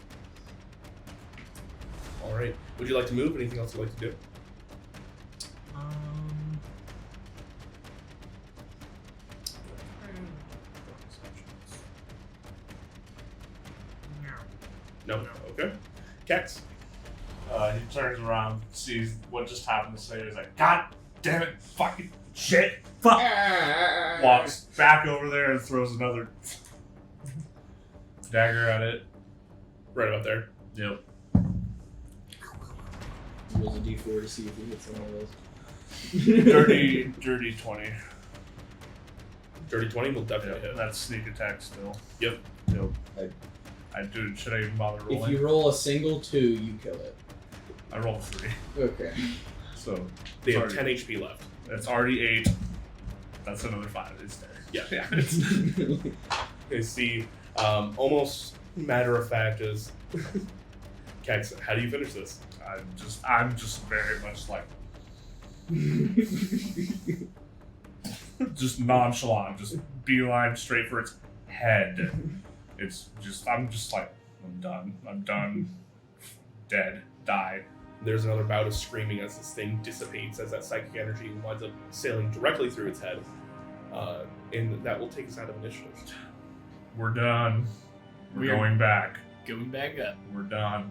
Alright. Would you like to move? Anything else you'd like to do? No. Okay. Kex. He turns around, sees what just happened to say. He's like, God damn it, fucking shit, fuck. Walks back over there and throws another dagger at it. Right about there. Yep. Rolls a d4 to see if he hits one of those. Dirty 20. Dirty 20 will definitely Yep. hit. That's sneak attack still. Yep. Yep. Should I even bother rolling? If you roll a single 2, you kill it. I rolled 3. Okay. So They have it's 10 HP left. It's already 8. That's another 5. It's there. Yeah. Yeah. You see, almost matter of fact is, Kex, how do you finish this? I'm just very much like just nonchalant, just beeline straight for its head. It's just I'm just like I'm done, dead, die. There's another bout of screaming as this thing dissipates, as that psychic energy winds up sailing directly through its head. And that will take us out of initiative. We're done. We're We're- going back. Going back up. We're done.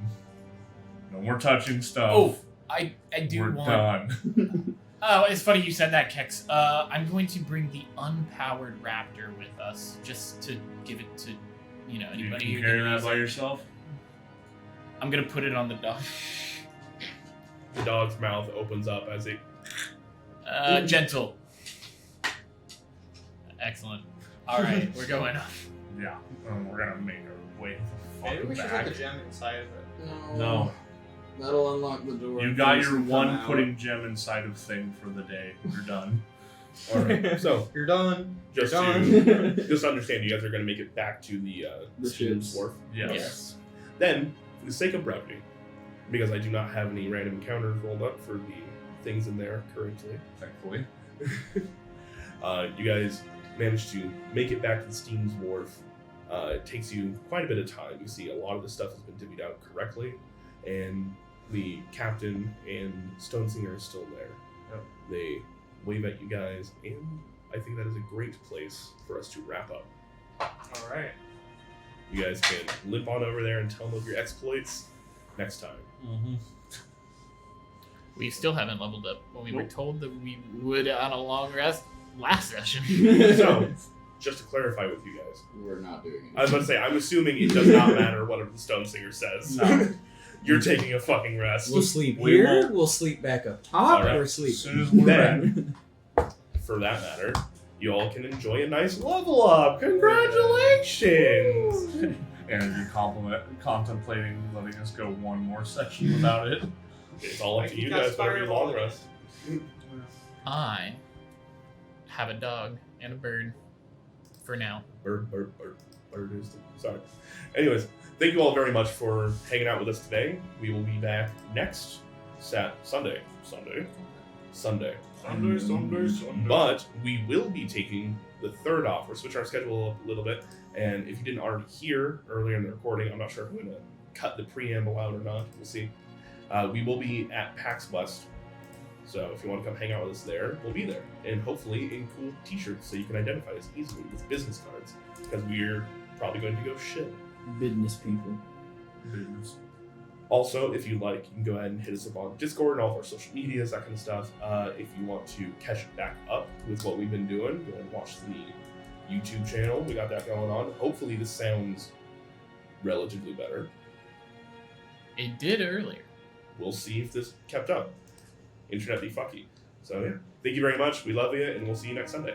No more touching stuff. Oh, I do We're want. done. Oh, it's funny you said that, Kex. I'm going to bring the unpowered raptor with us, just to give it to anybody You who carry can that use by it. yourself? I'm gonna put it on the dog. The dog's mouth opens up as it. Gentle. Excellent. All right, we're going up. Yeah. We're gonna make our way Maybe fucking we should back. put the gem inside of it. No. That'll unlock the door. You got Things your can one come out. putting gem inside of thing for the day. You're done. All right. So You're done. just You're to done. just to understand, you guys are going to make it back to the Steam's ships. wharf. Yes. Then, for the sake of brevity, because I do not have any random encounters rolled up for the things in there currently, Thankfully. you guys managed to make it back to the Steam's wharf. It takes you quite a bit of time. You see a lot of the stuff has been divvied out correctly, and the captain and Stonesinger are still there. They wave at you guys, and I think that is a great place for us to wrap up. All right. You guys can limp on over there and tell them of your exploits next time. Mm-hmm. We still haven't leveled up when we were Nope. told that we would on a long rest last session. So, just to clarify with you guys, We're not doing it. I was about to say, I'm assuming it does not matter whatever the Stonesinger says. No. You're taking a fucking rest. We'll sleep We here. won't- We'll sleep back up top. Alright. Or As sleep. soon as we're Then- For that matter, you all can enjoy a nice level up. Congratulations! and you're contemplating letting us go one more session without it. It's all up I to think you that's guys, whatever you fireball long again. rest. I have a dog and a bird for now. Bird is sorry. Anyways, thank you all very much for hanging out with us today. We will be back next Sunday. But we will be taking the third off. We're switching our schedule up a little bit. And if you didn't already hear earlier in the recording, I'm not sure if I'm going to cut the preamble out or not. We'll see. We will be at PAX West. So if you want to come hang out with us there, we'll be there. And hopefully in cool t-shirts so you can identify us easily with business cards. Because we're probably going to go shit. Business people. Business. Also, if you like, you can go ahead and hit us up on Discord and all of our social medias, that kind of stuff. If you want to catch back up with what we've been doing, go and watch the YouTube channel. We got that going on. Hopefully this sounds relatively better. It did earlier. We'll see if this kept up. Internet be fucky. So yeah, thank you very much. We love you, and we'll see you next Sunday.